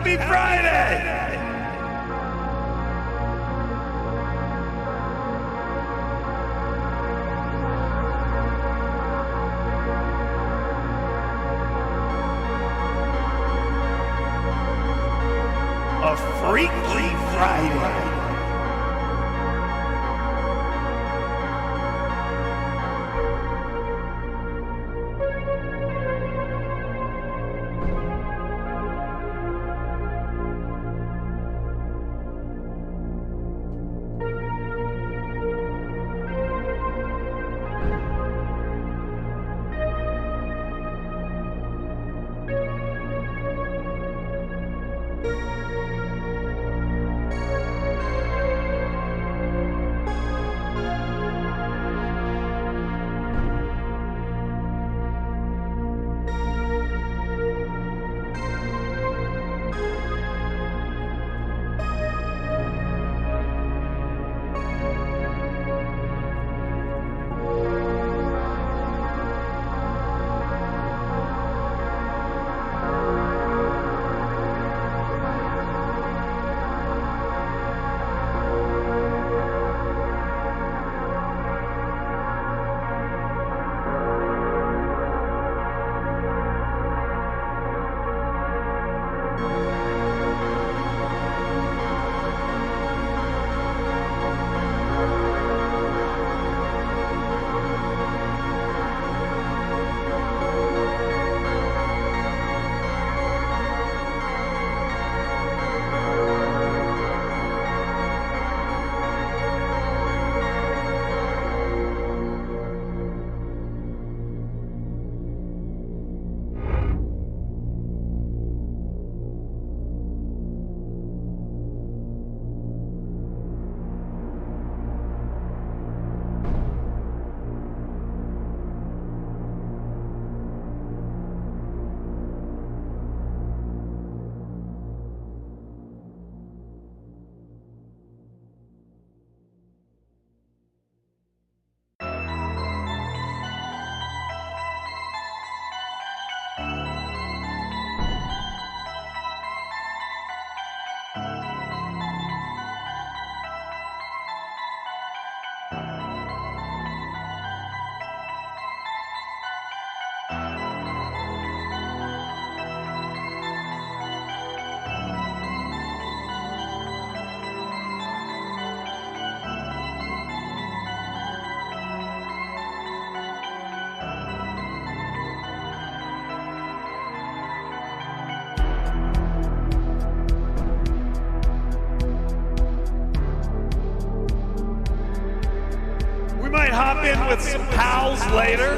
Happy Friday! A Freaky Friday. might hop in with some pals later.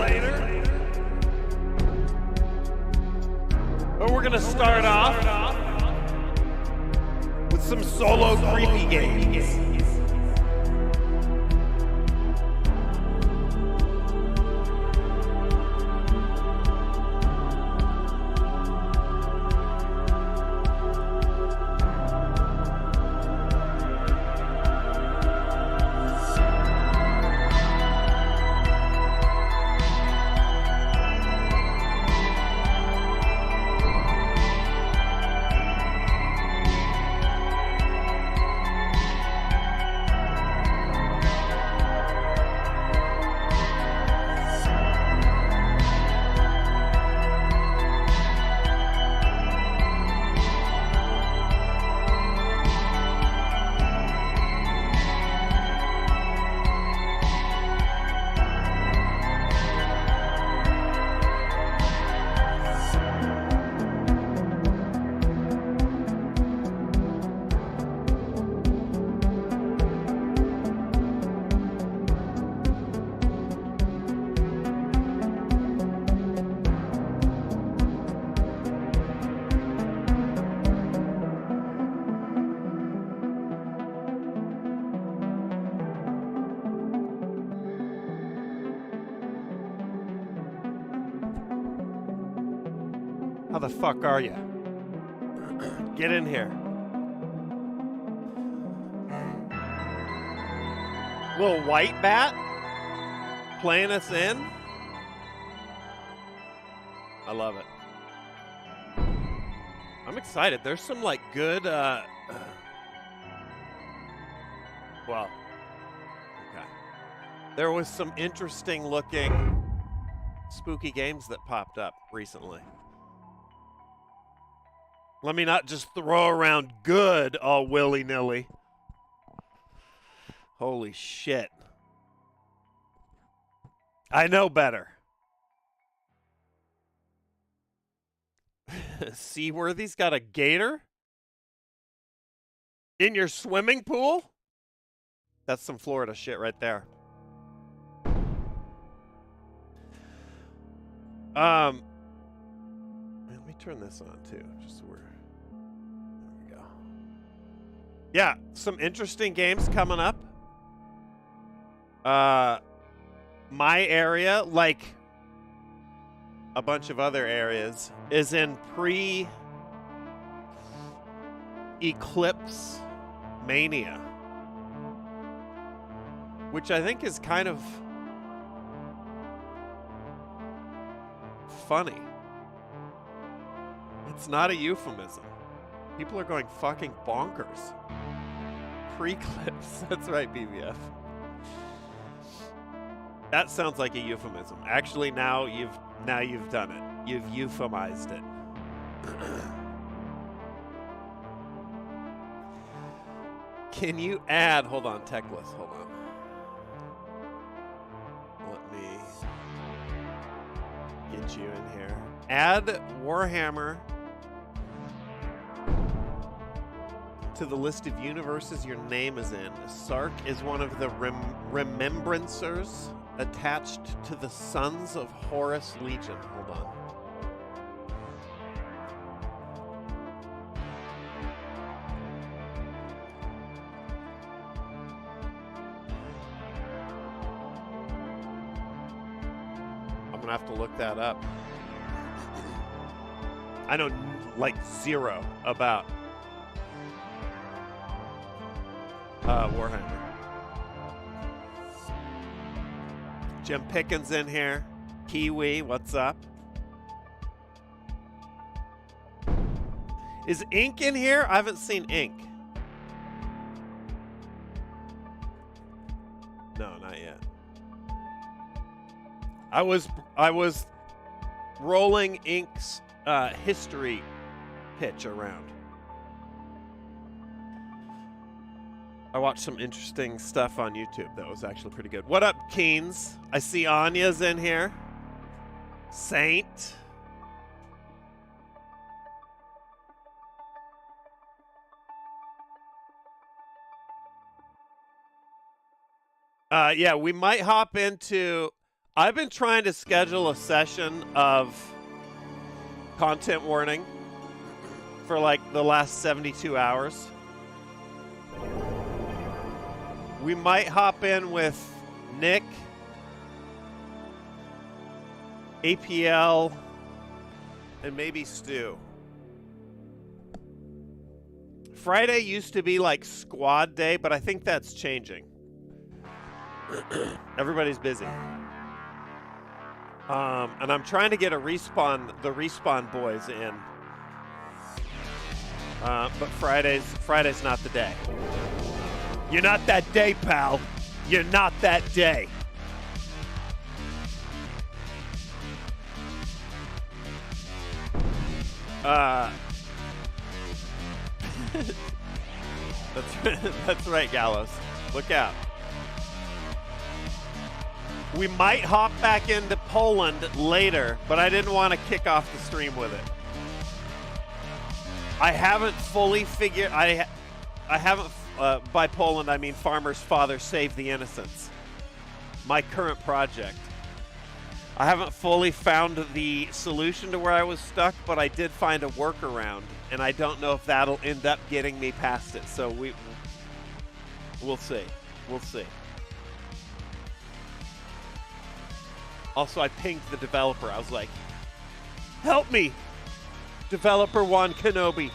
But we're gonna start off with some solo creepy games. How the fuck are you? Get in here. Little white bat playing us in. I love it. I'm excited. There's some like good well, okay. There was some interesting looking spooky games that popped up recently. Let me not just throw around good all willy-nilly. Holy shit. I know better. Seaworthy's got a gator? In your swimming pool? That's some Florida shit right there. Let me turn this on too, just so we're... There we go. Yeah, some interesting games coming up. My area, like a bunch of other areas, is in pre-eclipse mania, which I think is kind of funny. It's not a euphemism. People are going fucking bonkers. Pre-eclipse. That's right, BBF. That sounds like a euphemism. Actually, now you've done it. You've euphemized it. Can you add... Hold on, Techless. Hold on. Let me get you in here. Add Warhammer to the list of universes your name is in. Sark is one of the remembrancers attached to the Sons of Horus Legion. Hold on. I'm gonna have to look that up. I know like zero about Warhammer. Jim Pickens in here. Kiwi, what's up? Is Ink in here? I haven't seen Ink. No, not yet. I was rolling Ink's history pitch around. I watched some interesting stuff on YouTube that was actually pretty good. What up, Keens? I see Anya's in here. Saint. Yeah, we might hop into. I've been trying to schedule a session of content warning for like the last 72 hours. We might hop in with Nick, APL, and maybe Stu. Friday used to be like squad day, but I think that's changing. Everybody's busy. And I'm trying to get the respawn boys in. But Friday's not the day. You're not that day, pal. You're not that day. That's right, Gallows. Look out. We might hop back into Poland later, but I didn't want to kick off the stream with it. I haven't fully figured. I haven't. By Poland, I mean Farmer's Father Save the Innocents. My current project. I haven't fully found the solution to where I was stuck, but I did find a workaround, and I don't know if that'll end up getting me past it. So we'll see. We'll see. Also, I pinged the developer. I was like, "Help me, developer Juan Kenobi."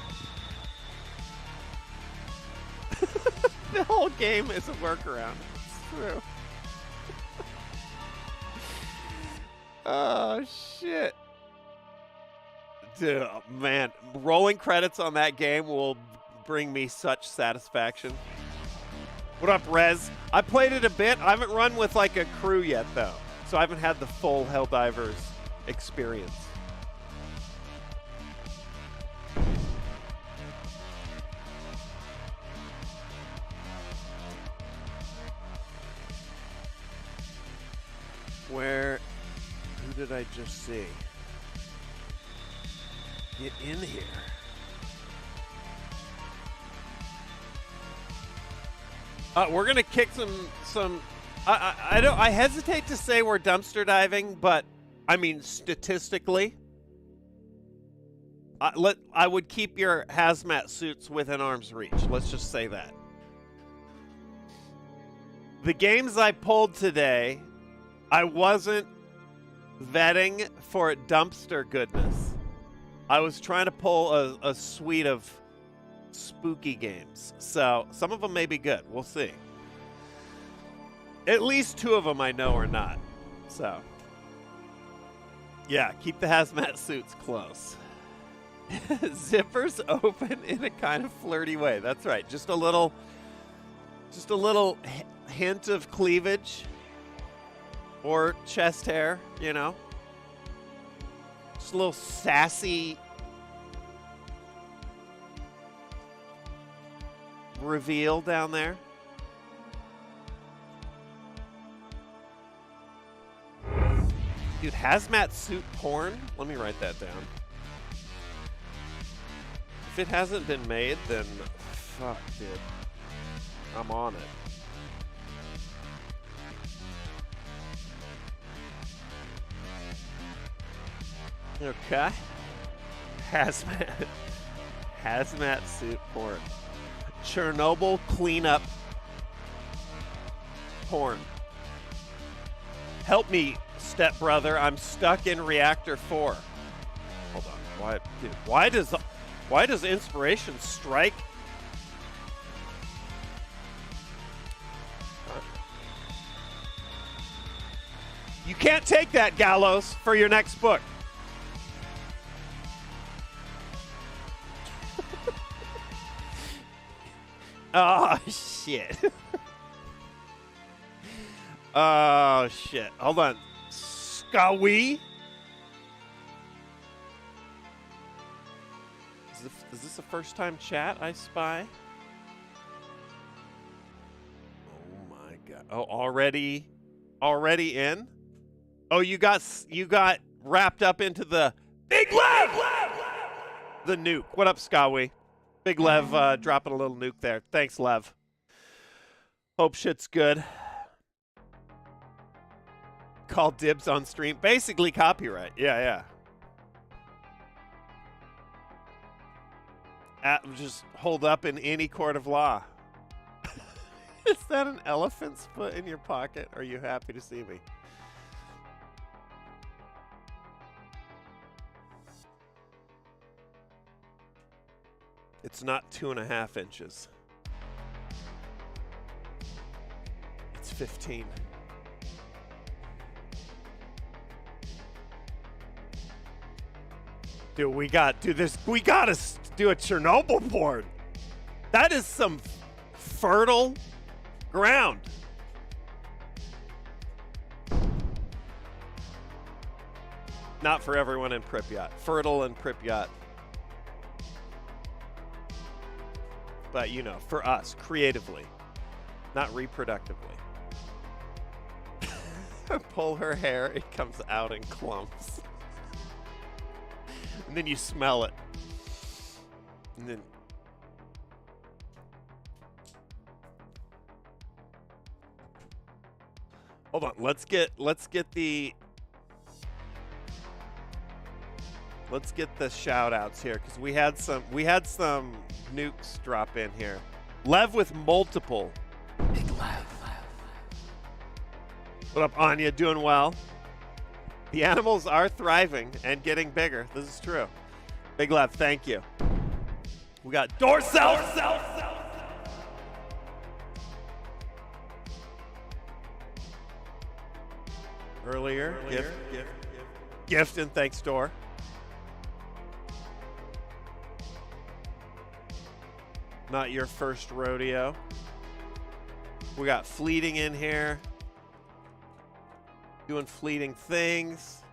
The whole game is a workaround. It's true. Oh, shit. Dude, man, rolling credits on that game will bring me such satisfaction. What up, Rez? I played it a bit. I haven't run with like a crew yet, though. So I haven't had the full Helldivers experience. Who did I just see? Get in here. We're gonna kick some. I hesitate to say we're dumpster diving, but I mean statistically, I would keep your hazmat suits within arm's reach. Let's just say that. The games I pulled today, I wasn't vetting for dumpster goodness. I was trying to pull a suite of spooky games. So some of them may be good. We'll see. At least two of them I know are not. So yeah, keep the hazmat suits close. Zippers open in a kind of flirty way. That's right. Just a little hint of cleavage or chest hair, you know. Just a little sassy reveal down there. Dude, hazmat suit porn? Let me write that down. If it hasn't been made, then fuck, dude. I'm on it. Okay. Hazmat suit porn. Chernobyl cleanup porn. Help me, stepbrother. I'm stuck in reactor 4. Hold on. Why does inspiration strike? You can't take that, Gallows, for your next book. Oh, shit. Oh, shit. Hold on. Skawi? Is this a first-time chat I spy? Oh, my God. Oh, already in? Oh, you got wrapped up into the Big Lev! The nuke. What up, Skawi? Big Lev dropping a little nuke there. Thanks, Lev. Hope shit's good. call dibs on stream. Basically copyright. Yeah. Just hold up in any court of law. Is that an elephant's foot in your pocket? Are you happy to see me? It's not 2.5 inches. It's 15. Dude, we gotta do a Chernobyl porn. That is some fertile ground. Not for everyone in Pripyat. Fertile in Pripyat. But, you know, for us, creatively, not reproductively. Pull her hair, it comes out in clumps. And then you smell it. And then... Hold on, let's get the shout outs here, because we had some nukes drop in here. Lev with multiple. Big Lev. What up, Anya? Doing well. The animals are thriving and getting bigger. This is true. Big Lev, thank you. We got Dorsel. Earlier. Gift and thanks, Dor. Not your first rodeo. We got Fleeting in here. Doing fleeting things.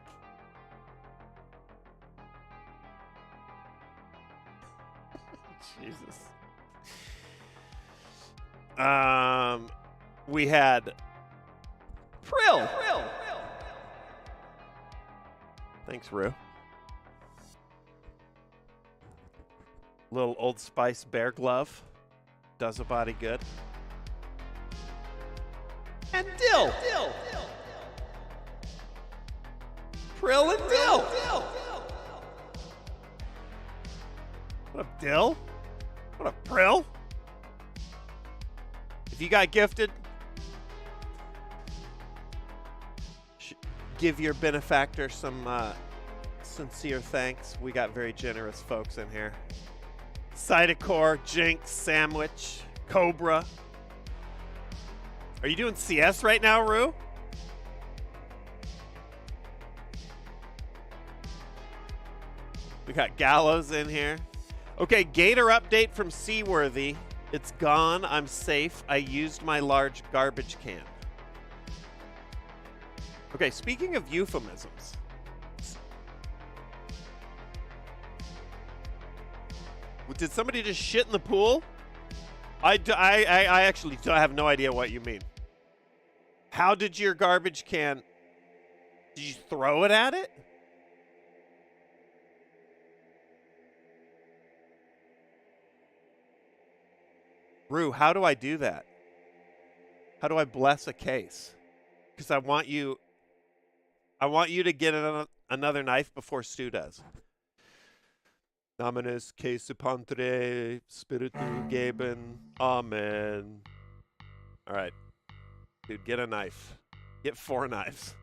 Jesus. We had Prill. Thanks, Rue. Little Old Spice bear glove. Does a body good. And Dill. Prill and Dill. What up, Dill? What up, Prill? If you got gifted, give your benefactor some sincere thanks. We got very generous folks in here. Cytocor, Jinx, Sandwich, Cobra. Are you doing CS right now, Rue? We got Gallows in here. Okay, Gator update from Seaworthy. It's gone. I'm safe. I used my large garbage can. Okay, speaking of euphemisms. Did somebody just shit in the pool? I actually have no idea what you mean. How did your garbage can... Did you throw it at it? Rue, how do I do that? How do I bless a case? Because I want you to get another knife before Stu does. Nominis case pantre spiritu geben. Amen. All right. Dude, get a knife. Get 4 knives.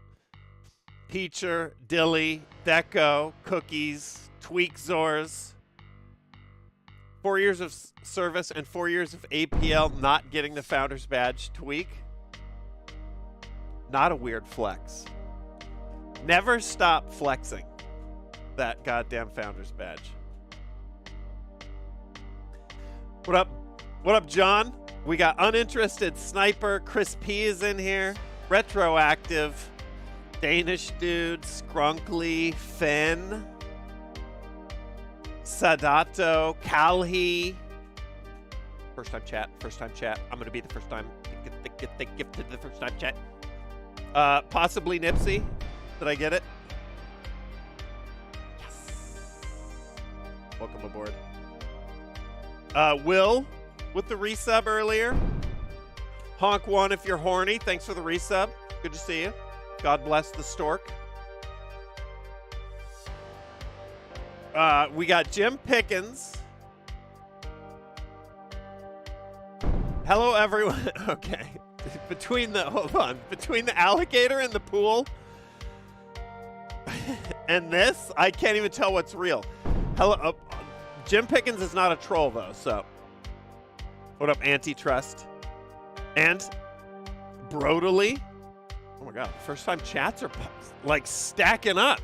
Peacher, Dilly, Deco, Cookies, Tweakzors. 4 years of service and 4 years of APL not getting the Founder's Badge. Tweak. Not a weird flex. Never stop flexing that goddamn Founder's Badge. What up? What up, John? We got Uninterested Sniper. Chris P is in here. Retroactive. Danish Dude. Skrunkly. Finn. Sadato. Kalhi. First time chat. I'm going to be the first time. Get the gifted the first time chat. Possibly Nipsey. Did I get it? Yes. Welcome aboard. Will with the resub earlier. Honk1 if you're horny. Thanks for the resub. Good to see you. God bless the stork. We got Jim Pickens. Hello, everyone. Okay. Between the alligator in the pool and this, I can't even tell what's real. Hello, Jim Pickens is not a troll though, so. What up, Antitrust? And Brodely. Oh my God, first time chats are like stacking up.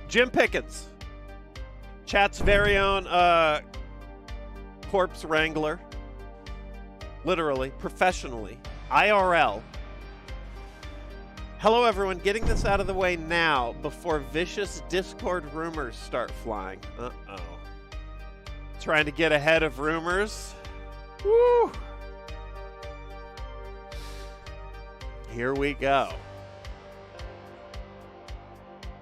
Jim Pickens, chat's very own corpse wrangler, literally, professionally, IRL. Hello, everyone. Getting this out of the way now before vicious Discord rumors start flying. Uh-oh. Trying to get ahead of rumors. Woo! Here we go.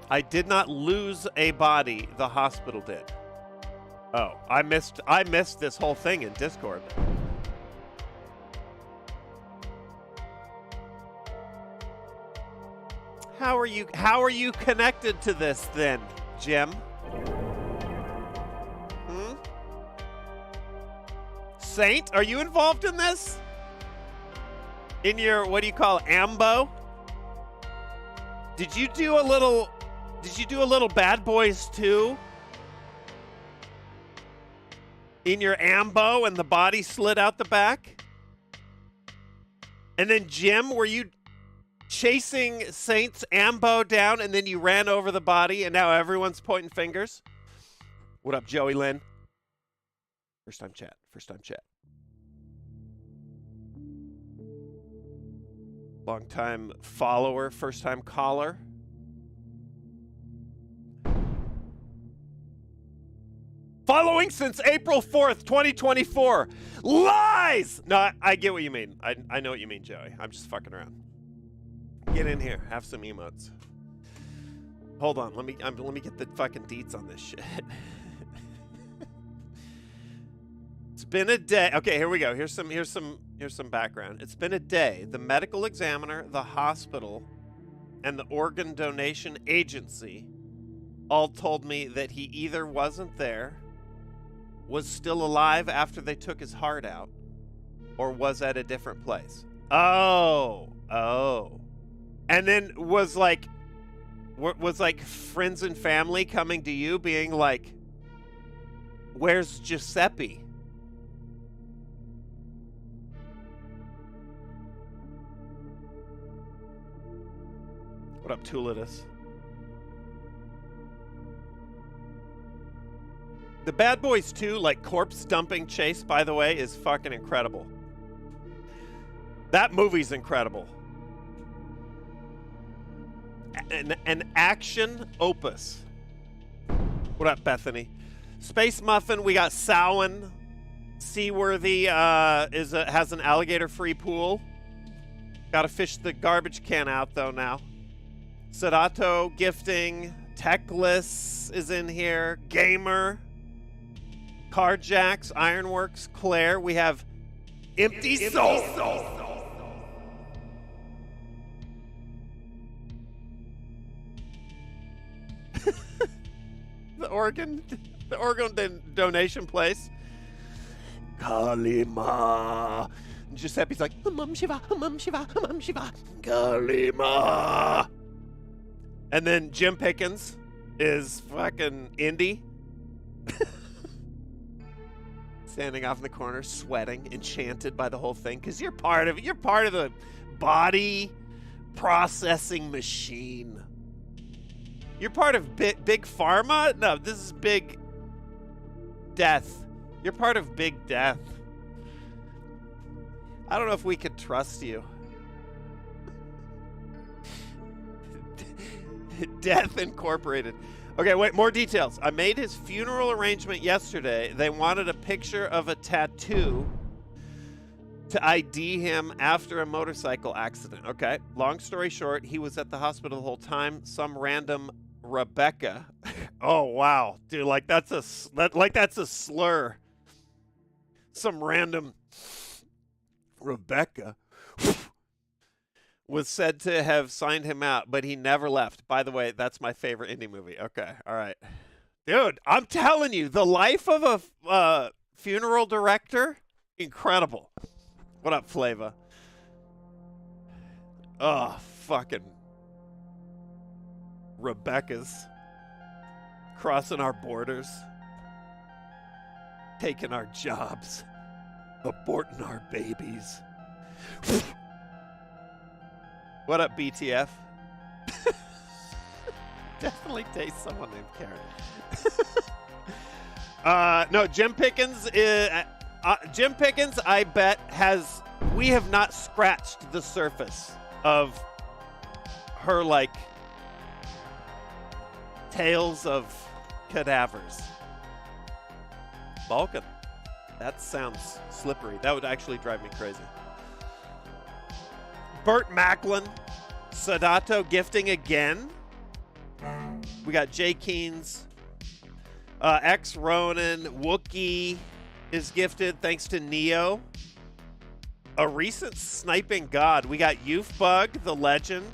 I did not lose a body, the hospital did. Oh, I missed this whole thing in Discord. How are you connected to this then, Jim? Saint, are you involved in this? In your, what do you call it, ambo? Did you do a little Bad Boys 2? In your ambo and the body slid out the back? And then Jim, were you chasing Saint's ambo down and then you ran over the body and now everyone's pointing fingers? What up, Joey Lynn? First time chat. Long time follower, first time caller. Following since April 4th, 2024. Lies! No, I get what you mean. I know what you mean, Joey. I'm just fucking around. Get in here. Have some emotes. Hold on. Let me get the fucking deets on this shit. It's been a day. Okay, here we go. Here's some background. It's been a day. The medical examiner, the hospital, and the organ donation agency all told me that he either wasn't there, was still alive after they took his heart out, or was at a different place. Oh. And then was like friends and family coming to you being like, where's Giuseppe? What up, Tulitus? The Bad Boys 2, like, corpse dumping chase, by the way, is fucking incredible. That movie's incredible. An action opus. What up, Bethany? Space Muffin, we got Samhain. Seaworthy has an alligator-free pool. Gotta fish the garbage can out, though, now. Sadato, Gifting, Techless is in here. Gamer. Carjacks, Ironworks, Claire. We have Empty Soul. The organ donation place. Kalima. Giuseppe's like, Mum Shiva, Mum Shiva, Mum Shiva. Kalima. And then Jim Pickens is fucking indie. Standing off in the corner, sweating, enchanted by the whole thing, because you're part of the body processing machine. You're part of big pharma? No, this is big death. You're part of big death. I don't know if we could trust you. Death Incorporated. Okay, wait, more details. I made his funeral arrangement yesterday. They wanted a picture of a tattoo to ID him after a motorcycle accident. Okay. Long story short, he was at the hospital the whole time. Some random Rebecca. Oh wow, dude! Like that's a slur. Some random Rebecca was said to have signed him out, but he never left. By the way, that's my favorite indie movie. Okay, all right, dude. I'm telling you, the life of a funeral director, incredible. What up, Flava? Oh, fucking Rebecca's crossing our borders, taking our jobs, aborting our babies. What up, BTF? Definitely taste someone named Karen. No, Jim Pickens, I bet, we have not scratched the surface of her, like, tales of cadavers. Balkan. That sounds slippery. That would actually drive me crazy. Burt Macklin. Sadato gifting again. We got Jay Keynes. X Ronan. Wookie is gifted thanks to Neo. A recent sniping god. We got Youthbug, the legend.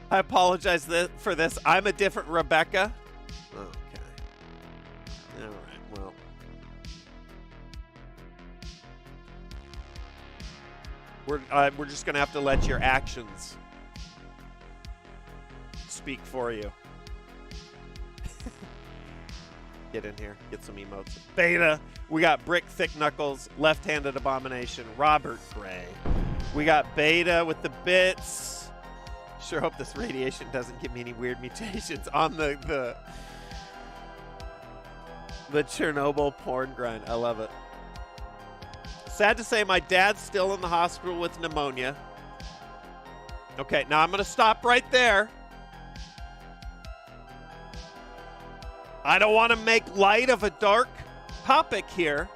I apologize for this. I'm a different Rebecca. Okay. All right, well. We're just going to have to let your actions speak for you. Get in here. Get some emotes. Beta. We got Brick Thick Knuckles, Left-Handed Abomination, Robert Gray. We got Beta with the bits. Sure hope this radiation doesn't give me any weird mutations on the Chernobyl porn grind. I love it. Sad to say, my dad's still in the hospital with pneumonia. Okay, now I'm going to stop right there. I don't want to make light of a dark topic here,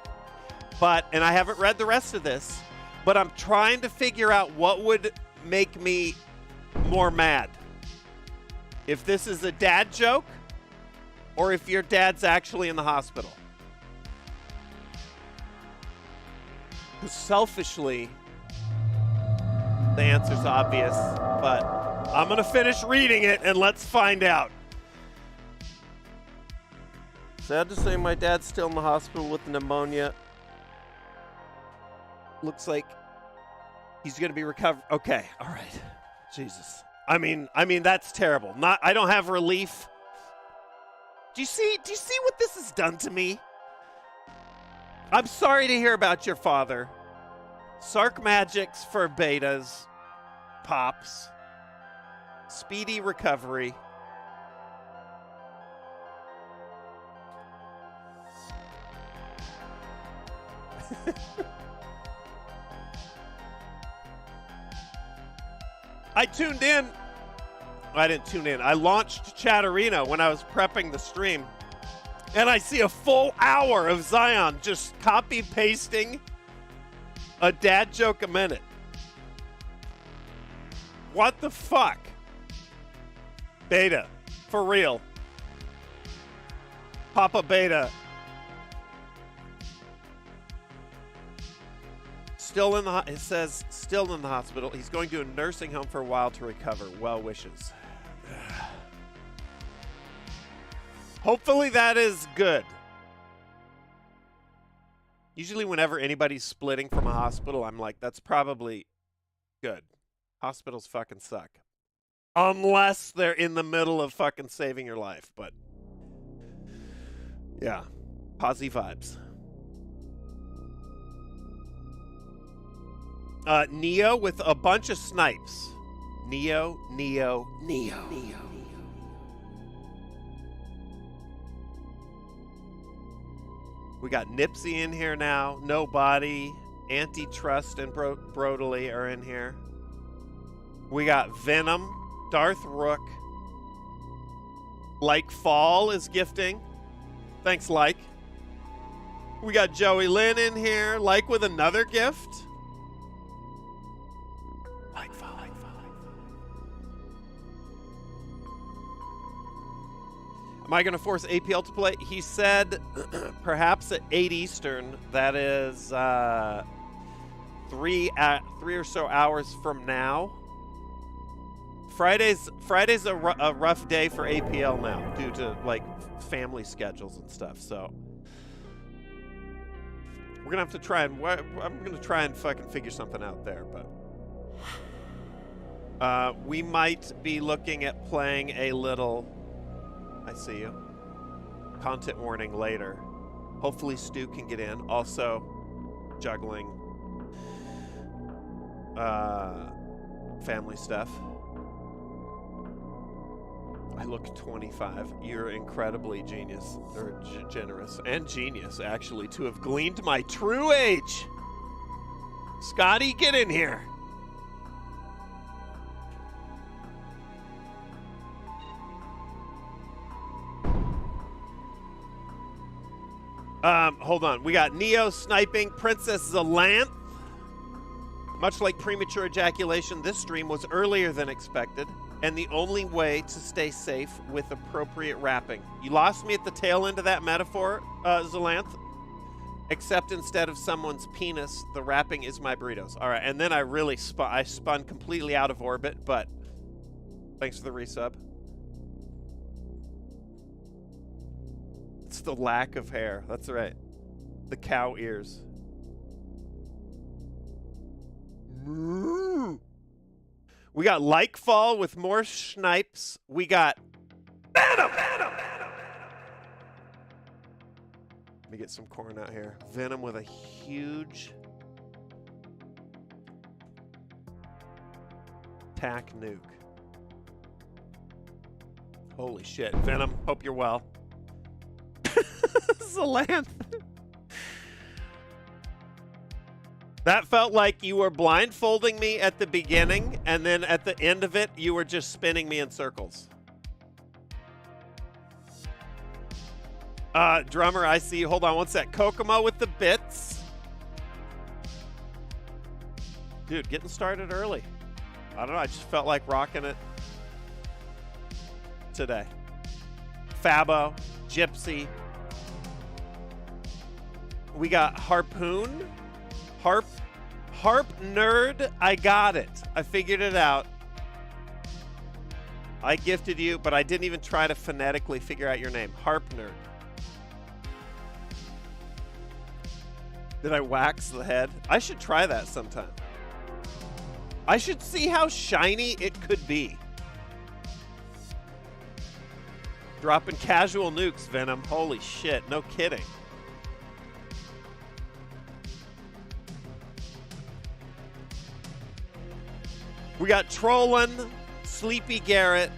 and I haven't read the rest of this, but I'm trying to figure out what would make me more mad. If this is a dad joke, or if your dad's actually in the hospital. Because selfishly, the answer's obvious, but I'm going to finish reading it and let's find out. Sad to say, my dad's still in the hospital with pneumonia. Looks like he's going to be recovered. Okay, all right. Jesus. I mean that's terrible. I don't have relief. Do you see what this has done to me? I'm sorry to hear about your father. Sark magics for betas. Pops. Speedy recovery. I tuned in. I didn't tune in. I launched Chatterino when I was prepping the stream. And I see a full hour of Zion just copy-pasting a dad joke a minute. What the fuck? Beta. For real. Papa Beta. It says still in the hospital. He's going to a nursing home for a while to recover. Well wishes. Hopefully that is good. Usually whenever anybody's splitting from a hospital, I'm like, that's probably good. Hospitals fucking suck. Unless they're in the middle of fucking saving your life. But yeah, posy vibes. Neo with a bunch of snipes. Neo. We got Nipsey in here now. Nobody. Antitrust and Brotally are in here. We got Venom. Darth Rook. Like Fall is gifting. Thanks, Like. We got Joey Lynn in here, like with another gift. Like, follow. Am I going to force APL to play? He said perhaps at 8 Eastern. That is 3 or so hours from now. Friday's a rough day for APL now due to like family schedules and stuff. So we're gonna have to try and I'm gonna try and fucking figure something out there. But we might be looking at playing a little. I see you. Content warning later. Hopefully Stu can get in. Also, juggling family stuff. I look 25. You're incredibly genius, or generous, and genius, actually, to have gleaned my true age. Scotty, get in here. Hold on. We got Neo sniping Princess Zalanth. Much like premature ejaculation, this stream was earlier than expected, and the only way to stay safe with appropriate wrapping. You lost me at the tail end of that metaphor, Zalanth. Except instead of someone's penis, the wrapping is my burritos. All right, and then I really spun completely out of orbit, but thanks for the resub. It's the lack of hair. That's right. The cow ears. We got Likefall with more snipes. We got Venom. Let me get some corn out here. Venom with a huge tack nuke. Holy shit. Venom, hope you're well. Zalanth. That felt like you were blindfolding me at the beginning, and then at the end of it, you were just spinning me in circles. Drummer, I see you. Hold on one sec. Kokomo with the bits. Dude, getting started early. I don't know. I just felt like rocking it today. Fabo, Gypsy. We got Harpoon. Harp Nerd. I got it. I figured it out. I gifted you, but I didn't even try to phonetically figure out your name. Harp Nerd. Did I wax the head? I should try that sometime. I should see how shiny it could be. Dropping casual nukes, Venom. Holy shit, no kidding. We got Trollin, Sleepy Garrett,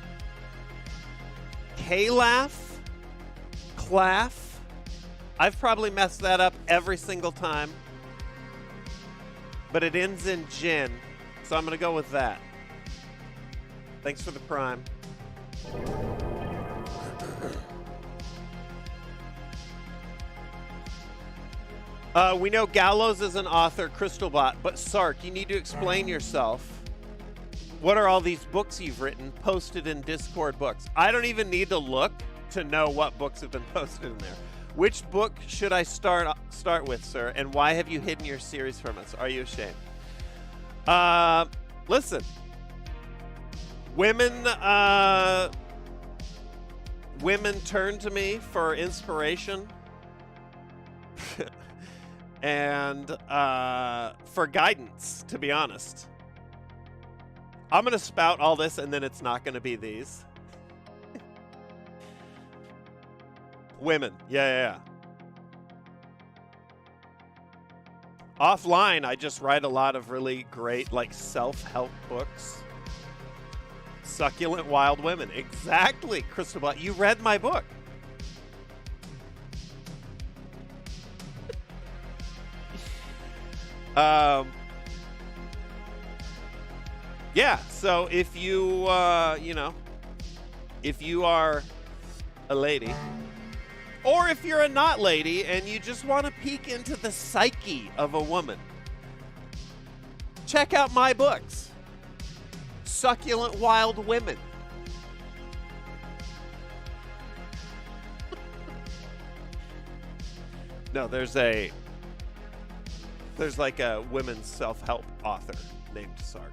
K-Laugh, Claff. I've probably messed that up every single time. But it ends in Jin, so I'm going to go with that. Thanks for the prime. We know Gallows is an author, Crystalbot, but Sark, you need to explain yourself. What are all these books you've written posted in Discord books? I don't even need to look to know what books have been posted in there. Which book should I start with, sir? And why have you hidden your series from us? Are you ashamed? Listen. Women turn to me for inspiration and for guidance, to be honest. I'm going to spout all this, and then it's not going to be these. Women. Yeah. Offline, I just write a lot of really great, like, self-help books. Succulent Wild Women. Exactly, Crystal. You read my book. Yeah, so if you, if you are a lady Or if you're a not lady and you just want to peek into the psyche of a woman, check out my books, Succulent Wild Women. No, there's like a women's self-help author named Sark.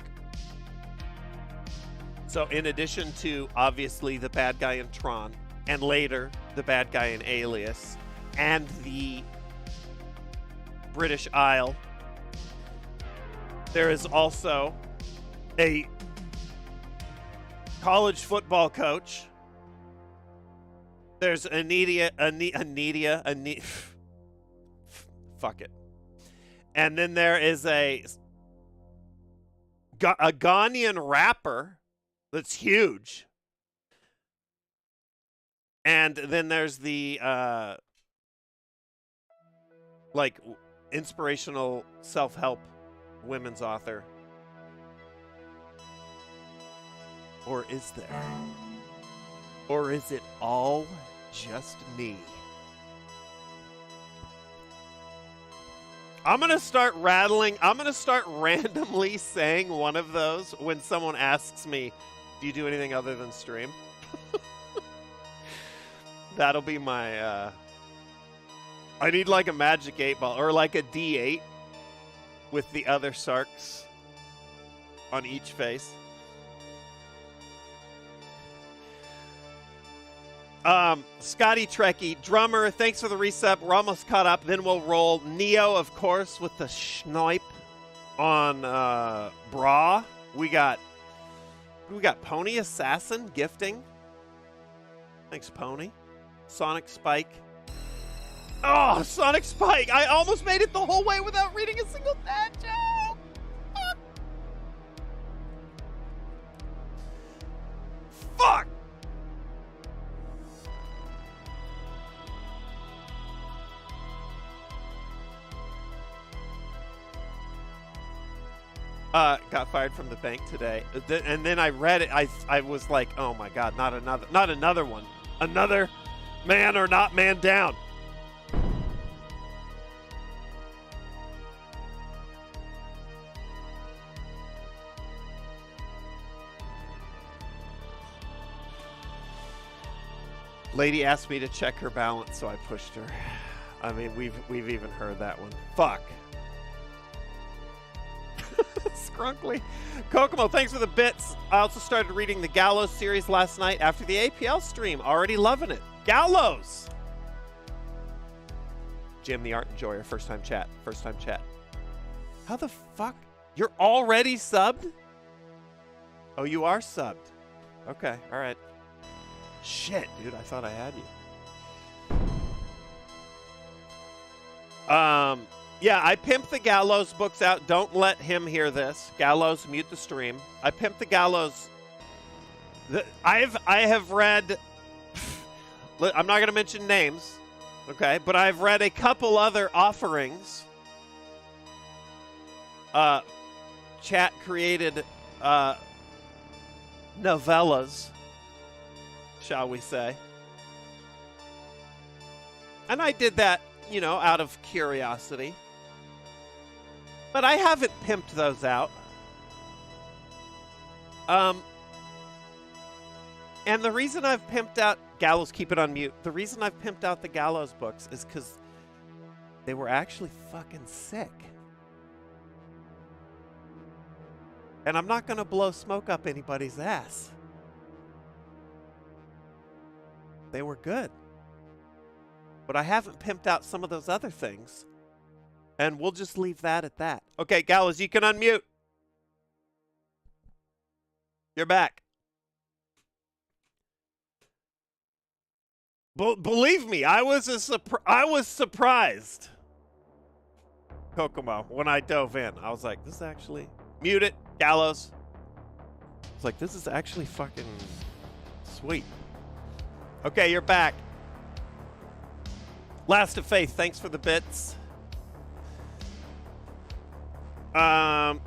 So in addition to obviously the bad guy in Tron, and later the bad guy in Alias, and the British Isle, there is also a college football coach. There's fuck it. And then there is a Ghanaian rapper that's huge. And then there's the like inspirational self-help women's author. Or is there? Or is it all just me? I'm going to start randomly saying one of those when someone asks me, do you do anything other than stream? That'll be my, I need like a magic 8-ball or like a D8 with the other Sarks on each face. Scotty Trekkie, drummer, thanks for the resub. We're almost caught up. Then we'll roll Neo, of course, with the schnipe on Bra. We got Pony Assassin gifting. Thanks, Pony. Sonic Spike. Oh, Sonic Spike! I almost made it the whole way without reading a single dad joke. Fuck! Got fired from the bank today, and then I read it. I was like, oh my god, not another one, another man or not man down. Lady asked me to check her balance, so I pushed her. I mean, we've even heard that one. Fuck. Scrunkly. Kokomo, thanks for the bits. I also started reading the Gallows series last night after the APL stream. Already loving it. Gallows! Jim, the art enjoyer. First time chat. How the fuck? You're already subbed? Oh, you are subbed. Okay, all right. Shit, dude, I thought I had you. Yeah, I pimped the Gallows books out. Don't let him hear this. Gallows, mute the stream. I pimped the Gallows. I have read. I'm not going to mention names, okay? But I've read a couple other offerings. Chat created novellas, shall we say? And I did that, you know, out of curiosity. But I haven't pimped those out. And the reason I've pimped out Gallows, keep it on mute. The reason I've pimped out the Gallows books is because they were actually fucking sick. And I'm not going to blow smoke up anybody's ass. They were good. But I haven't pimped out some of those other things. And we'll just leave that at that. Okay, Gallows, you can unmute. You're back. Believe me, I was surprised, Kokomo, when I dove in. I was like, this is actually... Mute it, Gallows. It's like, this is actually fucking sweet. Okay, you're back. Last of Faith, thanks for the bits.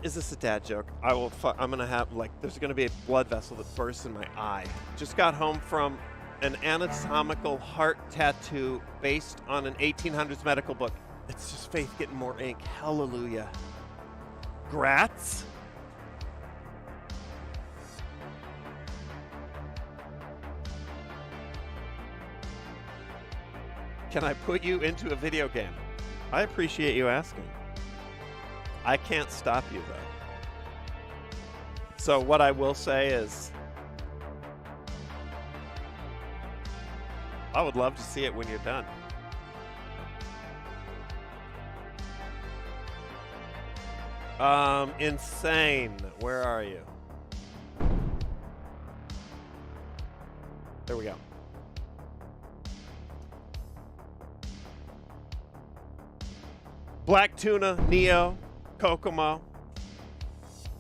Is this a dad joke? I'm gonna have, like, there's gonna be a blood vessel that bursts in my eye. Just got home from an anatomical heart tattoo based on an 1800s medical book. It's just Faith getting more ink. Hallelujah. Grats. Can I put you into a video game? I appreciate you asking. I can't stop you, though. So what I will say is, I would love to see it when you're done. Insane. Where are you? There we go. Black Tuna, Neo, Kokomo.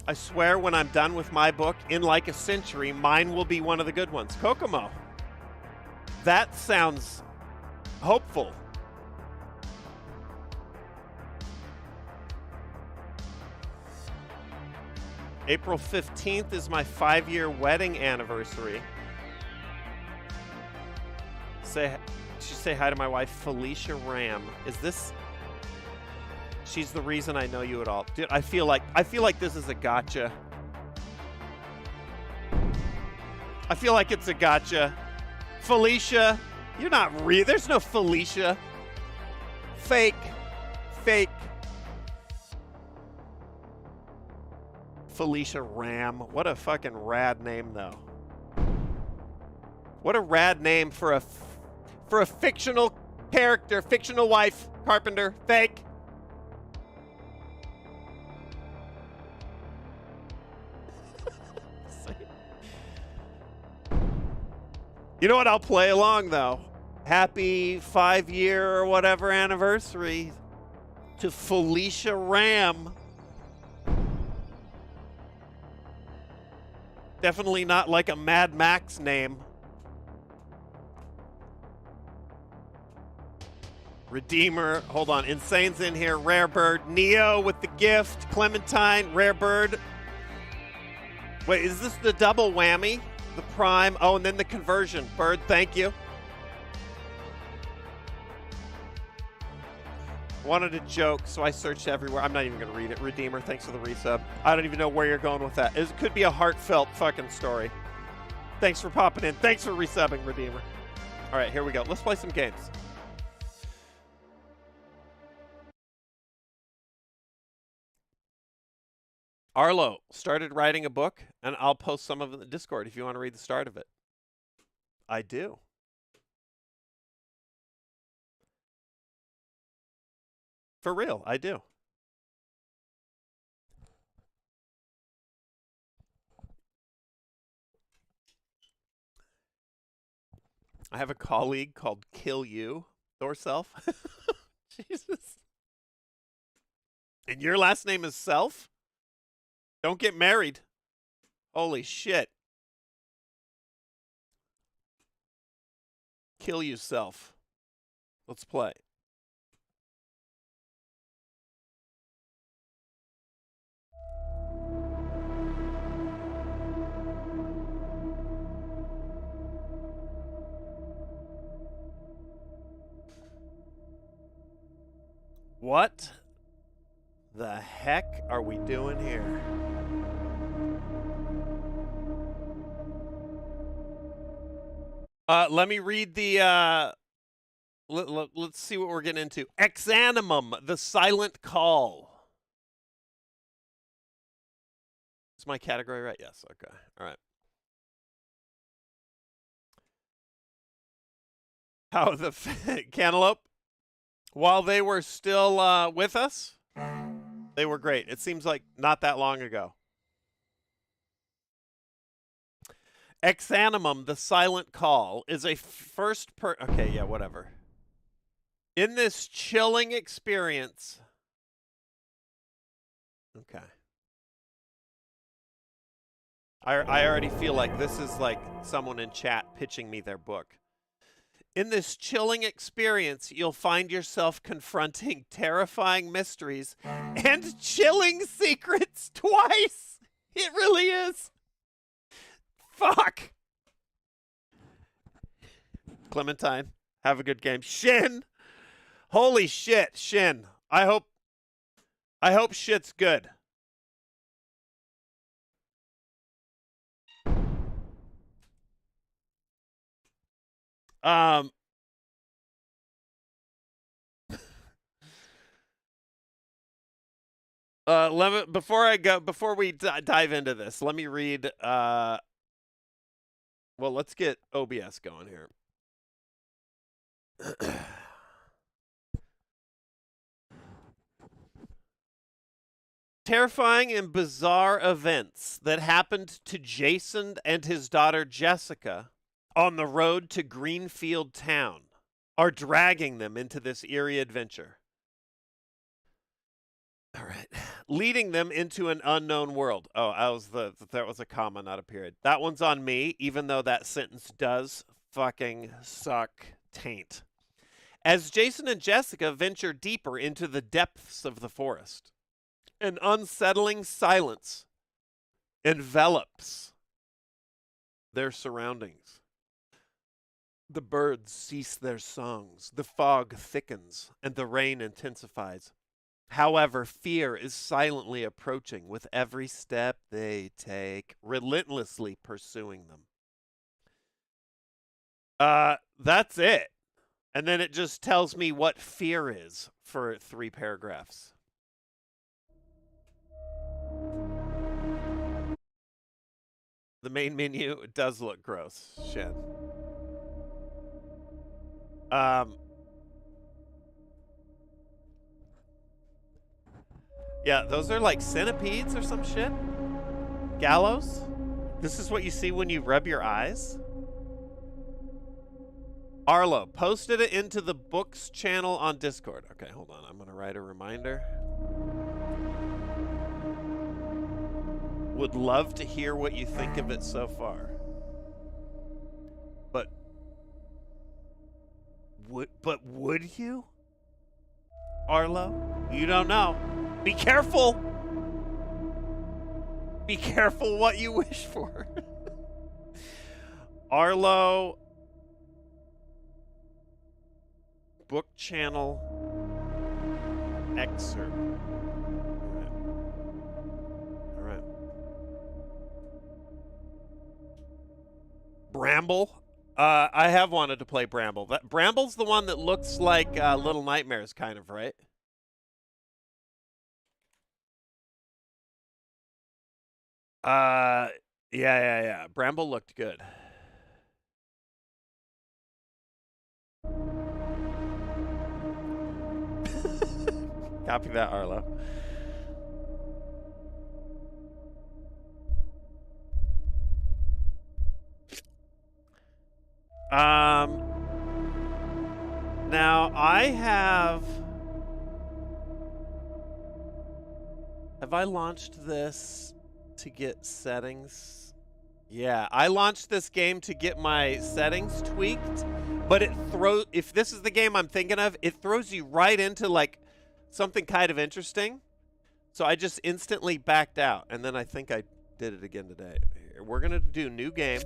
I swear when I'm done with my book, in like a century, mine will be one of the good ones. Kokomo. That sounds hopeful. April 15th is my 5-year wedding anniversary. Say hi to my wife, Felicia Ram. Is this... She's the reason I know you at all. Dude, I feel like this is a gotcha. I feel like it's a gotcha. Felicia, you're not real. There's no Felicia. Fake. Fake. Felicia Ram. What a fucking rad name, though. What a rad name for a fictional character, fictional wife, Carpenter. Fake. You know what? I'll play along, though. Happy 5-year or whatever anniversary to Felicia Ram. Definitely not like a Mad Max name. Redeemer. Hold on. Insane's in here. Rare Bird. Neo with the gift. Clementine. Rare Bird. Wait, is this the double whammy? The prime. Oh, and then the conversion. Bird, thank you. Wanted a joke, so I searched everywhere. I'm not even going to read it. Redeemer, thanks for the resub. I don't even know where you're going with that. It could be a heartfelt fucking story. Thanks for popping in. Thanks for resubbing, Redeemer. All right, here we go. Let's play some games. Arlo started writing a book, and I'll post some of it in the Discord if you want to read the start of it. I do. For real, I do. I have a colleague called Kill You, Yourself. Jesus. And your last name is Self? Don't get married. Holy shit. Kill yourself. Let's play. What the heck are we doing here? Let me read the, let's see what we're getting into. Exanimum, the silent call. Is my category right? Yes, okay, all right. How the cantaloupe? While they were still with us, they were great. It seems like not that long ago. Exanimum, the silent call, is a okay, yeah, whatever. In this chilling experience. Okay. I already feel like this is like someone in chat pitching me their book. In this chilling experience, you'll find yourself confronting terrifying mysteries and chilling secrets twice. It really is. Fuck. Clementine, have a good game. Shin! Holy shit, Shin. I hope shit's good. Before we dive into this, let me read, well, let's get OBS going here. Terrifying and bizarre events that happened to Jason and his daughter Jessica on the road to Greenfield Town are dragging them into this eerie adventure. All right. Leading them into an unknown world. Oh, that was a comma, not a period. That one's on me, even though that sentence does fucking suck taint. As Jason and Jessica venture deeper into the depths of the forest, an unsettling silence envelops their surroundings. The birds cease their songs, the fog thickens, and the rain intensifies. However, fear is silently approaching with every step they take, relentlessly pursuing them. That's it. And then it just tells me what fear is for 3 paragraphs. The main menu, it does look gross. Shit. Yeah, those are like centipedes or some shit. Gallows. This is what you see when you rub your eyes. Arlo posted it into the books channel on Discord. Okay, hold on. I'm going to write a reminder. Would love to hear what you think of it so far. But would you? Arlo? You don't know. Be careful. Be careful what you wish for. Arlo book channel excerpt. All right. Bramble. I have wanted to play Bramble. Bramble's the one that looks like Little Nightmares, kind of, right? Yeah. Bramble looked good. Copy that, Arlo. Now I have I launched this to get settings? Yeah, I launched this game to get my settings tweaked, but if this is the game I'm thinking of, it throws you right into like something kind of interesting. So I just instantly backed out, and then I think I did it again today. We're gonna do new game.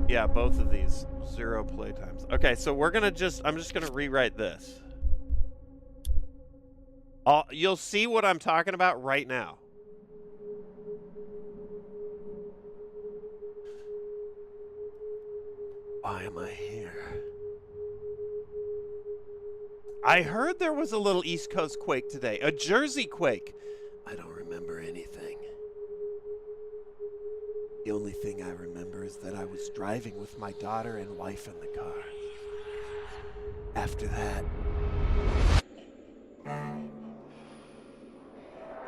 Yeah, both of these 0 play times. Okay, so I'm just gonna rewrite this. You'll see what I'm talking about right now. Why am I here? I heard there was a little East Coast quake today. A Jersey quake. I don't remember anything. The only thing I remember is that I was driving with my daughter and wife in the car. After that...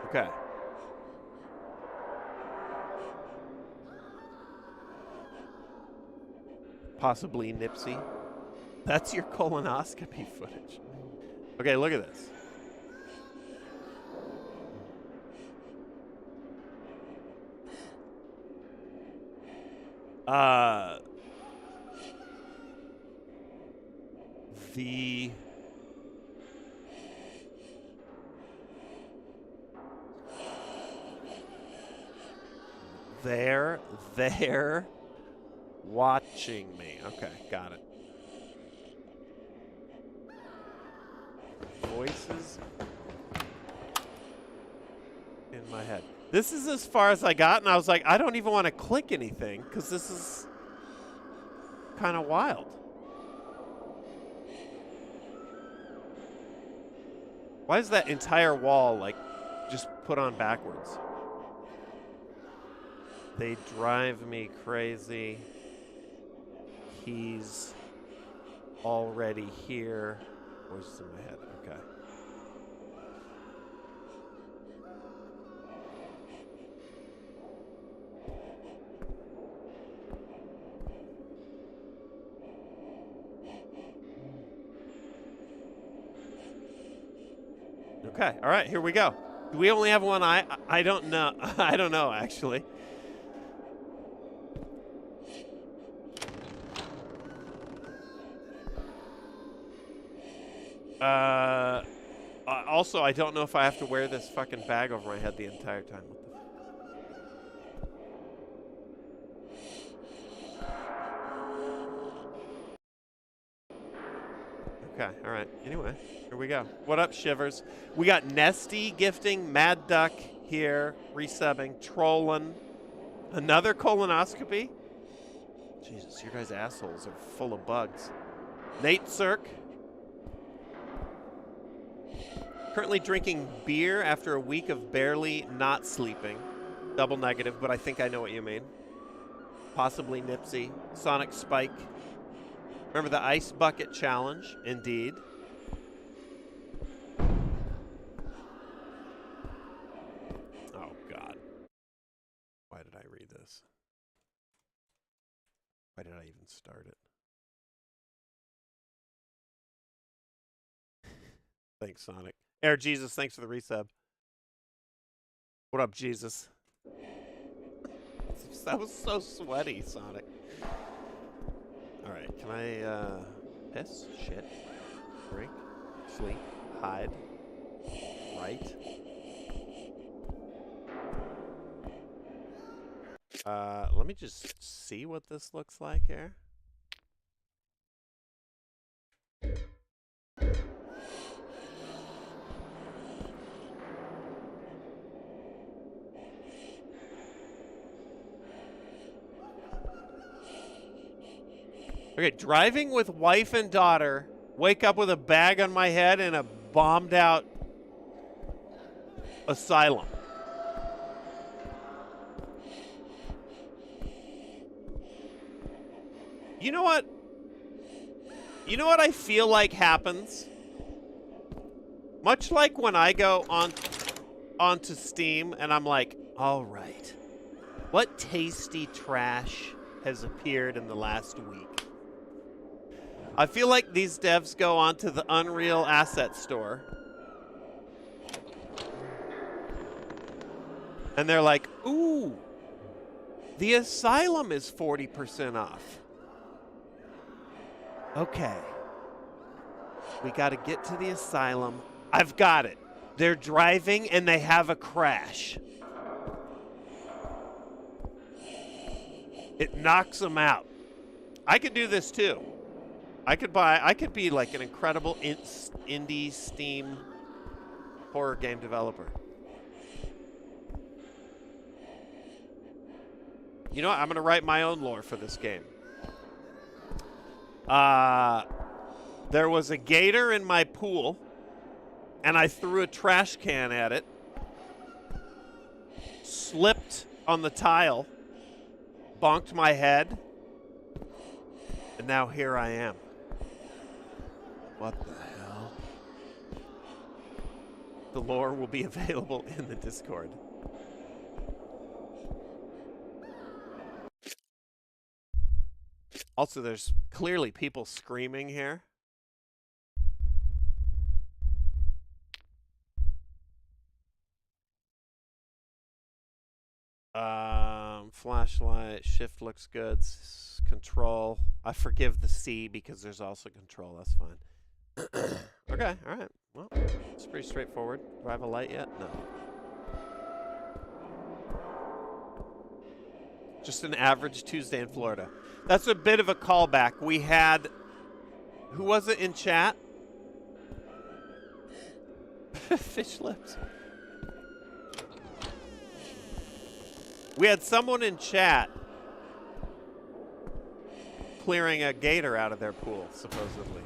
Okay. Possibly Nipsey. That's your colonoscopy footage. Okay, look at this. There watching me. Okay, got it. Voices in my head. This is as far as I got, and I was like, I don't even want to click anything because this is kind of wild. Why is that entire wall like just put on backwards? They drive me crazy. He's already here. Voices in my head. Okay. Okay, all right, here we go. Do we only have one eye? I don't know. I don't know, actually. Also, I don't know if I have to wear this fucking bag over my head the entire time. Okay, all right. Anyway, here we go. What up, Shivers? We got Nesty gifting, Mad Duck here, resubbing, trolling, another colonoscopy. Jesus, your guys' assholes are full of bugs. Nate Sark. Currently drinking beer after a week of barely not sleeping. Double negative, but I think I know what you mean. Possibly Nipsey. Sonic Spike. Remember the Ice Bucket Challenge? Indeed. Oh, God. Why did I read this? Why did I even start it? Thanks, Sonic. Air Jesus, thanks for the resub. What up, Jesus? That was so sweaty, Sonic. Alright, can I, piss? Shit. Drink? Sleep? Hide? Write? Let me just see what this looks like here. Okay, driving with wife and daughter, wake up with a bag on my head and a bombed out asylum. You know what? You know what I feel like happens? Much like when I go onto Steam and I'm like, all right, what tasty trash has appeared in the last week? I feel like these devs go onto the Unreal Asset Store and they're like, ooh, the Asylum is 40% off. Okay. We got to get to the Asylum. I've got it. They're driving and they have a crash. It knocks them out. I could do this too. I could be like an incredible indie Steam horror game developer. You know what? I'm going to write my own lore for this game. There was a gator in my pool, and I threw a trash can at it, slipped on the tile, bonked my head, and now here I am. What the hell? The lore will be available in the Discord. Also, there's clearly people screaming here. Flashlight, shift looks good. Control. I forgive the C because there's also control. That's fine. Okay, all right. Well, it's pretty straightforward. Do I have a light yet? No. Just an average Tuesday in Florida. That's a bit of a callback. We had, who was it in chat? Fish lips. We had someone in chat clearing a gator out of their pool, supposedly.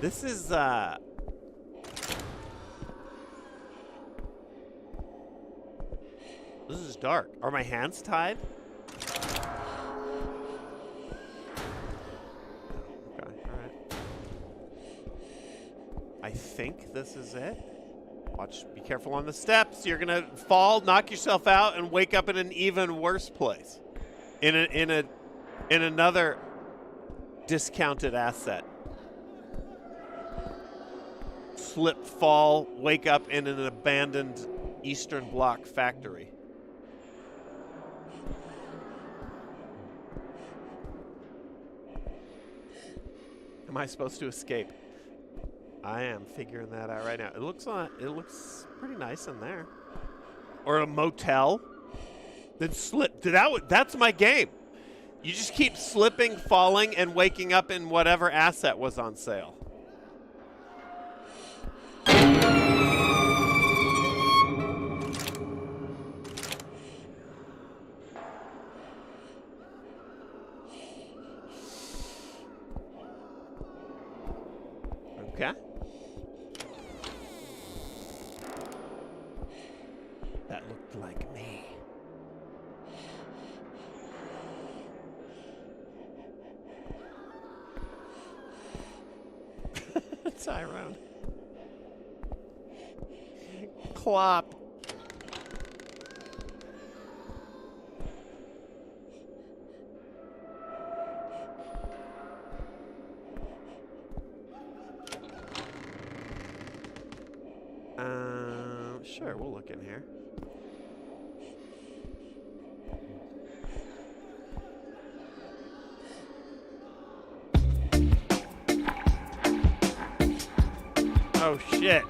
This is, this is dark. Are my hands tied? Okay, alright. I think this is it. Watch, be careful on the steps. You're gonna fall, knock yourself out, and wake up in an even worse place. In another discounted asset. Slip, fall, wake up in an abandoned Eastern Bloc factory. Am I supposed to escape? I am figuring that out right now. It looks pretty nice in there. Or a motel. Then slip. That's my game. You just keep slipping, falling, and waking up in whatever asset was on sale. Okay. That looked like me. Tyrone. Clop. Sure, we'll look in here. Oh shit.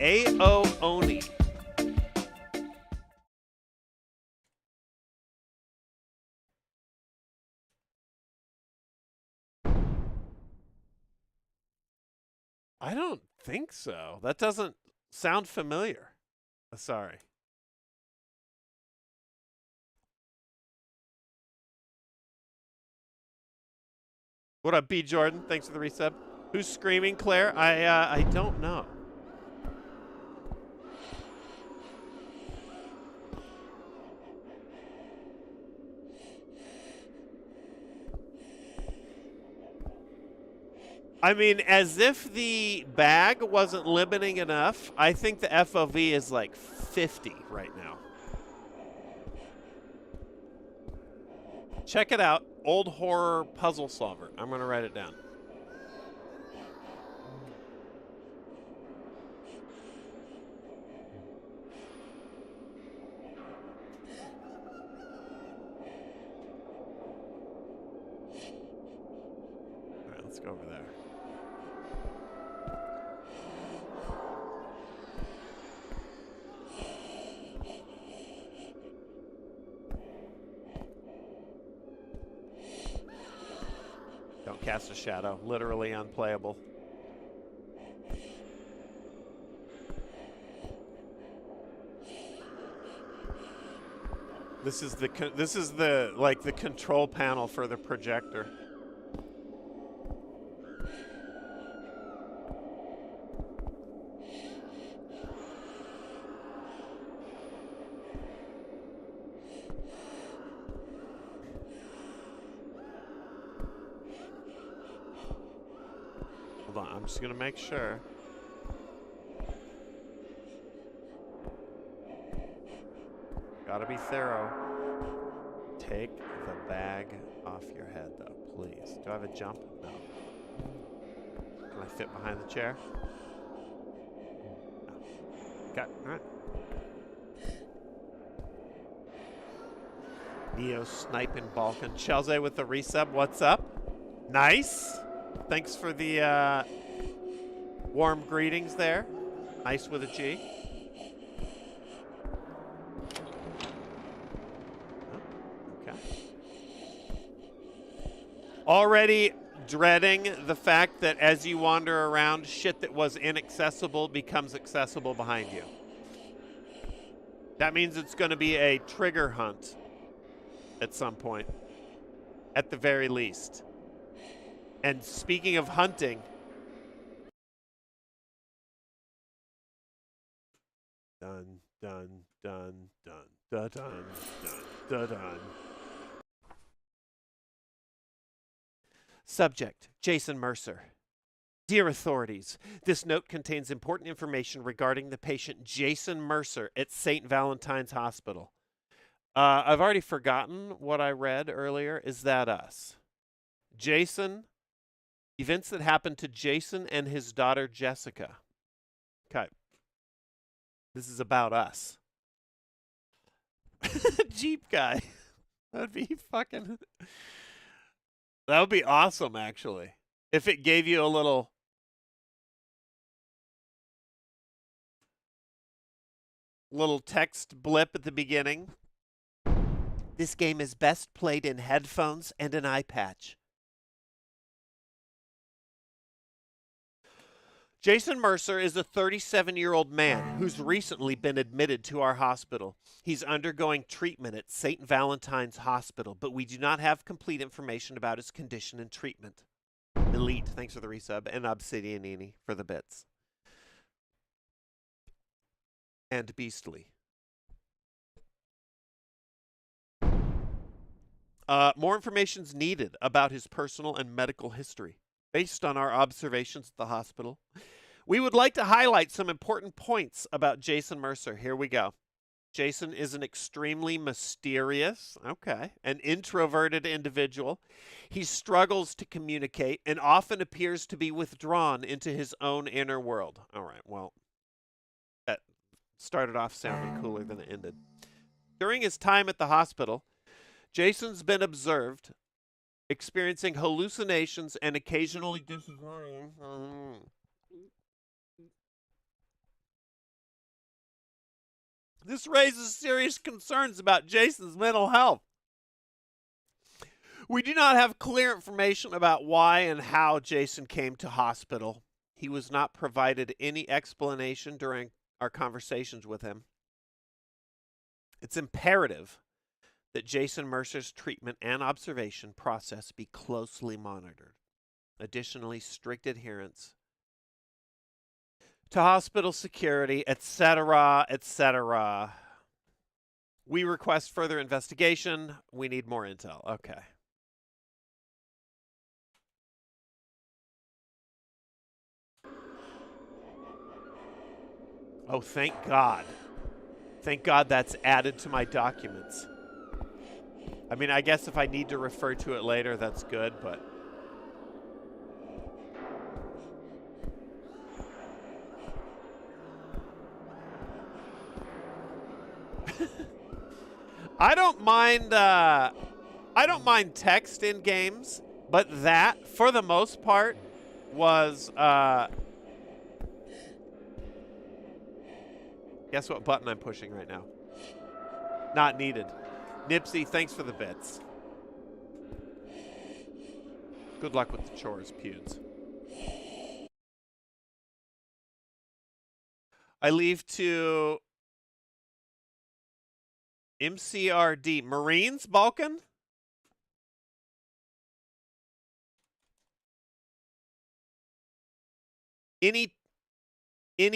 A.O. Oni. I don't think so. That doesn't sound familiar. Sorry. What up, B. Jordan? Thanks for the resub. Who's screaming, Claire? I don't know. I mean, as if the bag wasn't limiting enough, I think the FOV is like 50 right now. Check it out. Old horror puzzle solver. I'm going to write it down. All right, let's go over there. Don't cast a shadow. Literally unplayable. This is the like the control panel for the projector. Hold on, I'm just gonna make sure. Gotta be thorough. Take the bag off your head, though, please. Do I have a jump? No. Can I fit behind the chair? No. Okay, all right. Neo sniping Balkan. Chelsea with the resub. What's up? Nice. Thanks for the warm greetings there. Nice with a G. Oh, okay. Already dreading the fact that as you wander around, shit that was inaccessible becomes accessible behind you. That means it's going to be a trigger hunt at some point, at the very least. And speaking of hunting, dun dun dun dun dun dun dun dun. Subject: Jason Mercer. Dear authorities, this note contains important information regarding the patient Jason Mercer at St. Valentine's Hospital. I've already forgotten what I read earlier. Is that us? Jason, events that happened to Jason and his daughter Jessica. Okay. This is about us. Jeep guy. That'd be fucking... That would be awesome, actually. If it gave you a little text blip at the beginning. This game is best played in headphones and an eye patch. Jason Mercer is a 37-year-old man who's recently been admitted to our hospital. He's undergoing treatment at St. Valentine's Hospital, but we do not have complete information about his condition and treatment. Elite, thanks for the resub, and Obsidianini for the bits. And Beastly. More information's needed about his personal and medical history. Based on our observations at the hospital, we would like to highlight some important points about Jason Mercer. Here we go. Jason is an extremely mysterious, an introverted individual. He struggles to communicate and often appears to be withdrawn into his own inner world. All right, well, that started off sounding cooler than it ended. During his time at the hospital, Jason's been observed experiencing hallucinations and occasionally disagreeing. This raises serious concerns about Jason's mental health. We do not have clear information about why and how Jason came to hospital. He was not provided any explanation during our conversations with him. It's imperative that Jason Mercer's treatment and observation process be closely monitored. Additionally, strict adherence to hospital security, etc., etc. We request further investigation. We need more intel. Okay. Oh, thank God. Thank God that's added to my documents. I mean, I guess if I need to refer to it later, that's good, but... I don't mind text in games, but that, for the most part, was, guess what button I'm pushing right now? Not needed. Nipsey, thanks for the bits. Good luck with the chores, Pewds. I leave to MCRD. Marines, Balkan? Any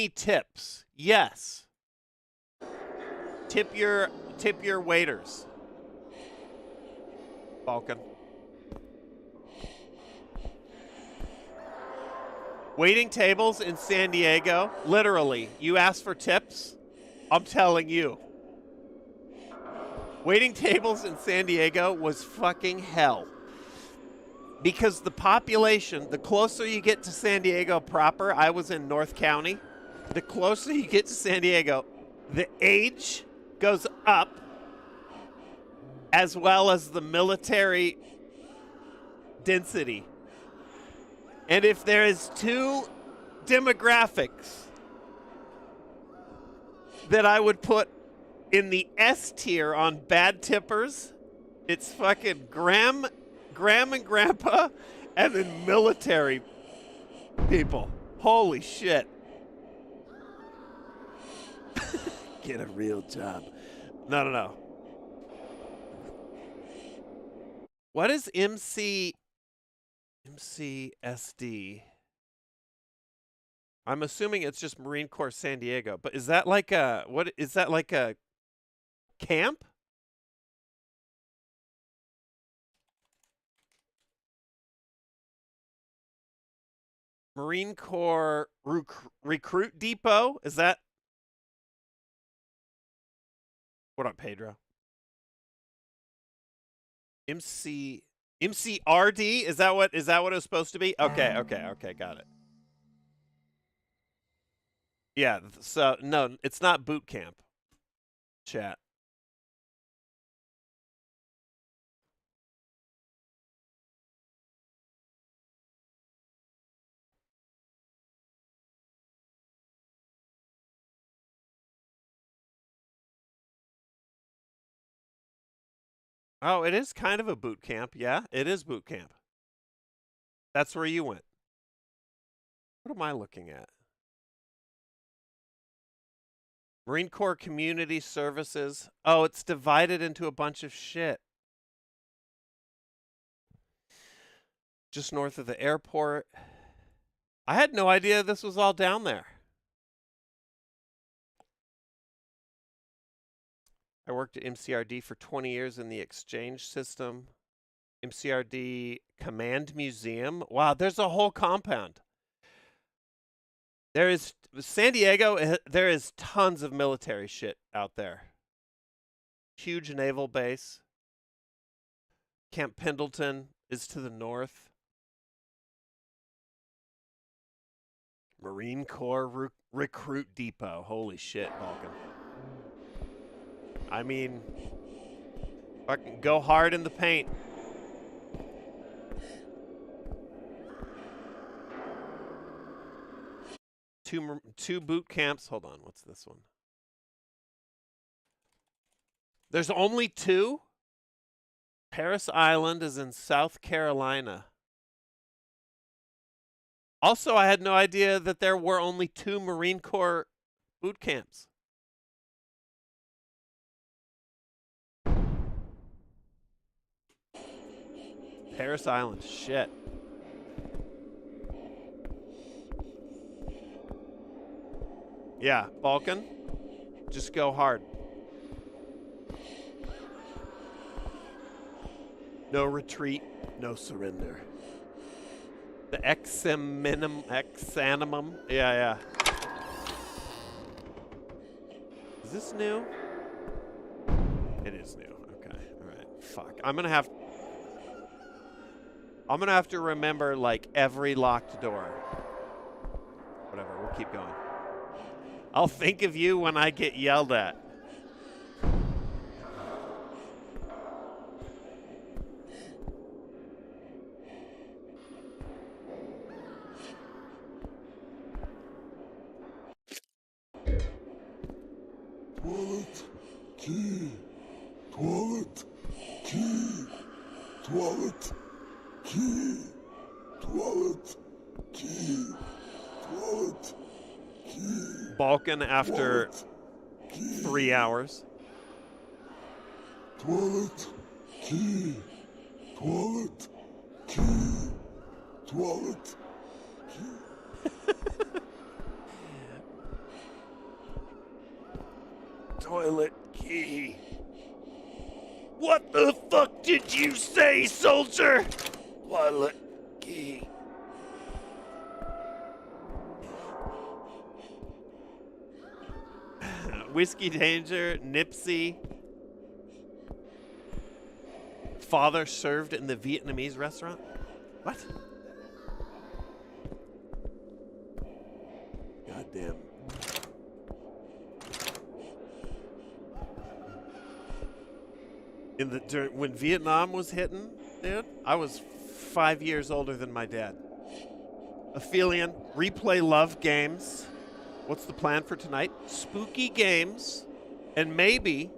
tips? Yes. Tip your waiters. Balkan. Waiting tables in San Diego, literally, you ask for tips, I'm telling you. Waiting tables in San Diego was fucking hell. Because the population, the closer you get to San Diego proper, I was in North County, the closer you get to San Diego, the age goes up, as well as the military density. And if there is two demographics that I would put in the S tier on bad tippers, it's fucking Graham and Grandpa, and then military people. Holy shit. Get a real job. No. What is MCSD? I'm assuming it's just Marine Corps San Diego, but is that like a camp? Marine Corps Recruit Depot? Is that? What up, Pedro? MCRD? Is that what it was supposed to be? Okay, got it. Yeah, so no, it's not boot camp. Chat. Oh, it is kind of a boot camp. Yeah, it is boot camp. That's where you went. What am I looking at? Marine Corps Community Services. Oh, it's divided into a bunch of shit. Just north of the airport. I had no idea this was all down there. I worked at MCRD for 20 years in the exchange system. MCRD Command Museum. Wow, there's a whole compound. There is San Diego, there is tons of military shit out there. Huge naval base. Camp Pendleton is to the north. Marine Corps Recruit Depot. Holy shit, Balkan. I mean, fucking go hard in the paint. Two boot camps. Hold on, what's this one? There's only two? Paris Island is in South Carolina. Also, I had no idea that there were only two Marine Corps boot camps. Paris Island, shit. Yeah, Balkan, just go hard. No retreat, no surrender. The Exanimum. Yeah. Is this new? It is new. Okay, all right. Fuck. I'm gonna have to remember like every locked door. Whatever. We'll keep going. I'll think of you when I get yelled at. Toilet key. Toilet key. Toilet key. Toilet key. Toilet key. Balkan after 3 hours. Toilet key. Toilet key. Toilet key. Toilet key. What the fuck did you say, soldier? Toilet key. Whiskey Danger, Nipsey. Father served in the Vietnamese restaurant? What? Goddamn when Vietnam was hitting, dude, I was 5 years older than my dad. Aphelion, replay love games. What's the plan for tonight? Spooky games, and maybe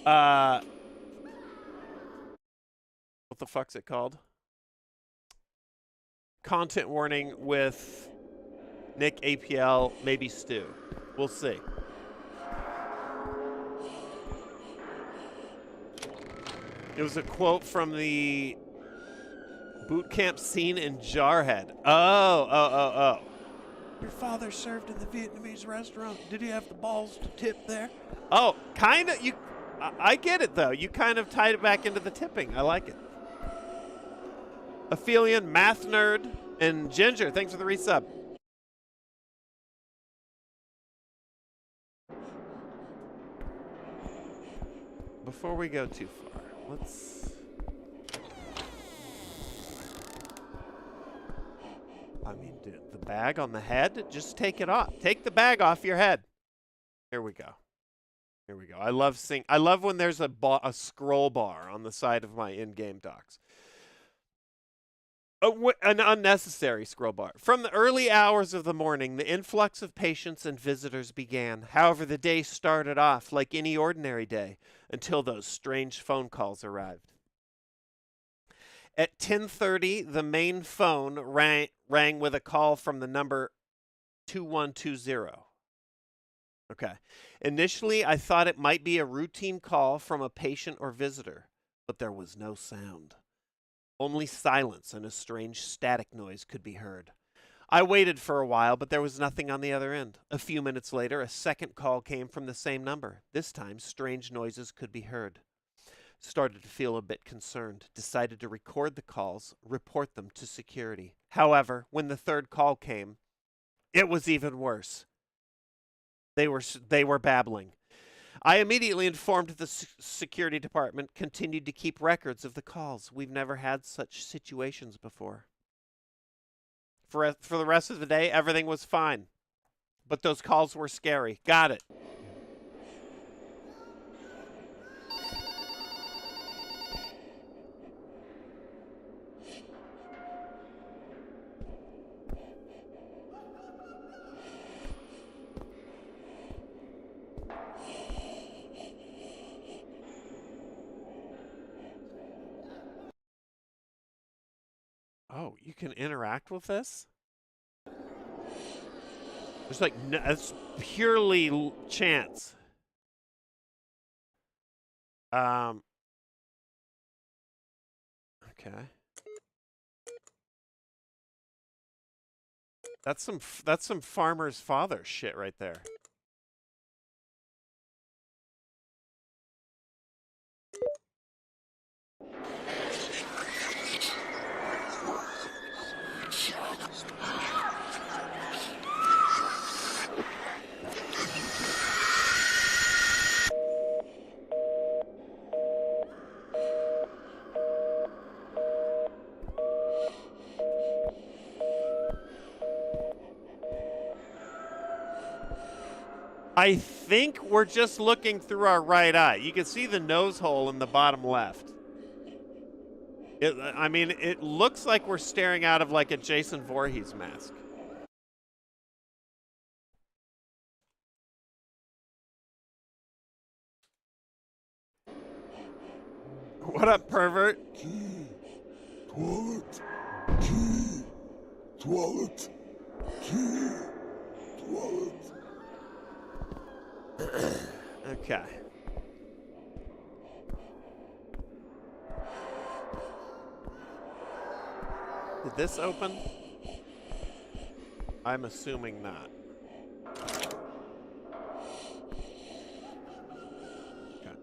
what the fuck's it called? Content warning with Nick, APL, maybe Stu. We'll see. It was a quote from the boot camp scene in Jarhead. Oh. Your father served in the Vietnamese restaurant. Did he have the balls to tip there? Oh, kind of. I get it, though. You kind of tied it back into the tipping. I like it. Aphelion, Math Nerd, and Ginger, thanks for the resub. Before we go too far, let's... I mean, dude, the bag on the head, just take it off. Take the bag off your head. Here we go. Here we go. I love when there's a scroll bar on the side of my in-game docs. An unnecessary scroll bar. From the early hours of the morning, the influx of patients and visitors began. However, the day started off like any ordinary day until those strange phone calls arrived. At 10:30, the main phone rang with a call from the number 2120. Okay. Initially, I thought it might be a routine call from a patient or visitor, but there was no sound. Only silence and a strange static noise could be heard. I waited for a while, but there was nothing on the other end. A few minutes later, a second call came from the same number. This time, strange noises could be heard. Started to feel a bit concerned. Decided to record the calls, report them to security. However, when the third call came, it was even worse. They were babbling. I immediately informed the security department, continued to keep records of the calls. We've never had such situations before. For the rest of the day, everything was fine. But those calls were scary. Got it. Oh, you can interact with this? There's like, no, it's purely chance. Okay. That's some farmer's father shit right there. I think we're just looking through our right eye. You can see the nose hole in the bottom left. I mean, it looks like we're staring out of like a Jason Voorhees mask. What up, pervert? Key. Toilet. Key. Toilet. Key. Toilet. Okay. Did this open? I'm assuming not. Okay.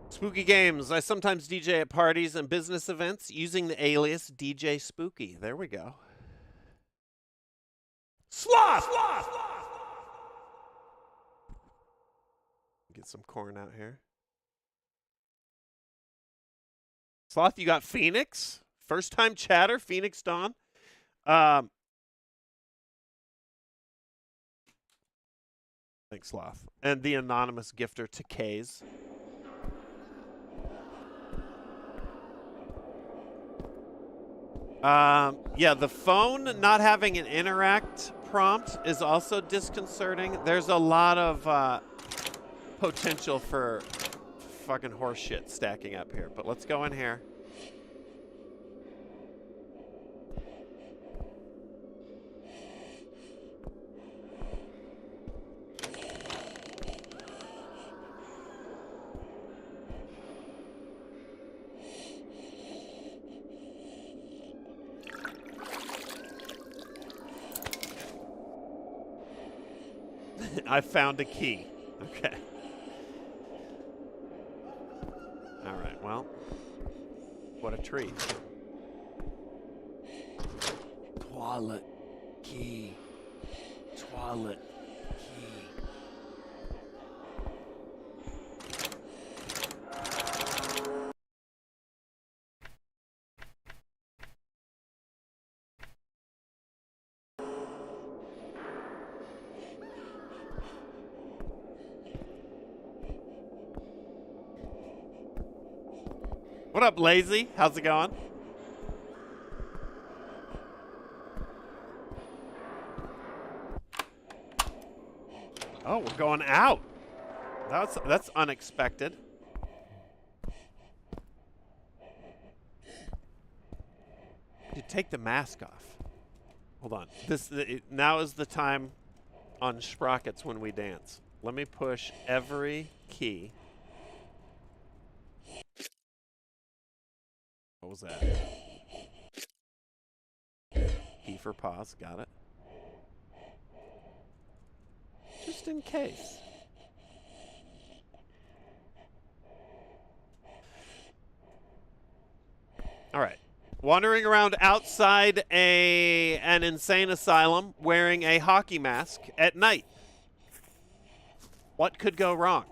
Spooky Games. I sometimes DJ at parties and business events using the alias DJ Spooky. There we go. Sloth! Get some corn out here. Sloth, you got Phoenix? First time chatter, Phoenix Dawn. Thanks, Sloth. And the anonymous gifter to K's. Yeah, the phone not having an interact prompt is also disconcerting. There's a lot of potential for fucking horse shit stacking up here. But let's go in here. I found a key. Okay. All right, well, what a treat. Toilet key. Toilet key. What up, Lazy? How's it going? Oh, we're going out. That's unexpected. You take the mask off. Hold on. Now is the time on Sprockets when we dance. Let me push every key. What was that? Key for pause. Got it. Just in case. All right. Wandering around outside an insane asylum wearing a hockey mask at night. What could go wrong?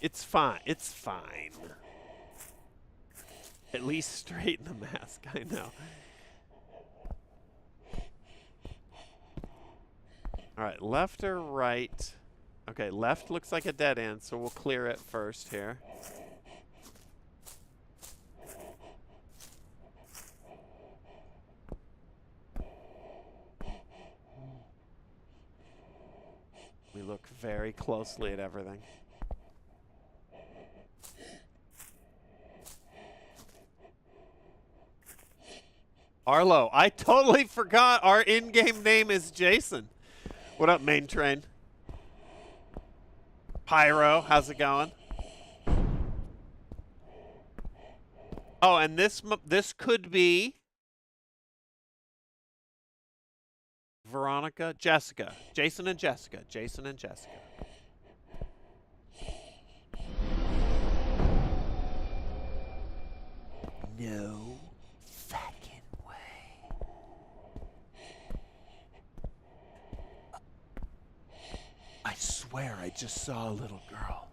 It's fine. It's fine. At least straighten the mask. I know. All right, left or right? Okay, left looks like a dead end, so we'll clear it first here. We look very closely at everything. Arlo, I totally forgot our in-game name is Jason. What up, main train? Pyro, how's it going? Oh, and this could be Veronica, Jessica, Jason and Jessica, Jason and Jessica. No fucking way. I swear I just saw a little girl.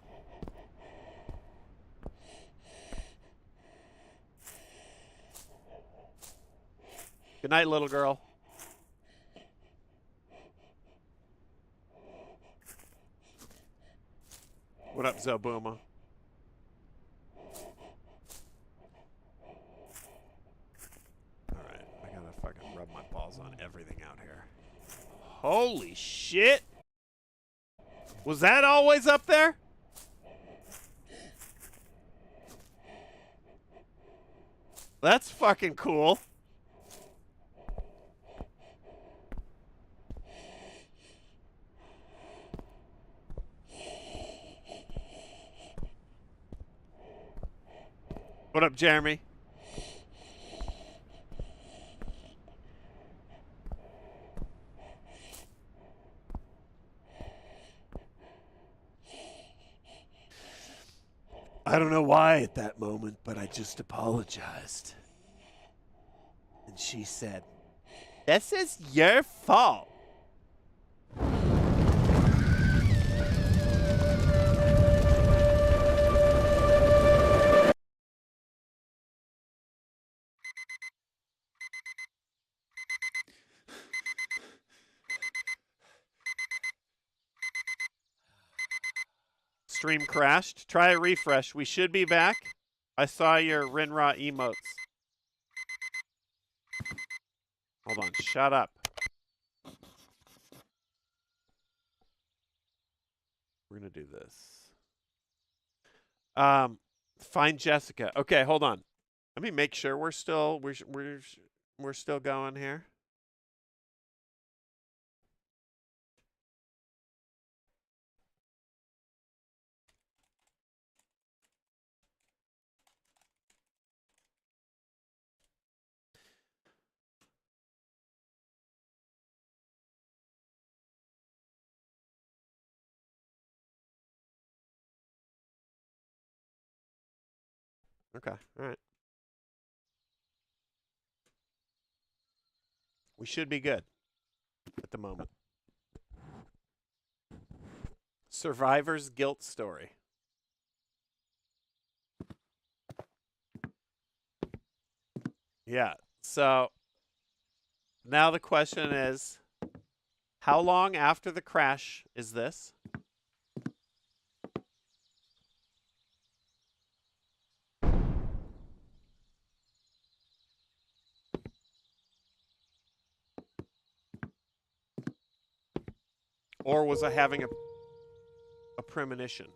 Good night, little girl. What up, Zobuma? Alright, I gotta fucking rub my balls on everything out here. Holy shit! Was that always up there? That's fucking cool. What up, Jeremy? I don't know why at that moment, but I just apologized. And she said, This is your fault. Stream crashed. Try a refresh. We should be back. I saw your Rinra emotes. Hold on. Shut up. We're gonna do this. Find Jessica. Okay, hold on. Let me make sure we're still going here. Okay, all right. We should be good at the moment. Survivor's guilt story. Yeah. So now the question is, how long after the crash is this? Or was I having a premonition?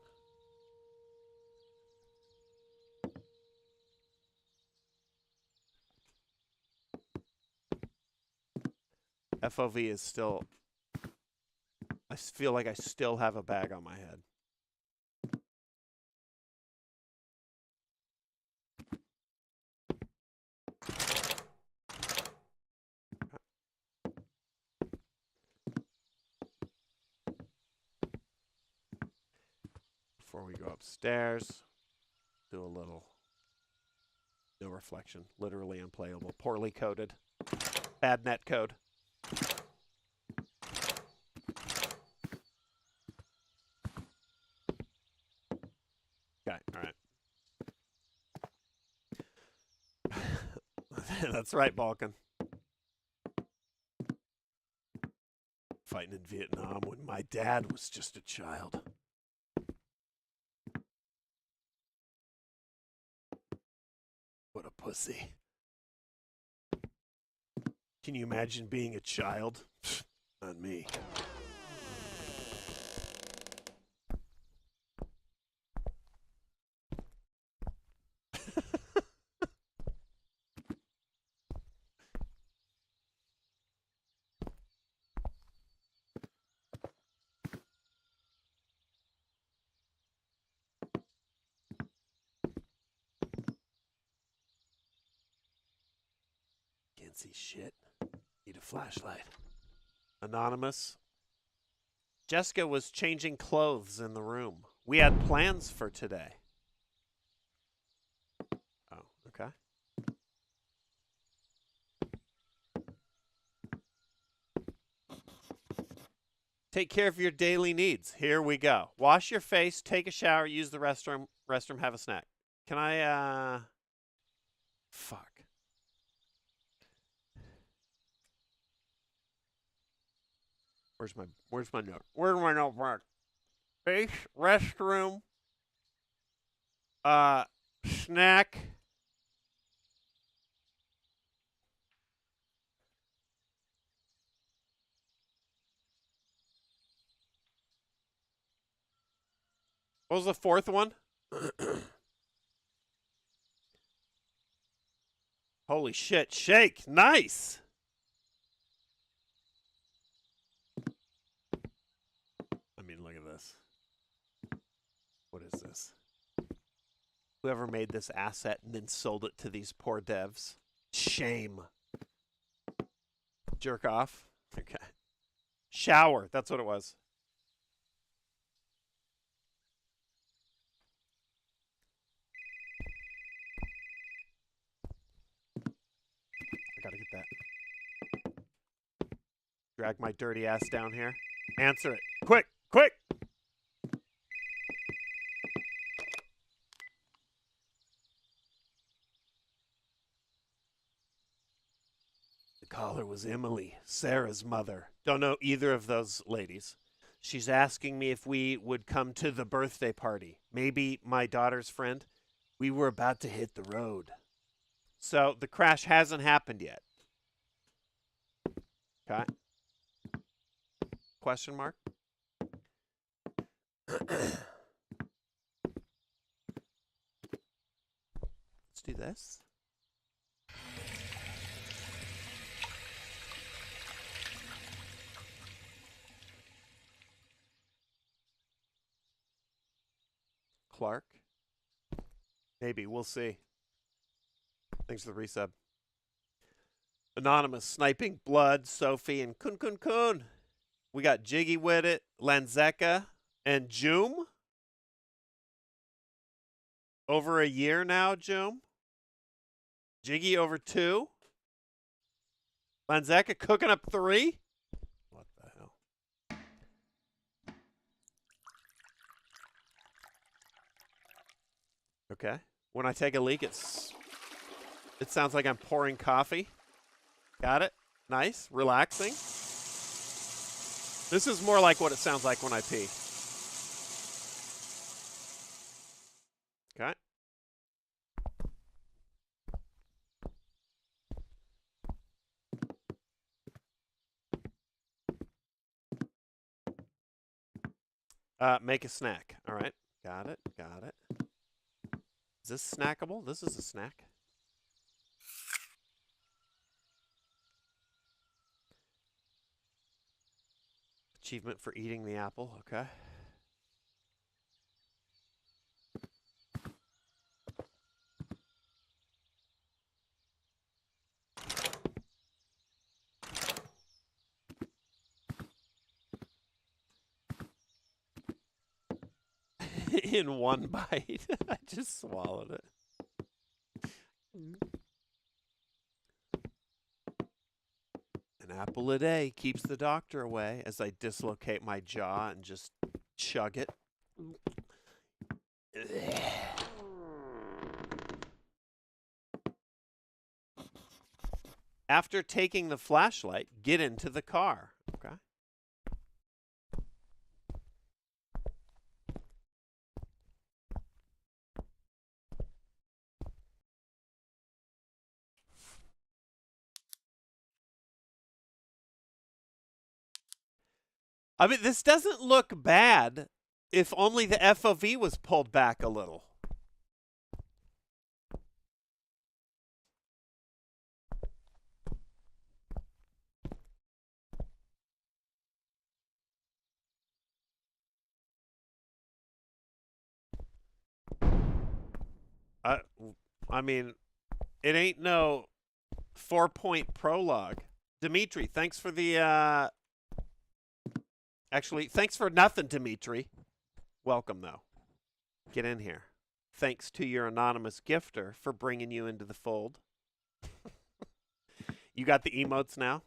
FOV is still... I feel like I still have a bag on my head. Before we go upstairs, do a little... No reflection. Literally unplayable. Poorly coded. Bad net code. Okay, all right. That's right, Balkan. Fighting in Vietnam when my dad was just a child. What a pussy. Can you imagine being a child? Not me. Can't see shit. Need a flashlight. Anonymous. Jessica was changing clothes in the room. We had plans for today. Oh, okay. Take care of your daily needs. Here we go. Wash your face, take a shower, use the restroom, have a snack. Can I, fuck. Where's my note? Where's my notebook? Face, restroom, snack. What was the fourth one? Holy shit, shake. Nice. I mean, look at this. What is this? Whoever made this asset and then sold it to these poor devs. Shame. Jerk off. Okay. Shower. That's what it was. I gotta get that. Drag my dirty ass down here. Answer it. Quick! Quick! The caller was Emily, Sarah's mother. Don't know either of those ladies. She's asking me if we would come to the birthday party. Maybe my daughter's friend. We were about to hit the road. So the crash hasn't happened yet. Okay. Question mark? Let's do this. Clark? Maybe. We'll see. Thanks for the resub. Anonymous. Sniping Blood, Sophie, and Kun Kun Kun. We got Jiggy with it, Lanzeka, and Joom. Over a year now, Joom. Jiggy over 2. Lanzeka cooking up 3. What the hell? Okay. When I take a leak, it sounds like I'm pouring coffee. Got it? Nice. Relaxing. This is more like what it sounds like when I pee. Okay. Make a snack. All right. Got it. Got it. Is this snackable? This is a snack. Achievement for eating the apple. Okay. In one bite. I just swallowed it. An apple a day keeps the doctor away as I dislocate my jaw and just chug it. After taking the flashlight, get into the car. Okay. I mean, this doesn't look bad if only the FOV was pulled back a little. I mean, it ain't no 4-point prologue. Dimitri, thanks for the actually, thanks for nothing, Dimitri. Welcome, though. Get in here. Thanks to your anonymous gifter for bringing you into the fold. You got the emotes now?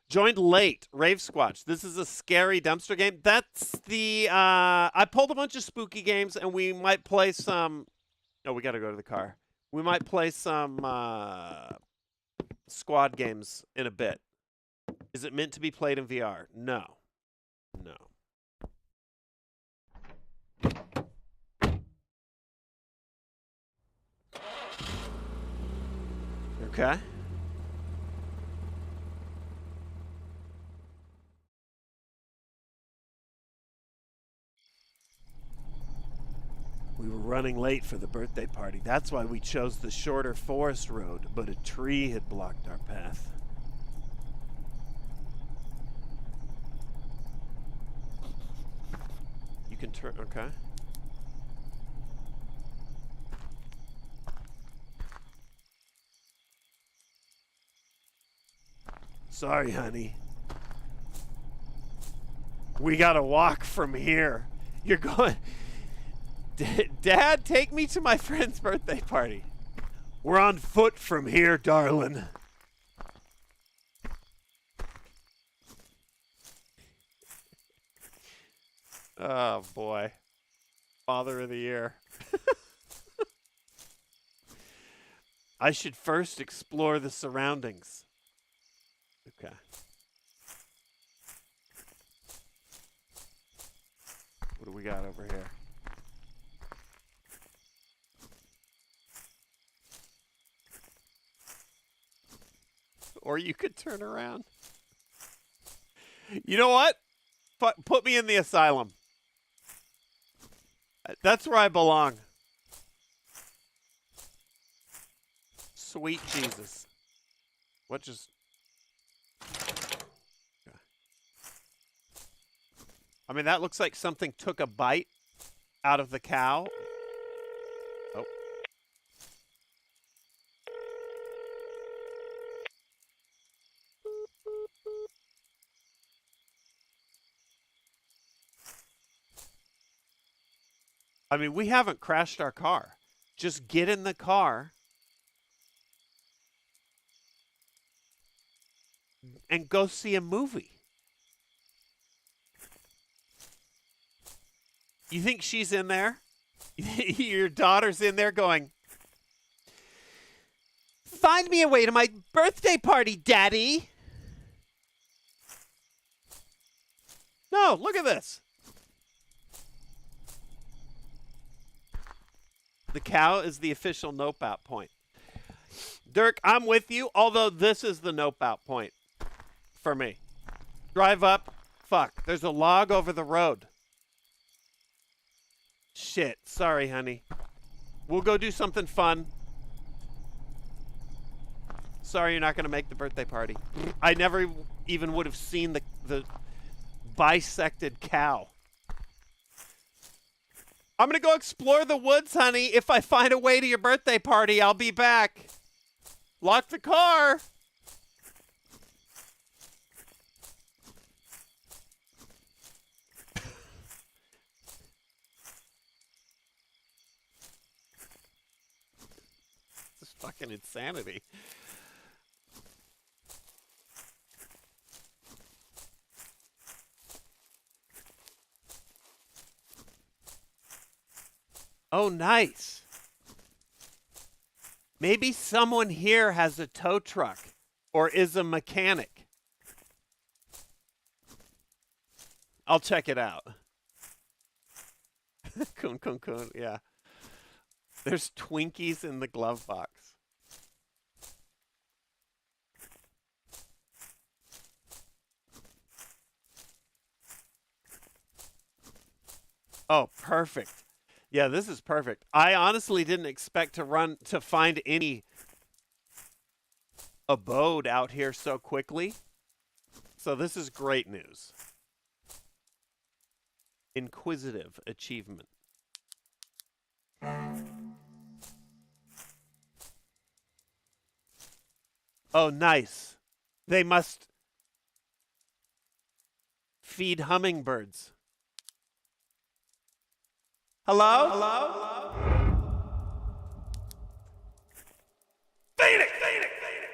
Joined late. Rave Squatch. This is a scary dumpster game. That's the... I pulled a bunch of spooky games, and we might play some... Oh, we got to go to the car. We might play some squad games in a bit. Is it meant to be played in VR? No. No. Okay. We were running late for the birthday party. That's why we chose the shorter forest road, but a tree had blocked our path. You can turn... Okay. Sorry, honey. We gotta walk from here. You're going... Dad, take me to my friend's birthday party. We're on foot from here, darling. Oh, boy. Father of the year. I should first explore the surroundings. Okay. do we got over here? Or you could turn around. You know what? Put me in the asylum. That's where I belong. Sweet Jesus. What just... I mean, that looks like something took a bite out of the cow. Oh. I mean, we haven't crashed our car. Just get in the car and go see a movie. You think she's in there? Your daughter's in there going, "Find me a way to my birthday party, Daddy." No, look at this. The cow is the official nope out point. Dirk, I'm with you, although this is the nope out point for me. Drive up. Fuck, there's a log over the road. Shit, sorry, honey. We'll go do something fun. Sorry you're not going to make the birthday party. I never even would have seen the bisected cow. I'm going to go explore the woods, honey. If I find a way to your birthday party, I'll be back. Lock the car. This is fucking insanity. Oh, nice. Maybe someone here has a tow truck or is a mechanic. I'll check it out. Coon, coon, coon, yeah. There's Twinkies in the glove box. Oh, perfect. Yeah, this is perfect. I honestly didn't expect to find any abode out here so quickly. So this is great news. Inquisitive achievement. Oh, nice. They must feed hummingbirds. Hello? Hello? Feed it! Feed it! Feed it!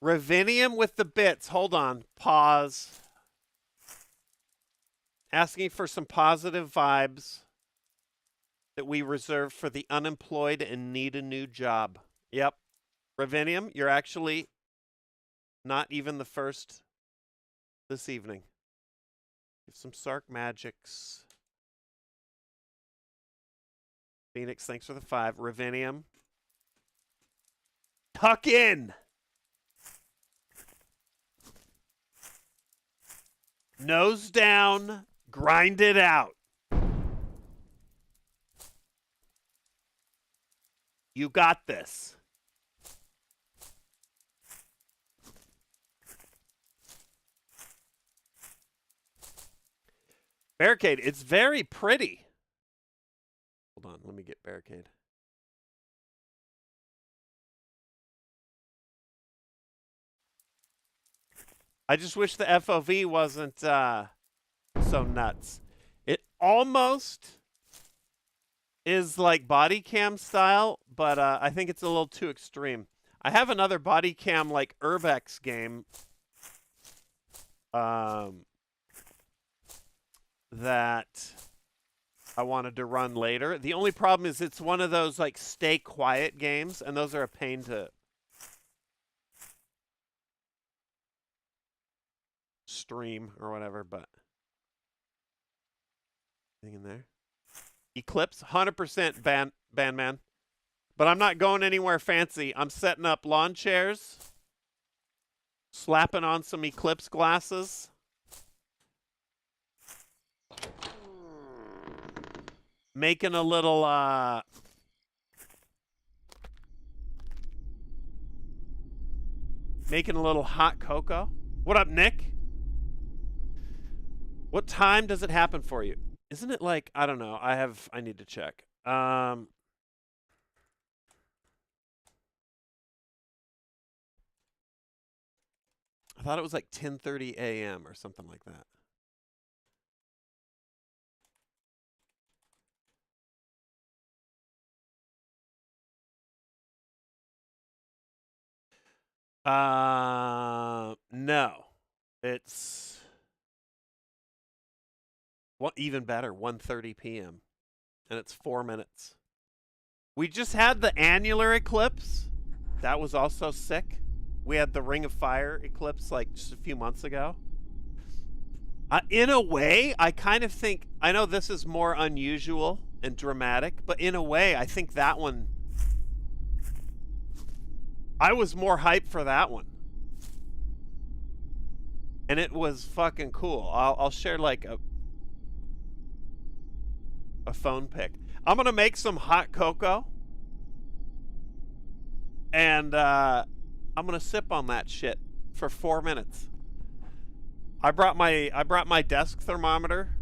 Ravinium with the bits. Hold on. Pause. Asking for some positive vibes that we reserve for the unemployed and need a new job. Yep. Ravinium, you're actually not even the first this evening. Give some Sark magics. Phoenix, thanks for the 5. Ravinium. Tuck in! Nose down. Grind it out. You got this. Barricade, it's very pretty. Hold on, let me get barricade. I just wish the FOV wasn't so nuts. It almost is like body cam style, but I think it's a little too extreme. I have another body cam like Urbex game that I wanted to run later. The only problem is it's one of those like stay quiet games, and those are a pain to stream or whatever, but anything in there? Eclipse, 100% Bandman. But I'm not going anywhere fancy. I'm setting up lawn chairs, slapping on some Eclipse glasses. Making a little hot cocoa. What up, Nick? What time does it happen for you? Isn't it like, I don't know. I need to check. I thought it was like 10:30 a.m. or something like that. No. It's even better, 1:30 p.m. And it's 4 minutes. We just had the annular eclipse. That was also sick. We had the Ring of Fire eclipse like just a few months ago. In a way, I kind of think, I know this is more unusual and dramatic, but in a way, I think that one, I was more hyped for that one. And it was fucking cool. I'll share like a phone pic. I'm going to make some hot cocoa. And I'm going to sip on that shit for 4 minutes. I brought my desk thermometer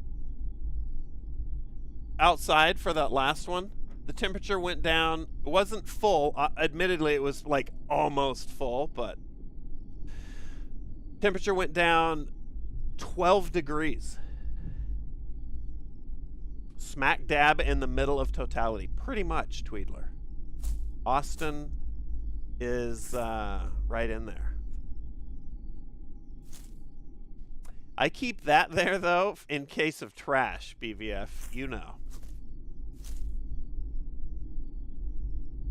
outside for that last one. The temperature went down. It wasn't full. Admittedly, it was like almost full, but temperature went down 12 degrees. Smack dab in the middle of totality. Pretty much, Tweedler. Austin is right in there. I keep that there, though, in case of trash, BVF. You know.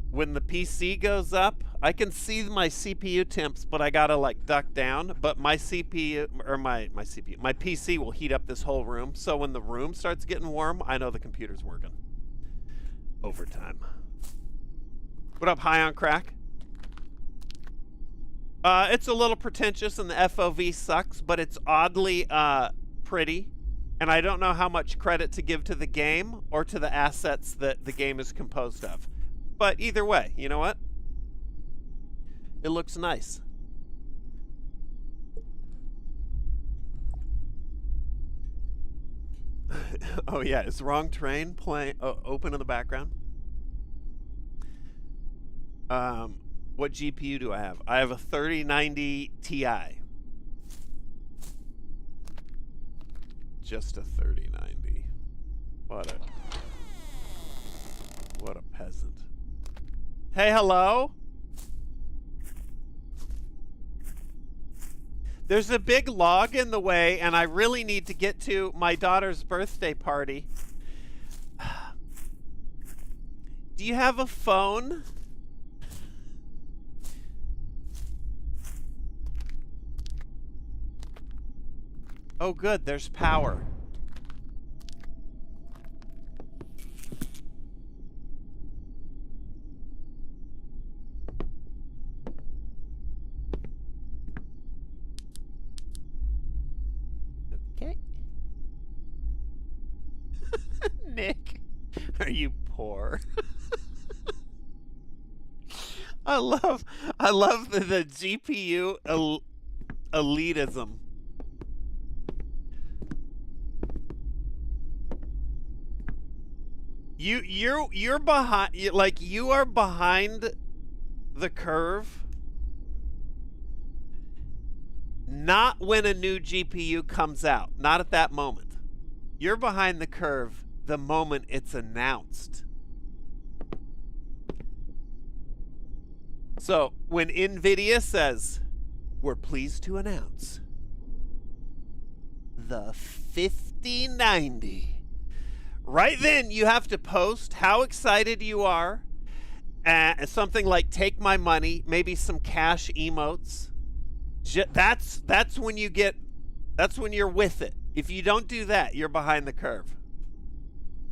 When the PC goes up, I can see my CPU temps, but I gotta like duck down. But my CPU, or my PC will heat up this whole room. So when the room starts getting warm, I know the computer's working. Overtime. What up, High on Crack? It's a little pretentious and the FOV sucks, but it's oddly pretty. And I don't know how much credit to give to the game or to the assets that the game is composed of. But either way, you know what? It looks nice. Oh yeah, is Wrong Train playing open in the background? What GPU do I have? I have a 3090 Ti. Just a 3090. What a peasant. Hey, hello? There's a big log in the way, and I really need to get to my daughter's birthday party. Do you have a phone? Oh, good. There's power. Okay. Nick, are you poor? I love the GPU elitism. You're behind, like you are behind the curve. Not when a new GPU comes out, not at that moment. You're behind the curve the moment it's announced. So when Nvidia says, we're pleased to announce the 5090, right then, you have to post how excited you are. Something like "take my money," maybe some cash emotes. That's when you get That's when you're with it. If you don't do that, you're behind the curve.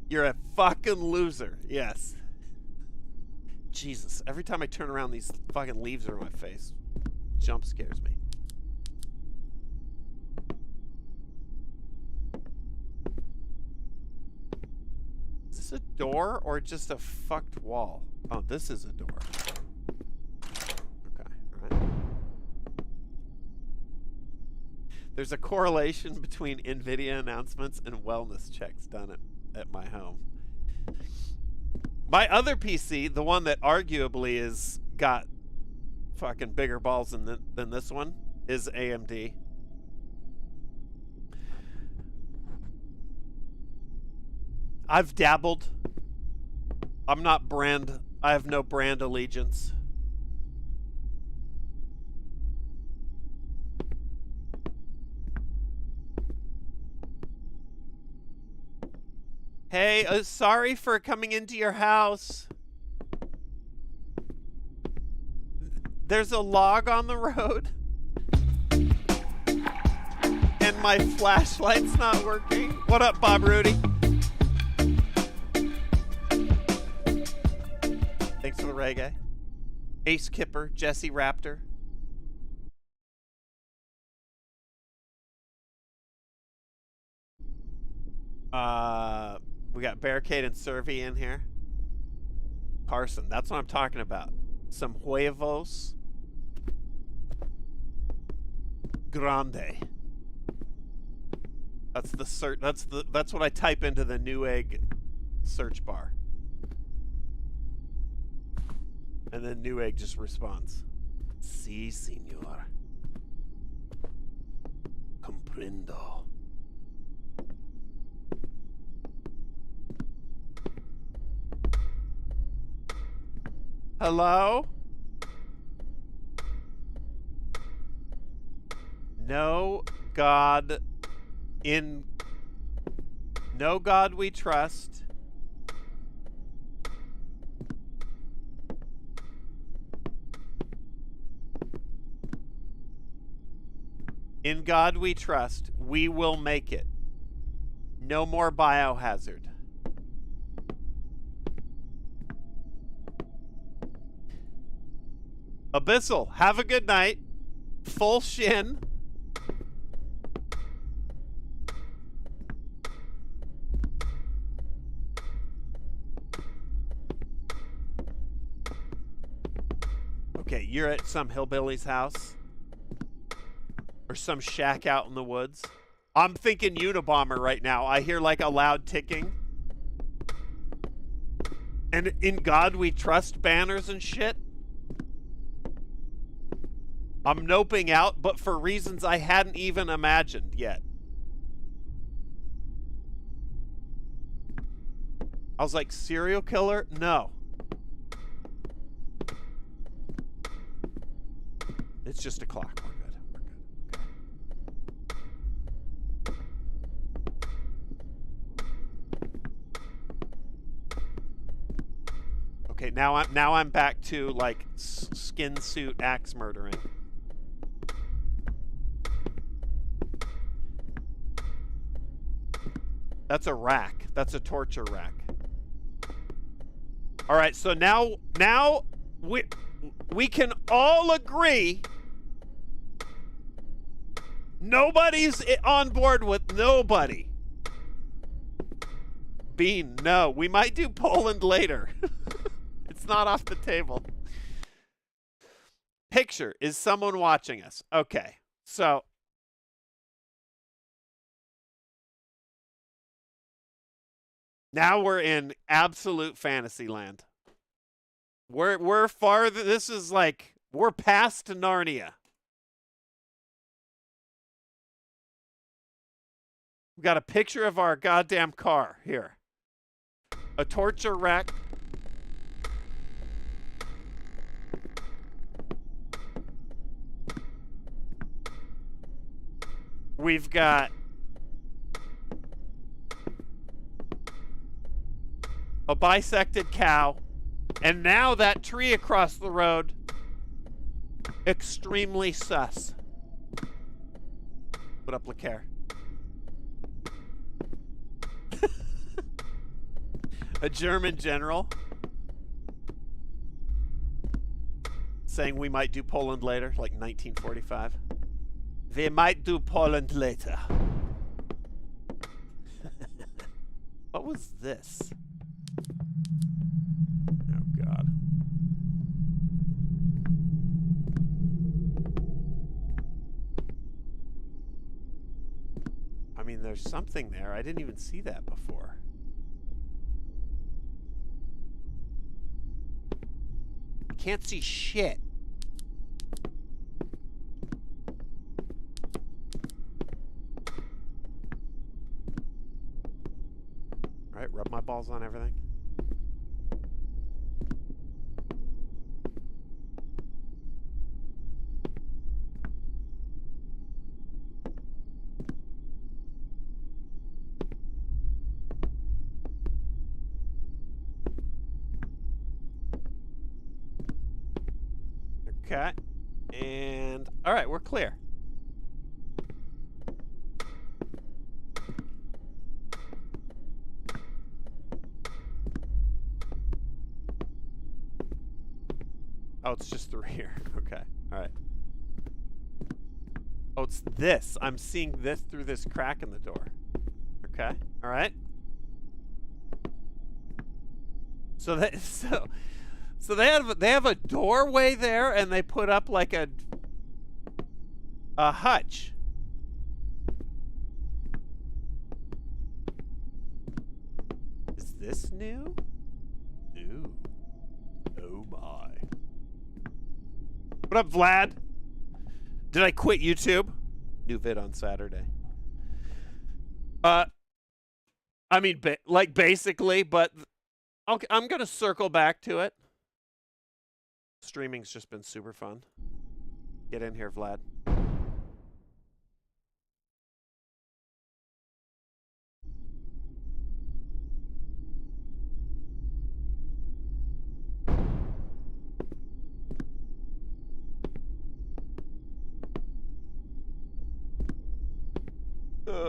You're a fucking loser. Yes. Jesus, every time I turn around, these fucking leaves are in my face. Jump scares me. Is this a door or just a fucked wall? Oh, this is a door. Okay, alright. There's a correlation between NVIDIA announcements and wellness checks done at my home. My other PC, the one that arguably is got fucking bigger balls than this one, is AMD. I've dabbled. I'm not brand. I have no brand allegiance. Hey, sorry for coming into your house. There's a log on the road. And my flashlight's not working. What up, Bob Rudy? Thanks for the reggae. Ace Kipper, Jesse Raptor. We got Barricade and Servi in here. Carson, that's what I'm talking about. Some huevos. Grande. That's the search. That's what I type into the Newegg search bar. And then Newegg just responds. Si, senor. Comprendo. Hello? No God we trust. In God we trust. We will make it. No more biohazard. Abyssal, have a good night. Full shin. Okay, you're at some hillbilly's house. Or some shack out in the woods. I'm thinking Unabomber right now. I hear like a loud ticking. And in God we trust banners and shit. I'm noping out, but for reasons I hadn't even imagined yet. I was like, serial killer? No. It's just a clock. We're good. We're good. Okay, now I'm back to like skin suit axe murdering. That's a rack. That's a torture rack. All right, so now we can all agree nobody's on board with nobody. Bean, no. We might do Poland later. It's not off the table. Picture, is someone watching us? Okay, so now we're in absolute fantasy land. We're farther. This is like we're past Narnia. We got a picture of our goddamn car here. A torture rack. We've got a bisected cow, and now that tree across the road, extremely sus. What up, LeCare? A German general saying we might do Poland later, like 1945. We might do Poland later. What was this? Oh, God. I mean, there's something there. I didn't even see that before. Can't see shit. All right, rub my balls on everything. Okay. And, all right, we're clear. Oh, it's just through here. Okay. All right. Oh, it's this. I'm seeing this through this crack in the door. Okay. All right. So that so they have a doorway there, and they put up like a hutch. Is this new? New. Oh my. What up, Vlad? Did I quit YouTube? New vid on Saturday. I mean, like basically, but okay, I'm gonna circle back to it. Streaming's just been super fun. Get in here, Vlad.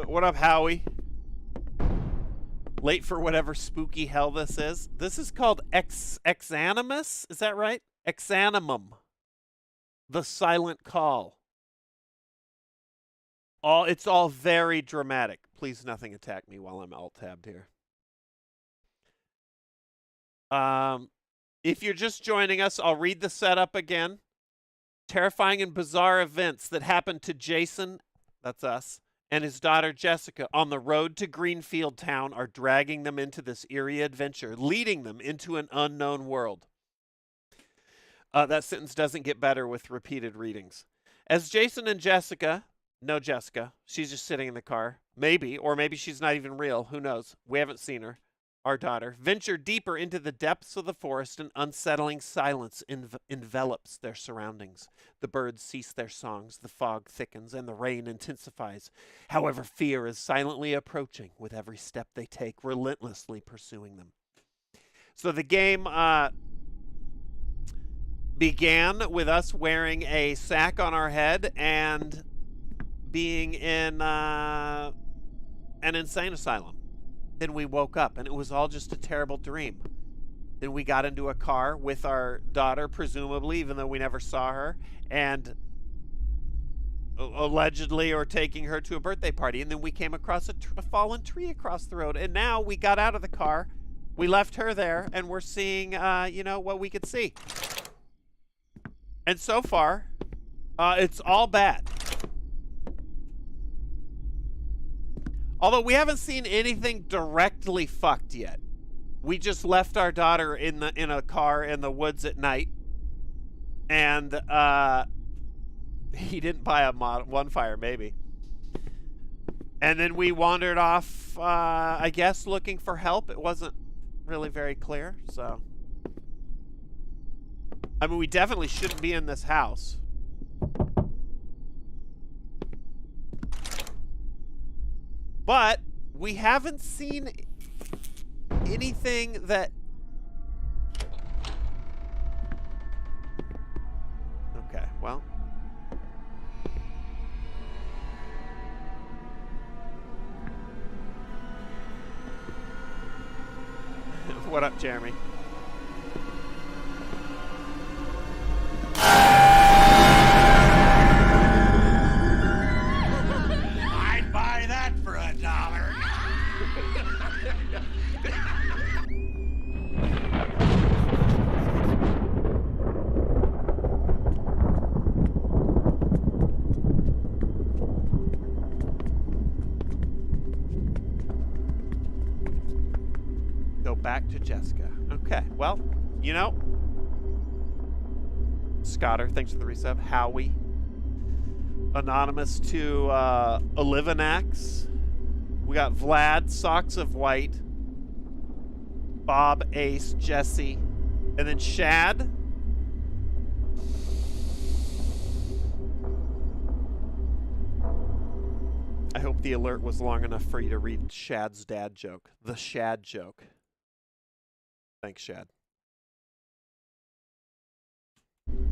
What up, Howie? Late for whatever spooky hell this is. This is called Exanimus? Is that right? Exanimum. The Silent Call. It's all very dramatic. Please nothing attack me while I'm alt-tabbed here. If you're just joining us, I'll read the setup again. Terrifying and bizarre events that happened to Jason, that's us, and his daughter Jessica on the road to Greenfield Town are dragging them into this eerie adventure, leading them into an unknown world. That sentence doesn't get better with repeated readings. As Jason and Jessica, no Jessica, she's just sitting in the car, maybe, or maybe she's not even real, who knows, we haven't seen her, our daughter, venture deeper into the depths of the forest, an unsettling silence envelops their surroundings. The birds cease their songs, the fog thickens, and the rain intensifies. However, fear is silently approaching with every step they take, relentlessly pursuing them. So the game began with us wearing a sack on our head and being in an insane asylum. Then we woke up, and it was all just a terrible dream. Then we got into a car with our daughter, presumably, even though we never saw her, and allegedly or taking her to a birthday party. And then we came across a fallen tree across the road. And now we got out of the car, we left her there, and we're seeing, what we could see. And so far, it's all bad. Although we haven't seen anything directly fucked yet. We just left our daughter in a car in the woods at night. And he didn't buy a one fire, maybe. And then we wandered off, I guess, looking for help. It wasn't really very clear, so. I mean, we definitely shouldn't be in this house. But we haven't seen anything that... Okay, well. What up, Jeremy? I'd buy that for $1. Go back to Jessica. Okay, well, you know, Scotter, thanks for the resub. Howie. Anonymous to Olivanax. We got Vlad, Socks of White. Bob, Ace, Jesse. And then Shad. I hope the alert was long enough for you to read Shad's dad joke. The Shad joke. Thanks, Shad.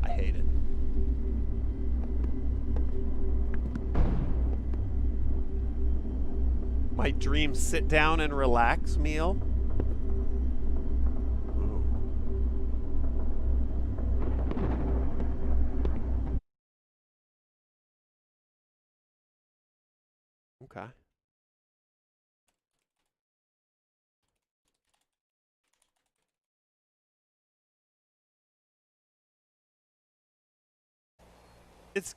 I hate it. My dream sit down and relax meal. Ooh. Okay. It's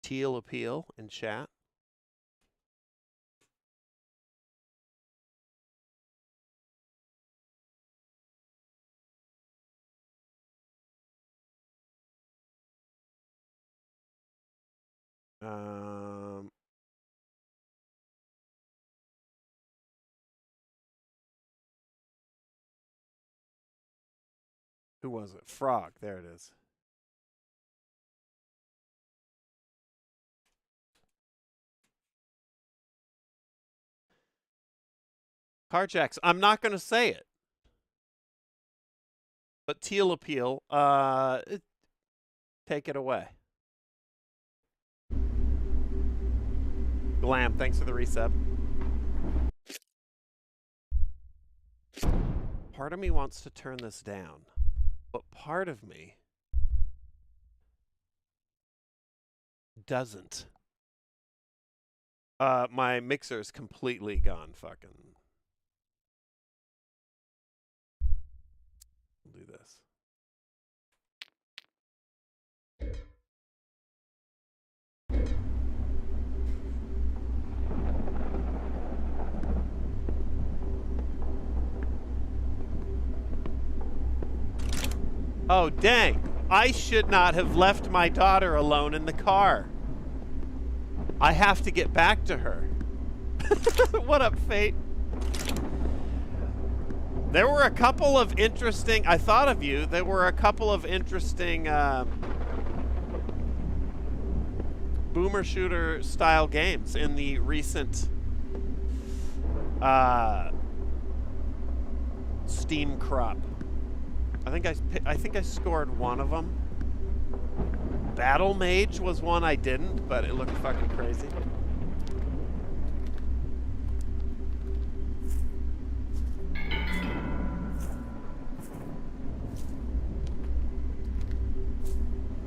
Teal Appeal in chat. Who was it? Frog. There it is. Carjacks. I'm not going to say it. But Teal Appeal, take it away. Glam, thanks for the resub. Part of me wants to turn this down, but part of me doesn't. My mixer's completely gone fucking. We'll do this. Oh, dang. I should not have left my daughter alone in the car. I have to get back to her. What up, Fate? There were a couple of interesting... I thought of you. There were a couple of interesting boomer shooter style games in the recent Steam crop. I think I scored one of them. Battle Mage was one I didn't, but it looked fucking crazy.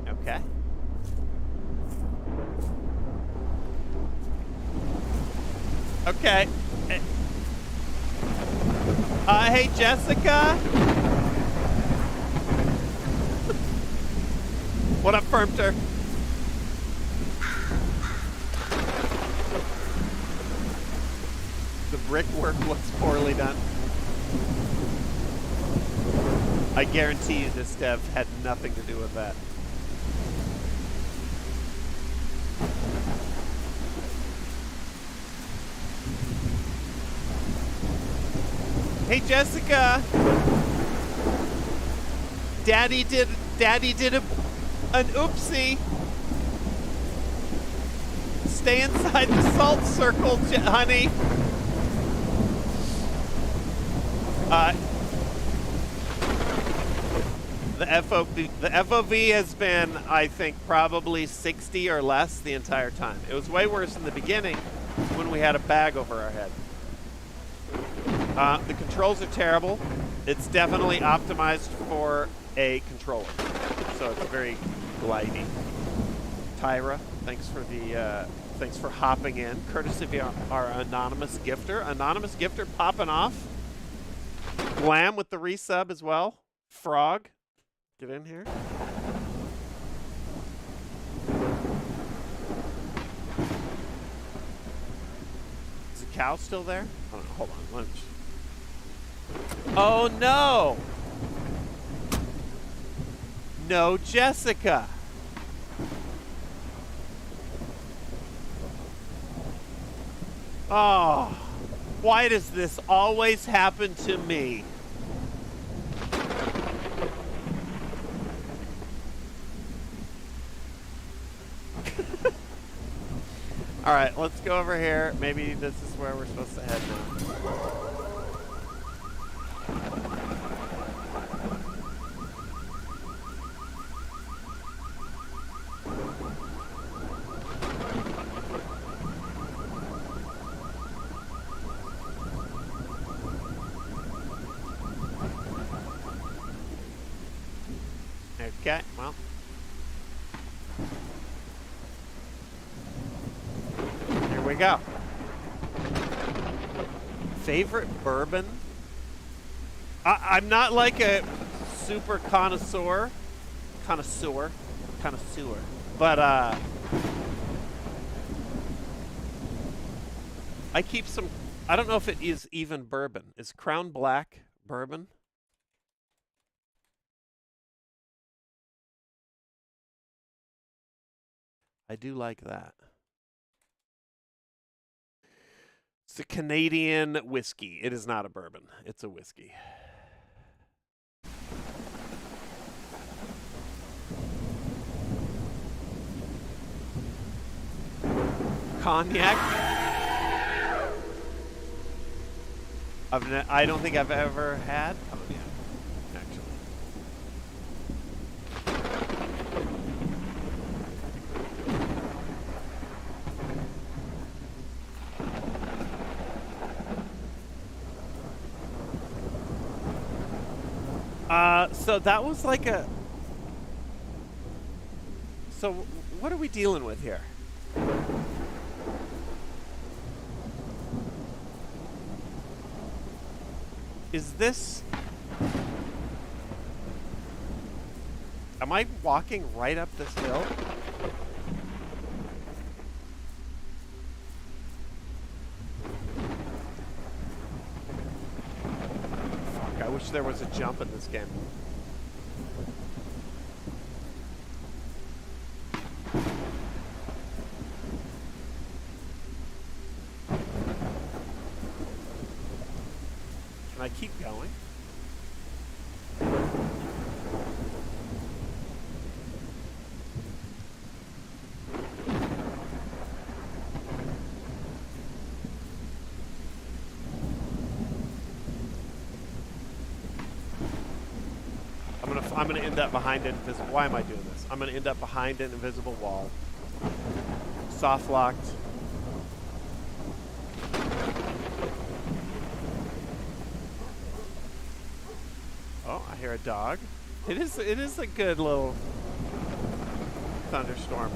Okay. Okay. Hey, Jessica. What up, Firmter? The brickwork looks poorly done. I guarantee you this dev had nothing to do with that. Hey, Jessica. Daddy did an oopsie. Stay inside the salt circle, honey. The FOV has been, I think, probably 60 or less the entire time. It was way worse in the beginning when we had a bag over our head. The controls are terrible. It's definitely optimized for a controller, so it's very glidey. Tyra, thanks for hopping in, courtesy of our anonymous gifter. Anonymous gifter popping off. Glam with the resub as well. Frog, get in here. Is the cow still there? I don't know. Hold on. Lunch. Oh no! No, Jessica. Oh, why does this always happen to me? All right, let's go over here. Maybe this is where we're supposed to head now. Okay, well. Here we go. Favorite bourbon? I'm not like a super connoisseur. But, I keep some, I don't know if it is even bourbon. Is Crown Black bourbon? I do like that. It's a Canadian whiskey. It is not a bourbon. It's a whiskey. Cognac. I don't think I've ever had. Oh, yeah. Actually. So that was like a... So what are we dealing with here? Is this... Am I walking right up this hill? Fuck, I wish there was a jump in this game. Can I keep going? I'm gonna end up behind an invisible. Why am I doing this? I'm gonna end up behind an invisible wall. Soft locked. Oh, I hear a dog. It is a good little thunderstorm.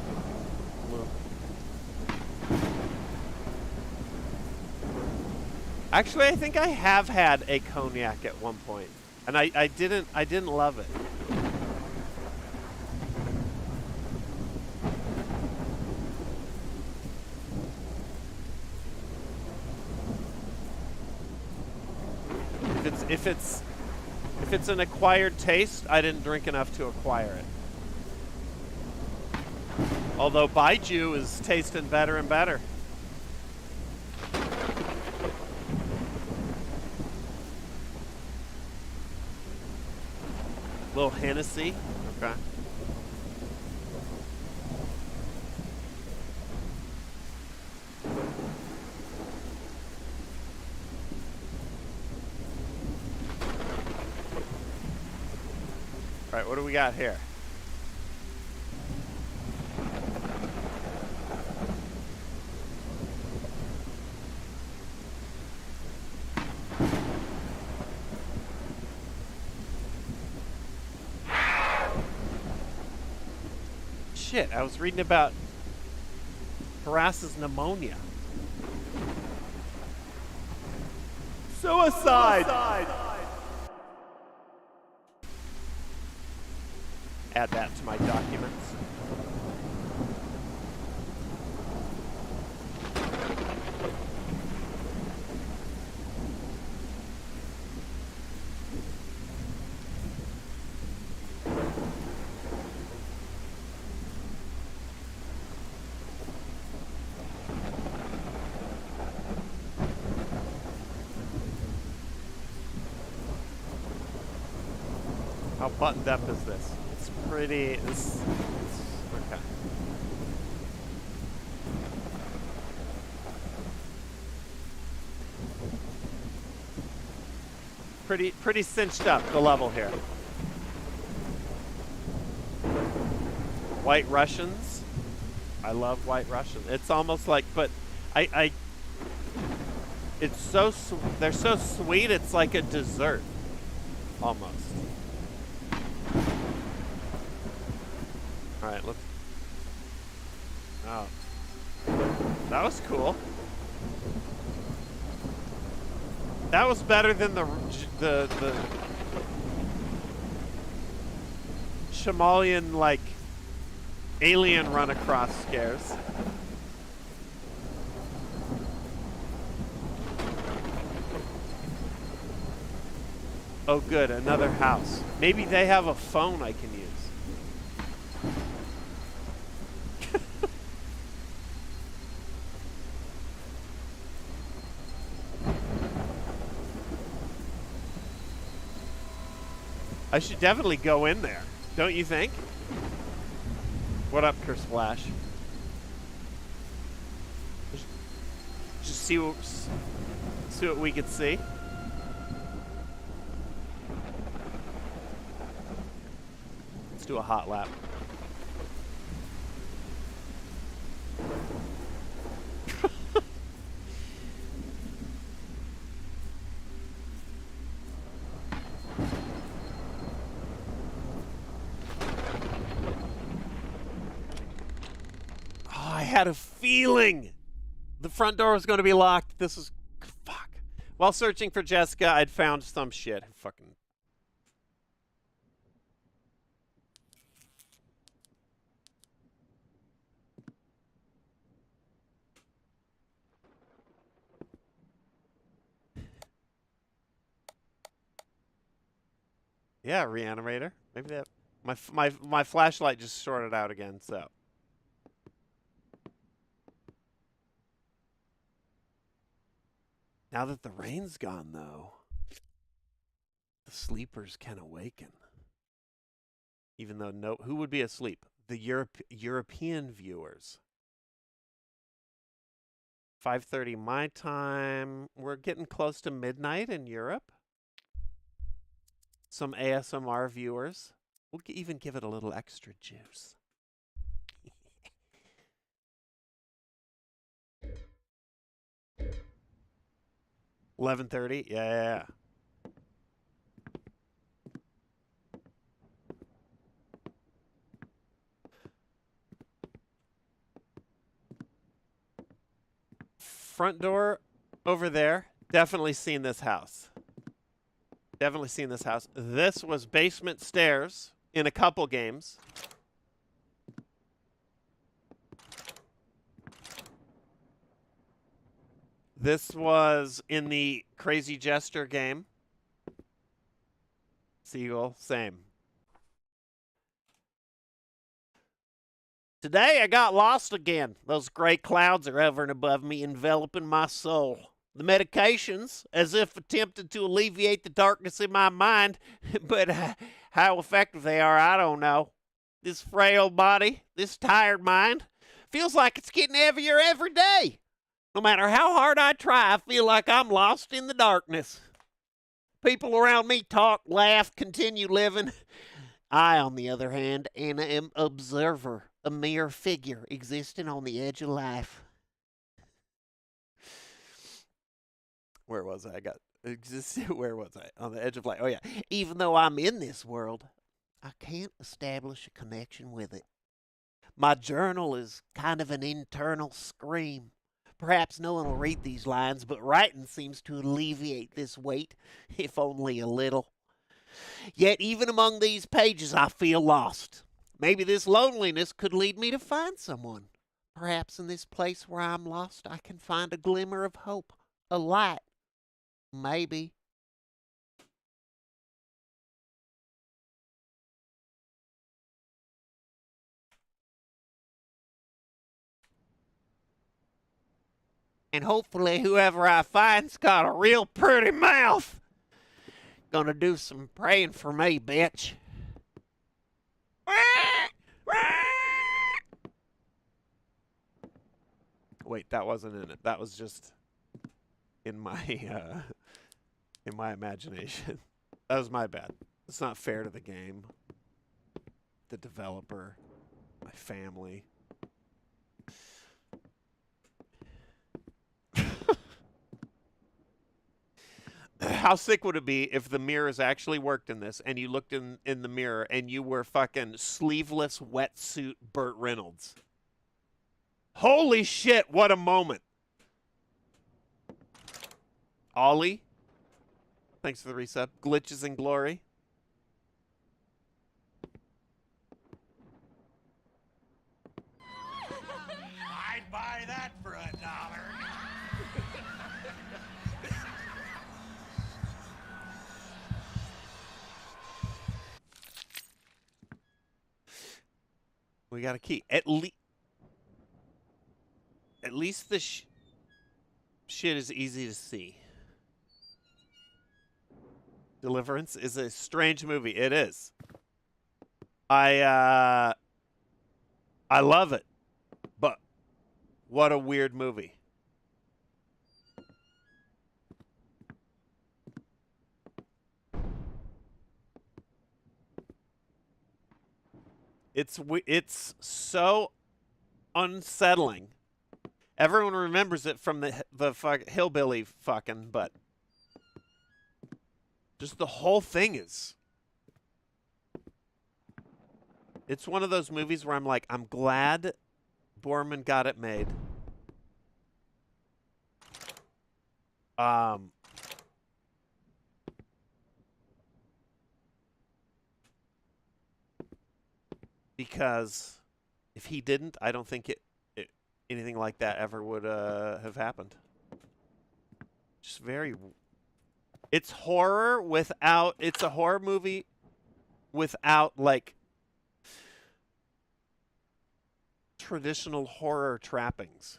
Actually, I think I have had a cognac at one point, and I didn't love it. If it's an acquired taste, I didn't drink enough to acquire it. Although Baiju is tasting better and better. Little Hennessy. Okay. All right, what do we got here? shit, I was reading about Haras's pneumonia. Suicide! Add that to my documents. How buttoned up is this? It's pretty. It's okay. Pretty cinched up, the level here. White Russians. I love White Russian. It's almost like, but it's so they're so sweet. It's like a dessert, almost. All right, let's. Oh, that was cool. That was better than the Shamalian like alien run across scares. Oh, good, another house. Maybe they have a phone I can use. I should definitely go in there, don't you think? What up, Kersplash? Just see what we could see. Let's do a hot lap. I had a feeling the front door was going to be locked. This is fuck. While searching for Jessica, I'd found some shit. Fucking. Yeah, reanimator. Maybe that. My flashlight just shorted out again. So. Now that the rain's gone, though, the sleepers can awaken. Even though who would be asleep? The European viewers. 5:30 my time. We're getting close to midnight in Europe. Some ASMR viewers. We'll even give it a little extra juice. 11:30? Yeah. Front door over there. Definitely seen this house. Definitely seen this house. This was basement stairs in a couple games. This was in the Crazy Jester game. Seagull, same. Today I got lost again. Those gray clouds are hovering above me, enveloping my soul. The medications, as if attempted to alleviate the darkness in my mind, but how effective they are, I don't know. This frail body, this tired mind, feels like it's getting heavier every day. No matter how hard I try, I feel like I'm lost in the darkness. People around me talk, laugh, continue living. I, on the other hand, am an observer, a mere figure existing on the edge of life. Where was I? Where was I? On the edge of life. Oh, yeah. Even though I'm in this world, I can't establish a connection with it. My journal is kind of an internal scream. Perhaps no one will read these lines, but writing seems to alleviate this weight, if only a little. Yet even among these pages I feel lost. Maybe this loneliness could lead me to find someone. Perhaps in this place where I'm lost I can find a glimmer of hope, a light. Maybe. And hopefully whoever I find's got a real pretty mouth. Gonna do some praying for me, bitch. Wait, that wasn't in it. That was just in my imagination. That was my bad. It's not fair to the game, the developer, my family. How sick would it be if the mirrors actually worked in this and you looked in the mirror and you were fucking sleeveless wetsuit Burt Reynolds? Holy shit, what a moment. Ollie, thanks for the resub. Glitches in Glory. I'd buy that for $1. We got a key. At least the shit is easy to see. Deliverance is a strange movie. It is. I love it. But what a weird movie. It's so unsettling. Everyone remembers it from the hillbilly fucking, but just the whole thing is. It's one of those movies where I'm like, I'm glad Borman got it made. Because if he didn't, I don't think anything like that ever would have happened. Just very. It's horror without. It's a horror movie without like traditional horror trappings.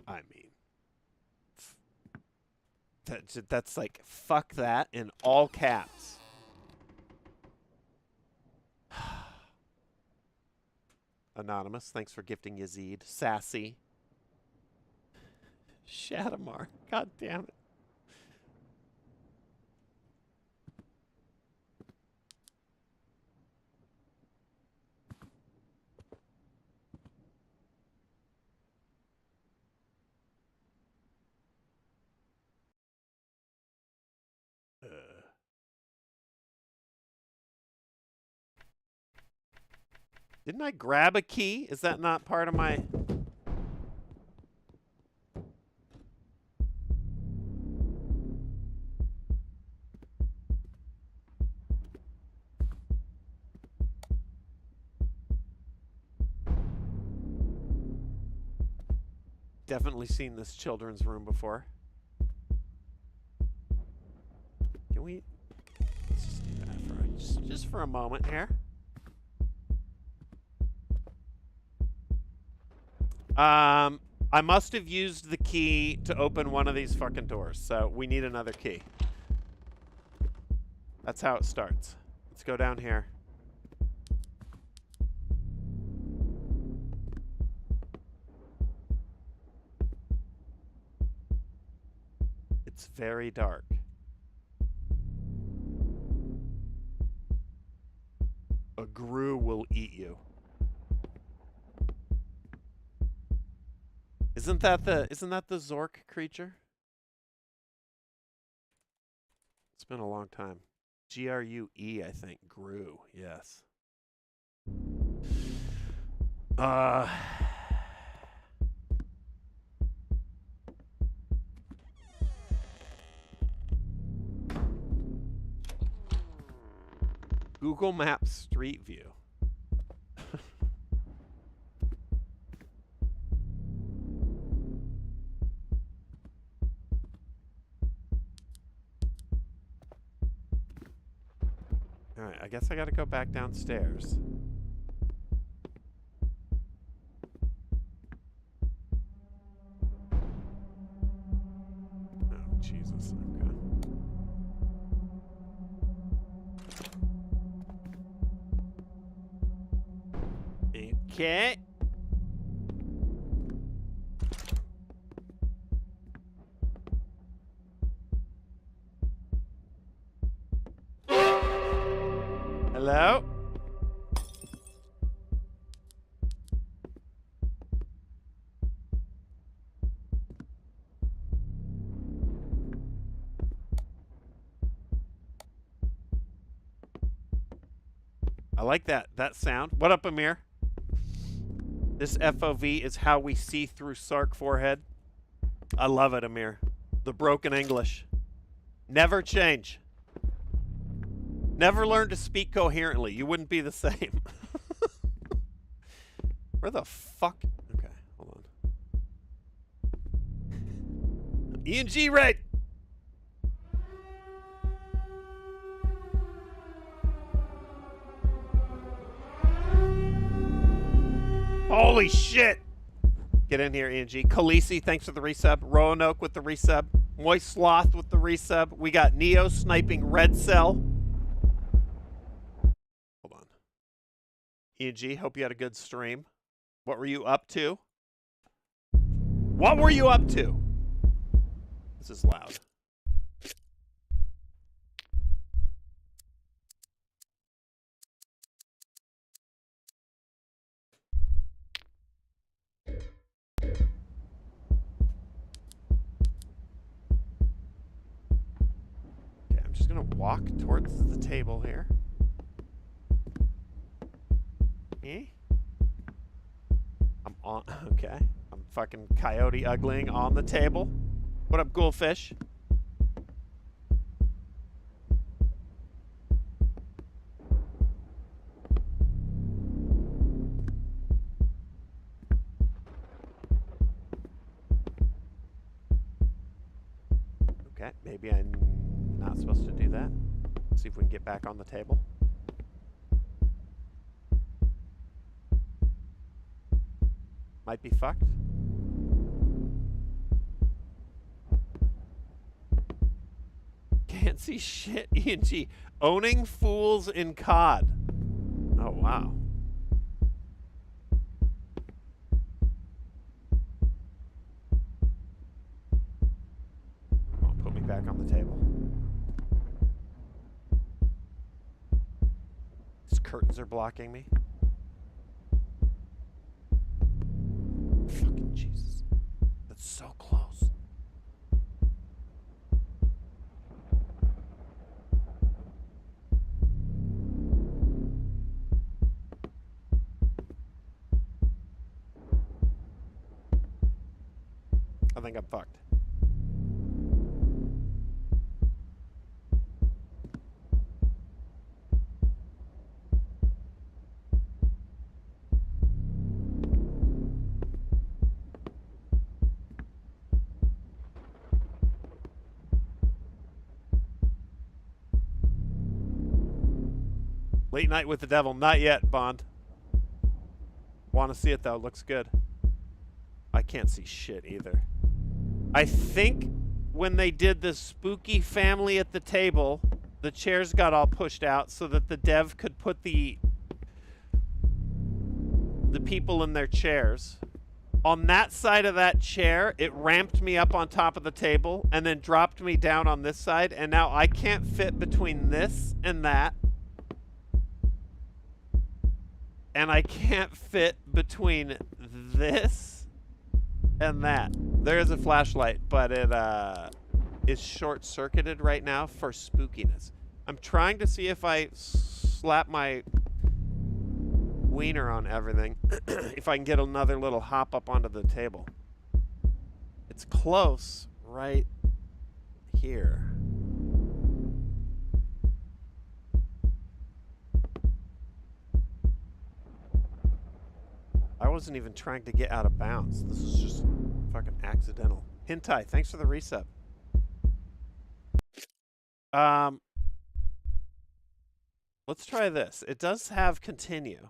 I mean. That's like, fuck that in all caps. Anonymous, thanks for gifting Yazid. Sassy. Shadamar, god damn it. Didn't I grab a key? Is that not part of my... Definitely seen this children's room before. Can we... Let's just do that for just for a moment here. I must have used the key to open one of these fucking doors, so we need another key. That's how it starts. Let's go down here. It's very dark. A grue will eat you. Isn't that the Zork creature? been a long time. Grue, I think. Grew, yes. Google Maps Street View. Alright, I guess I gotta go back downstairs. Oh, Jesus. Okay. Okay. Hello? I like that sound. What up, Amir? This FOV is how we see through Sark forehead. I love it, Amir. The broken English. Never change. Never learn to speak coherently. You wouldn't be the same. Where the fuck? Okay, hold on. E&G raid! Holy shit! Get in here, E&G. Khaleesi, thanks for the resub. Roanoke with the resub. Moist Sloth with the resub. We got Neo sniping Red Cell. Hold on. E&G, hope you had a good stream. What were you up to? What were you up to? This is loud. Just gonna walk towards the table here. I'm on. Okay. I'm fucking coyote uglying on the table. What up, Ghoulfish? Okay, maybe I'm not supposed to do that. Let's see if we can get back on the table. Might be fucked. Can't see shit, E&G. Owning fools in COD. Oh, wow. Come on, put me back on the table. These curtains are blocking me. Fucking Jesus. That's so close. I think I'm fucked. Late Night with the Devil. Not yet, Bond. Want to see it, though. Looks good. I can't see shit either. I think when they did the spooky family at the table, the chairs got all pushed out so that the dev could put the people in their chairs. On that side of that chair, it ramped me up on top of the table and then dropped me down on this side, and now I can't fit between this and that. And I can't fit between this and that. There is a flashlight, but is short-circuited right now for spookiness. I'm trying to see if I slap my wiener on everything, if I can get another little hop up onto the table. It's close right here. I wasn't even trying to get out of bounds. This is just fucking accidental. Hentai, thanks for the reset. Let's try this. It does have continue.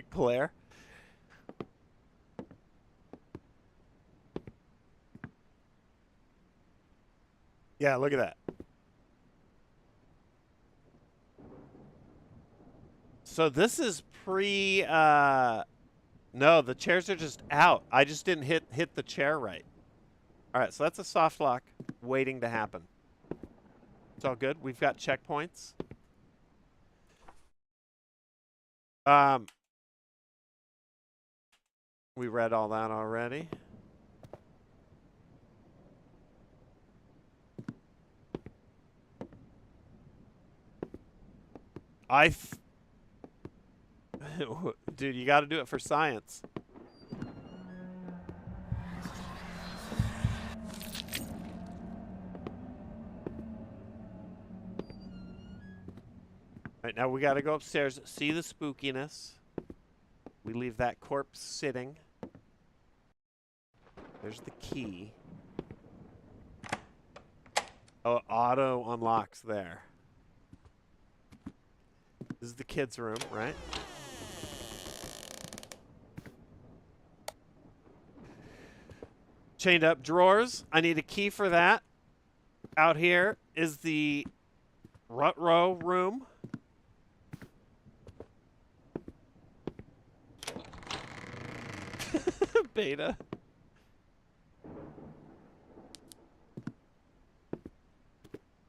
Claire? Yeah, look at that. So this is pre, no, the chairs are just out. I just didn't hit the chair right. All right, so that's a soft lock waiting to happen. It's all good. We've got checkpoints. We read all that already. Dude, you got to do it for science. All right, now we got to go upstairs, see the spookiness. We leave that corpse sitting. There's the key. Oh, auto unlocks there. This is the kids' room, right? Chained up drawers. I need a key for that. Out here is the Rut-Row room. Beta.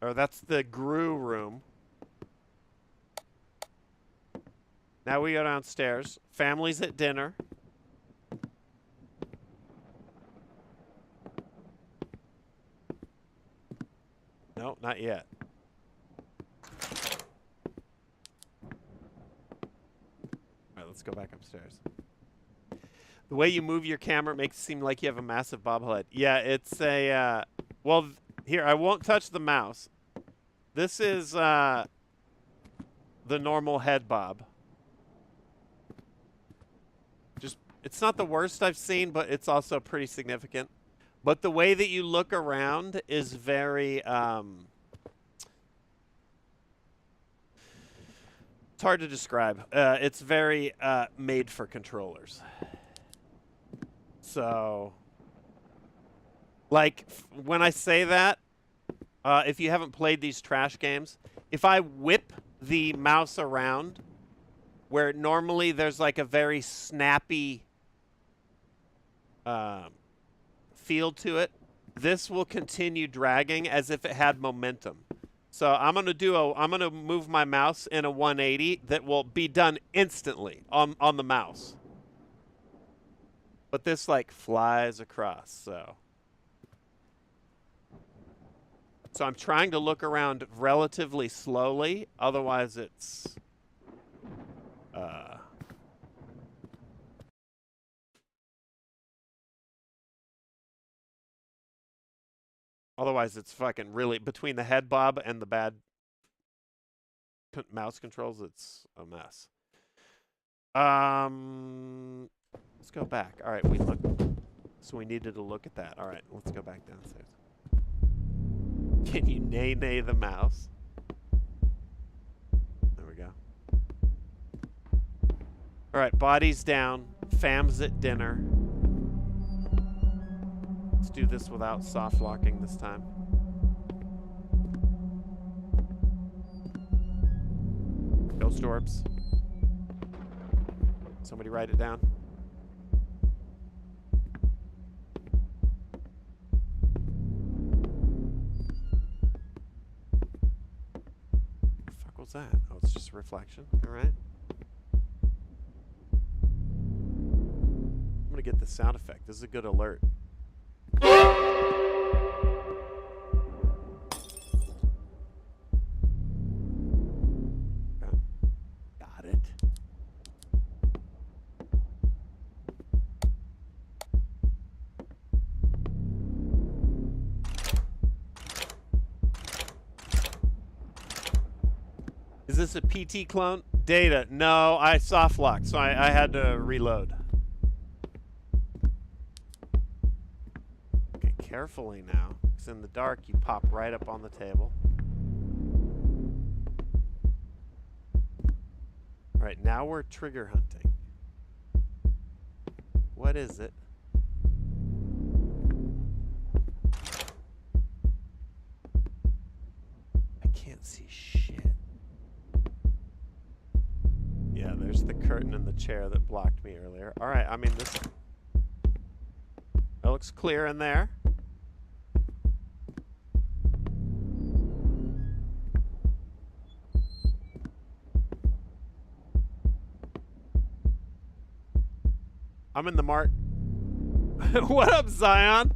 Oh, that's the Gru room. Now we go downstairs. Family's at dinner. No, not yet. All right, let's go back upstairs. The way you move your camera makes it seem like you have a massive bobblehead. Yeah, it's a, well, here, I won't touch the mouse. This is the normal head bob. Just, it's not the worst I've seen, but it's also pretty significant. But the way that you look around is very, it's hard to describe. It's very made for controllers. So, like, when I say that, if you haven't played these trash games, if I whip the mouse around, where normally there's like a very snappy feel to it, this will continue dragging as if it had momentum. So I'm gonna move my mouse in a 180 that will be done instantly on the mouse. But this like flies across, so I'm trying to look around relatively slowly, otherwise it's fucking really between the head bob and the bad mouse controls, it's a mess. Let's go back. All right, we looked. So we needed to look at that. All right, let's go back downstairs. Can you nay the mouse? There we go. All right, body's down. Fam's at dinner. Let's do this without soft locking this time. Ghost orbs. Somebody write it down. was that? Oh, it's just a reflection. All right. I'm gonna get the sound effect. This is a good alert. Got it. Is this a PT clone? Data. No, I soft locked, so I had to reload. Okay, carefully now. Because in the dark, you pop right up on the table. All right, now we're trigger hunting. What is it? I can't see shit. Yeah, there's the curtain in the chair that blocked me earlier. All right, I mean, that looks clear in there. I'm in the mark. What up, Zion?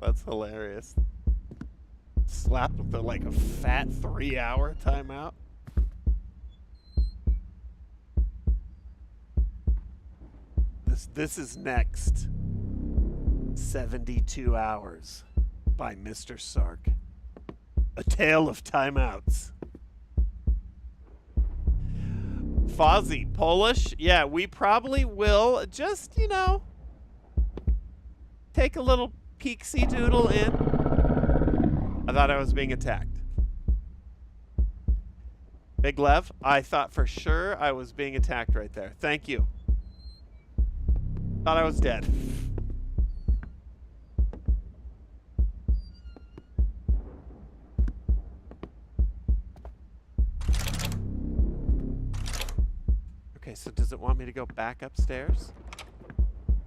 That's hilarious. Slapped with like a fat 3-hour timeout. This is next. 72 Hours by Mr. Sark. A tale of timeouts. Fozzie, Polish? Yeah, we probably will just, you know, take a little peeksy doodle in. I thought I was being attacked. Big Lev, I thought for sure I was being attacked right there. Thank you. Thought I was dead. Okay, so does it want me to go back upstairs?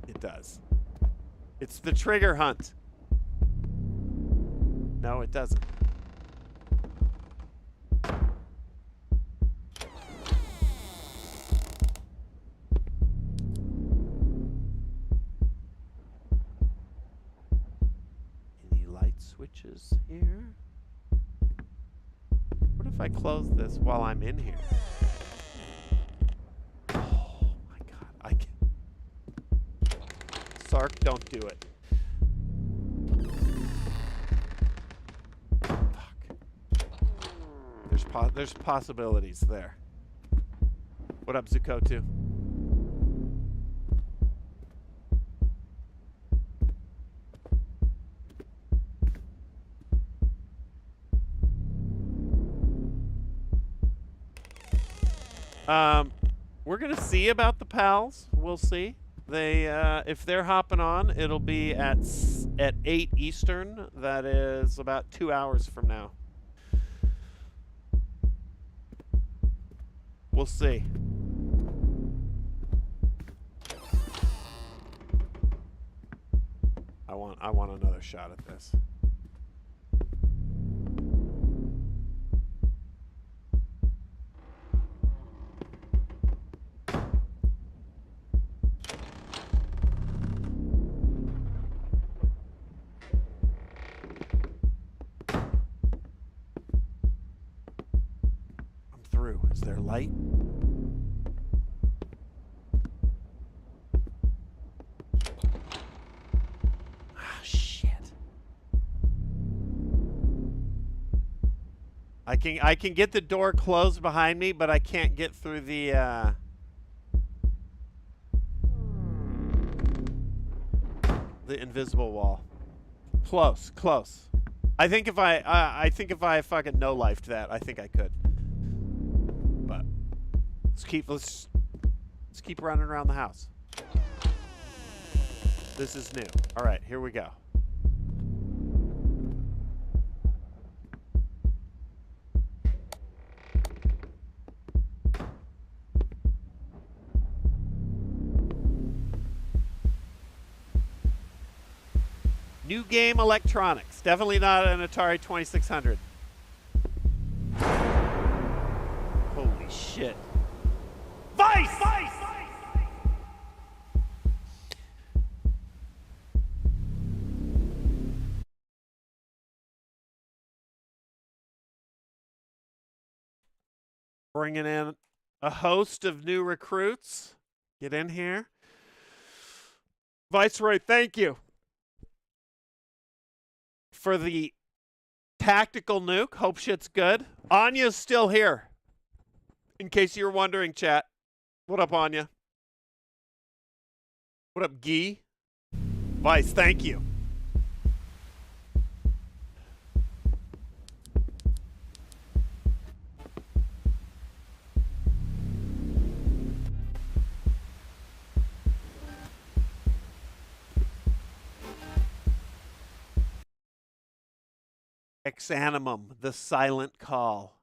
It does. It's the trigger hunt. No, it doesn't. Any light switches here? What if I close this while I'm in here? Oh my god, I can. Sark, don't do it. There's possibilities there. What up, Zukotu? We're gonna see about the pals. We'll see. They, if they're hopping on, it'll be at 8 Eastern. That is about 2 hours from now. We'll see. I want another shot at this. I'm through. Is there light? I can get the door closed behind me, but I can't get through the invisible wall. Close. I think if I fucking no-lifed that, I think I could. But let's keep running around the house. This is new. All right, here we go. New Game Electronics. Definitely not an Atari 2600. Holy shit. Vice! Vice! Bringing in a host of new recruits. Get in here. Viceroy, thank you for the tactical nuke. Hope shit's good. Anya's still here. In case you were wondering, chat. What up, Anya? What up, Guy? Vice, thank you. Exanimum, the silent call.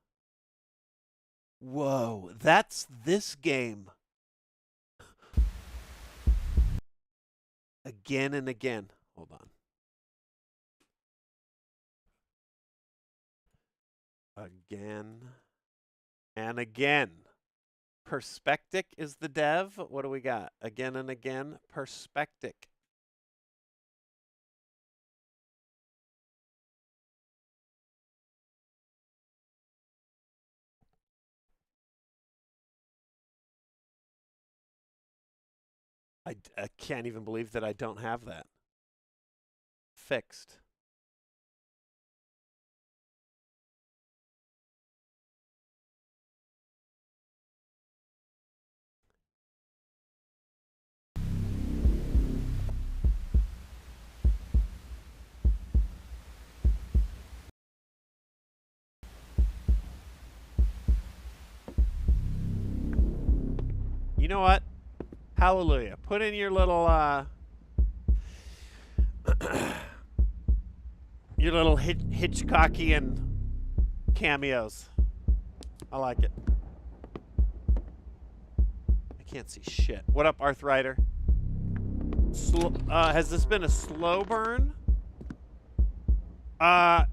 Whoa, that's this game. Again and again. Hold on. Again and again. Perspectic is the dev. What do we got? Again and again. Perspectic. I can't even believe that I don't have that fixed. You know what? Hallelujah. Put in your little Hitchcockian cameos. I like it. I can't see shit. What up, Arthrider? Has this been a slow burn? Yeah,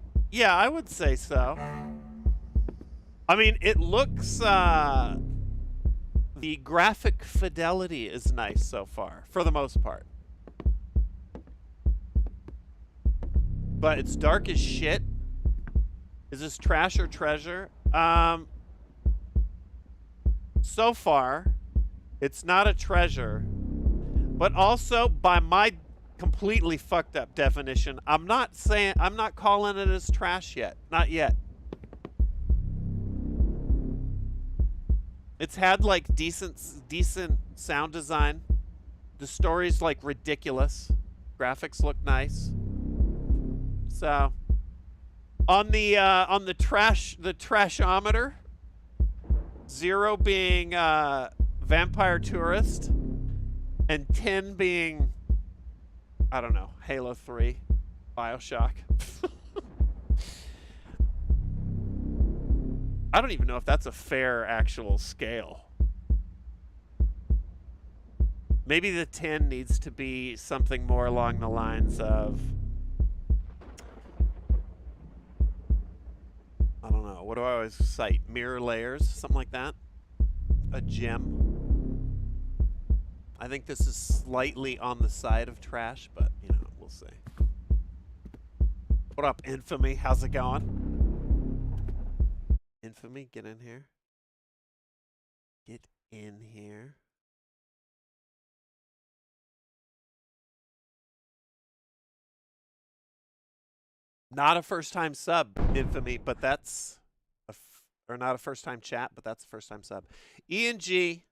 I would say so. I mean, it looks the graphic fidelity is nice so far, for the most part. But it's dark as shit. Is this trash or treasure? So far, it's not a treasure. But also, by my completely fucked up definition, I'm not calling it as trash yet. Not yet. It's had like decent sound design. The story's like ridiculous. Graphics look nice. So on the trashometer, 0 being Vampire Tourist and 10 being, I don't know, Halo 3, BioShock. I don't even know if that's a fair actual scale. Maybe the 10 needs to be something more along the lines of, I don't know, what do I always cite? Mirror layers, something like that. A gem. I think this is slightly on the side of trash, but, you know, we'll see. What up, Infamy? How's it going? Infamy, get in here. Get in here. Not a first-time sub, Infamy, but that's or not a first-time chat, but that's a first-time sub. Ian G.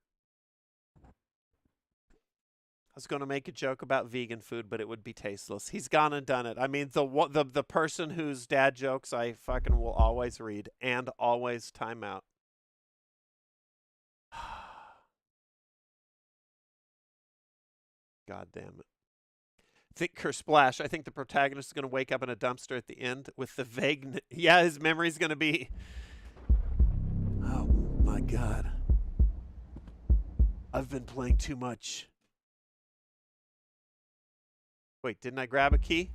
I was going to make a joke about vegan food, but it would be tasteless. He's gone and done it. I mean, the person whose dad jokes I fucking will always read and always time out. God damn it. Think Kersplash. I think the protagonist is going to wake up in a dumpster at the end with the vague... Yeah, his memory's going to be... Oh, my God. I've been playing too much. Wait, didn't I grab a key?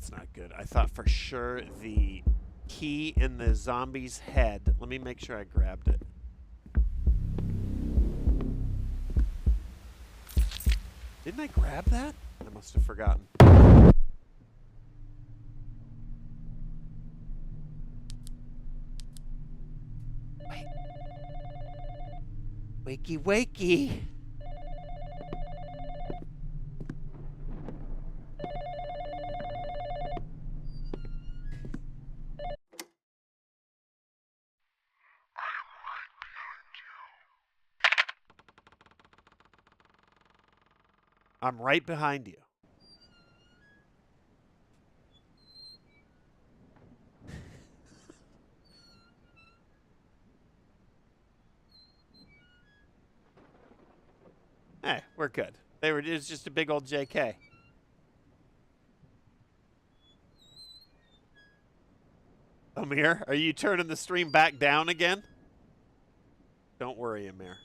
that's not good. I thought for sure the key in the zombie's head. Let me make sure I grabbed it. Didn't I grab that? I must have forgotten. Wait. Wakey, wakey. I'm right behind you. Hey, we're good. It was just a big old JK. Amir, are you turning the stream back down again? Don't worry, Amir.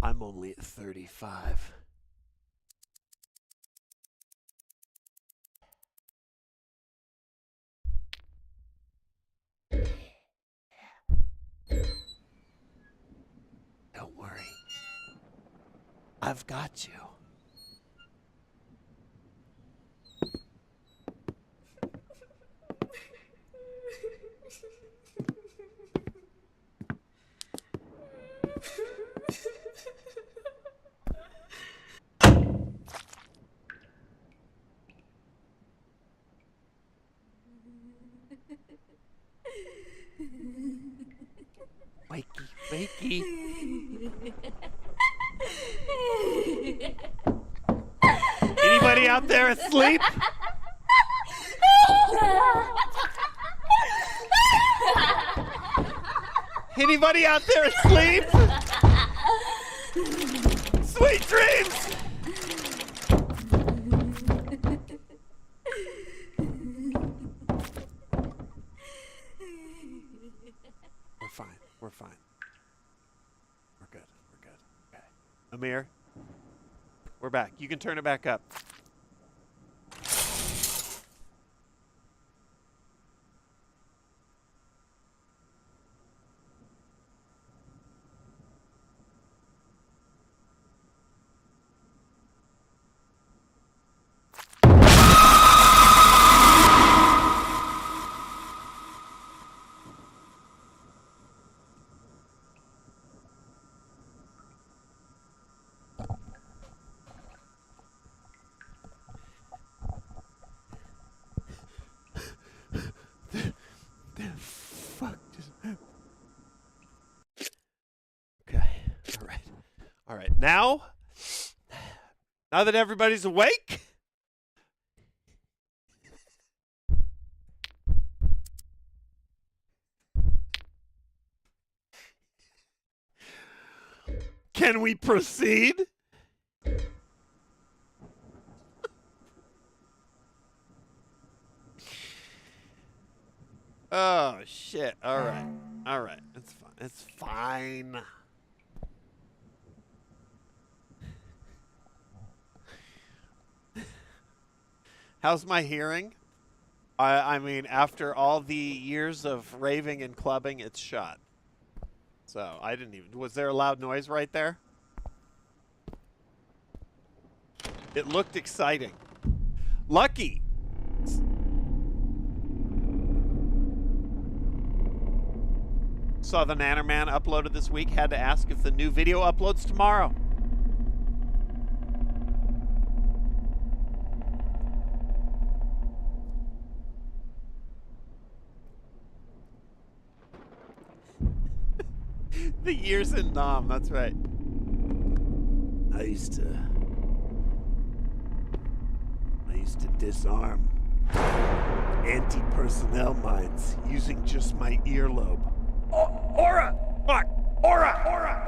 I'm only at 35. Don't worry. I've got you. Wakey, wakey. Anybody out there asleep? Anybody out there asleep? Sweet dreams! We're fine. We're fine. We're good. We're good. Okay. Amir, we're back. You can turn it back up. Fuck. Okay. All right. All right. Now that everybody's awake, can we proceed? Oh, shit. All right. All right. It's fine. It's fine. How's my hearing? I mean, after all the years of raving and clubbing, it's shot. So, I didn't even... Was there a loud noise right there? It looked exciting. Lucky! Saw the Nannerman uploaded this week. Had to ask if the new video uploads tomorrow. The years in Nam, that's right. I used to disarm anti-personnel mines using just my earlobe. Aura! Fuck! Aura! Aura!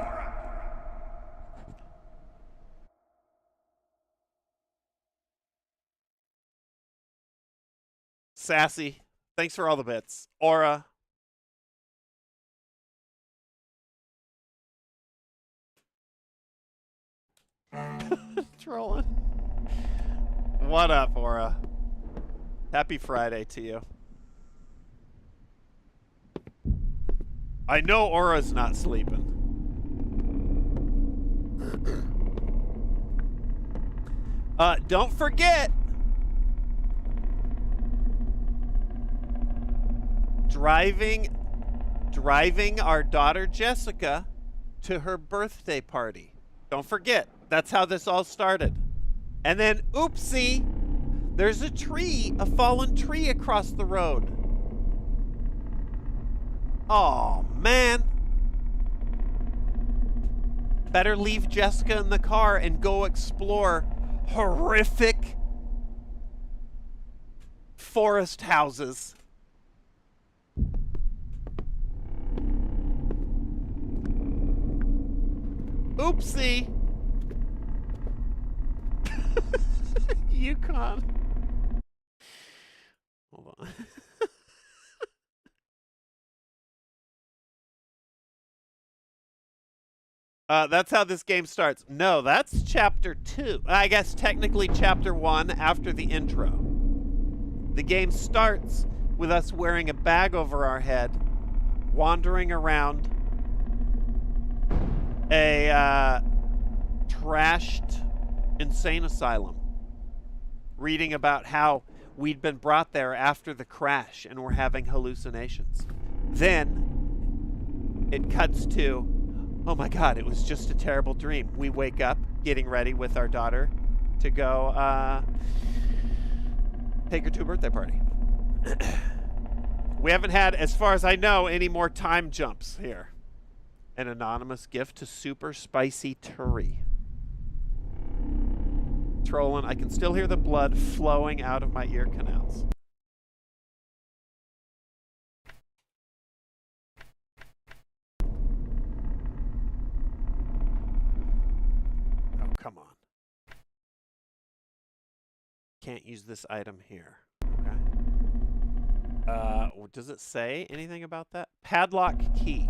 Sassy. Thanks for all the bits. Aura. Trolling. What up, Aura? Happy Friday to you. I know Aura's not sleeping. Don't forget, driving our daughter Jessica to her birthday party. Don't forget, that's how this all started. And then, oopsie, there's a fallen tree across the road. Oh, man. Better leave Jessica in the car and go explore horrific forest houses. Oopsie. Yukon. Hold on. That's how this game starts. No, that's chapter 2. I guess technically chapter 1 after the intro. The game starts with us wearing a bag over our head, wandering around a trashed insane asylum, reading about how we'd been brought there after the crash and were having hallucinations. Then it cuts to, oh my God, it was just a terrible dream. We wake up getting ready with our daughter to go take her to a birthday party. We haven't had, as far as I know, any more time jumps here. An anonymous gift to Super Spicy Turi. Trolling, I can still hear the blood flowing out of my ear canals. Oh, come on. Can't use this item here. Okay. Does it say anything about that? Padlock key.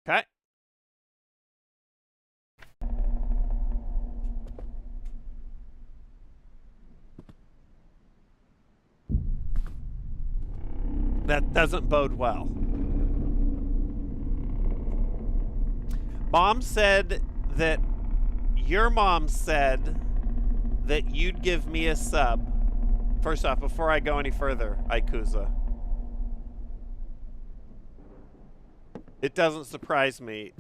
Okay. That doesn't bode well. Mom said that your mom said that you'd give me a sub. First off, before I go any further, Ikuza, it doesn't surprise me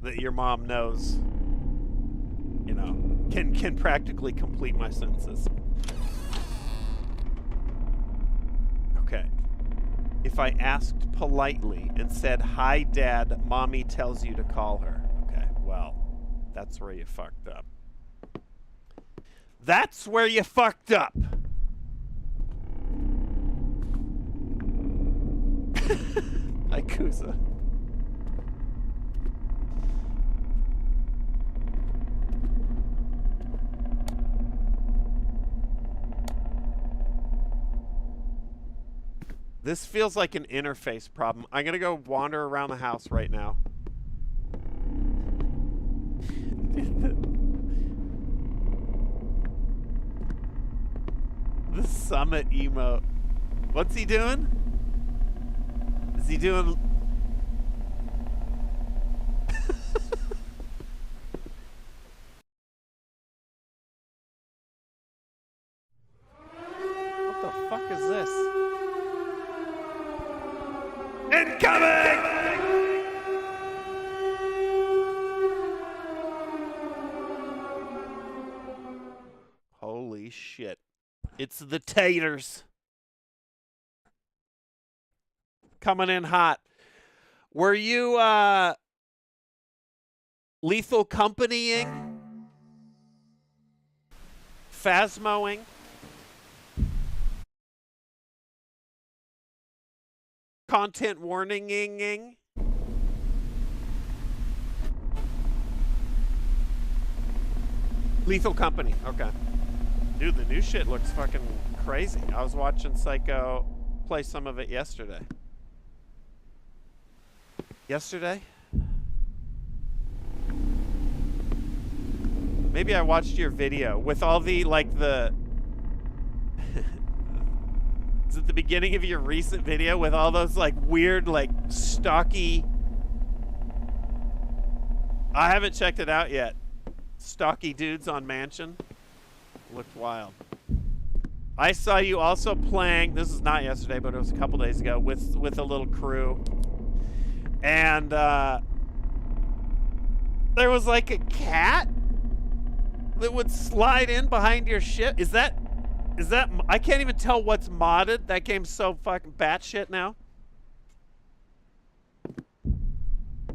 that your mom knows, you know, can practically complete my sentences. Okay. If I asked politely and said, "Hi, Dad, Mommy tells you to call her." Okay, well, that's where you fucked up. That's where you fucked up. Ikuza. This feels like an interface problem. I'm gonna go wander around the house right now. The summit emote. What's he doing? Is he doing... What the fuck is this? Incoming! Holy shit. It's the taters. Coming in hot. Were you lethal companying? Phasmoing? Content warninging? Lethal Company. Okay. Dude, the new shit looks fucking crazy. I was watching Psycho play some of it yesterday. Maybe I watched your video with all the, like, the... Is it the beginning of your recent video with all those, like, weird, like, stocky... I haven't checked it out yet. Stocky dudes on Mansion. Looked wild. I saw you also playing, this is not yesterday, but it was a couple days ago, with a little crew. And, there was, like, a cat that would slide in behind your ship. Is that, I can't even tell what's modded. That game's so fucking batshit now.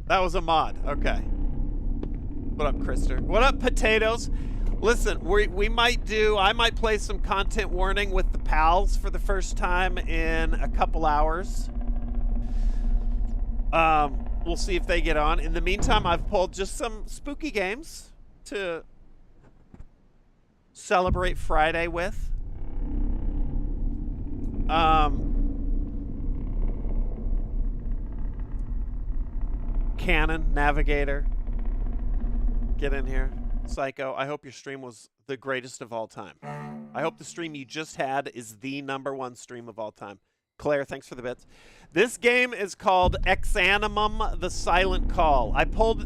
That was a mod. Okay. What up, Krister? What up, Potatoes? Listen, we might do, I might play some content warning with the pals for the first time in a couple hours. We'll see if they get on. In the meantime, I've pulled just some spooky games to celebrate Friday with. Canon, Navigator. Get in here. Psycho, I hope your stream was the greatest of all time. I hope the stream you just had is the #1 stream of all time. Claire, thanks for the bits. This game is called Exanimum, The Silent Call. I pulled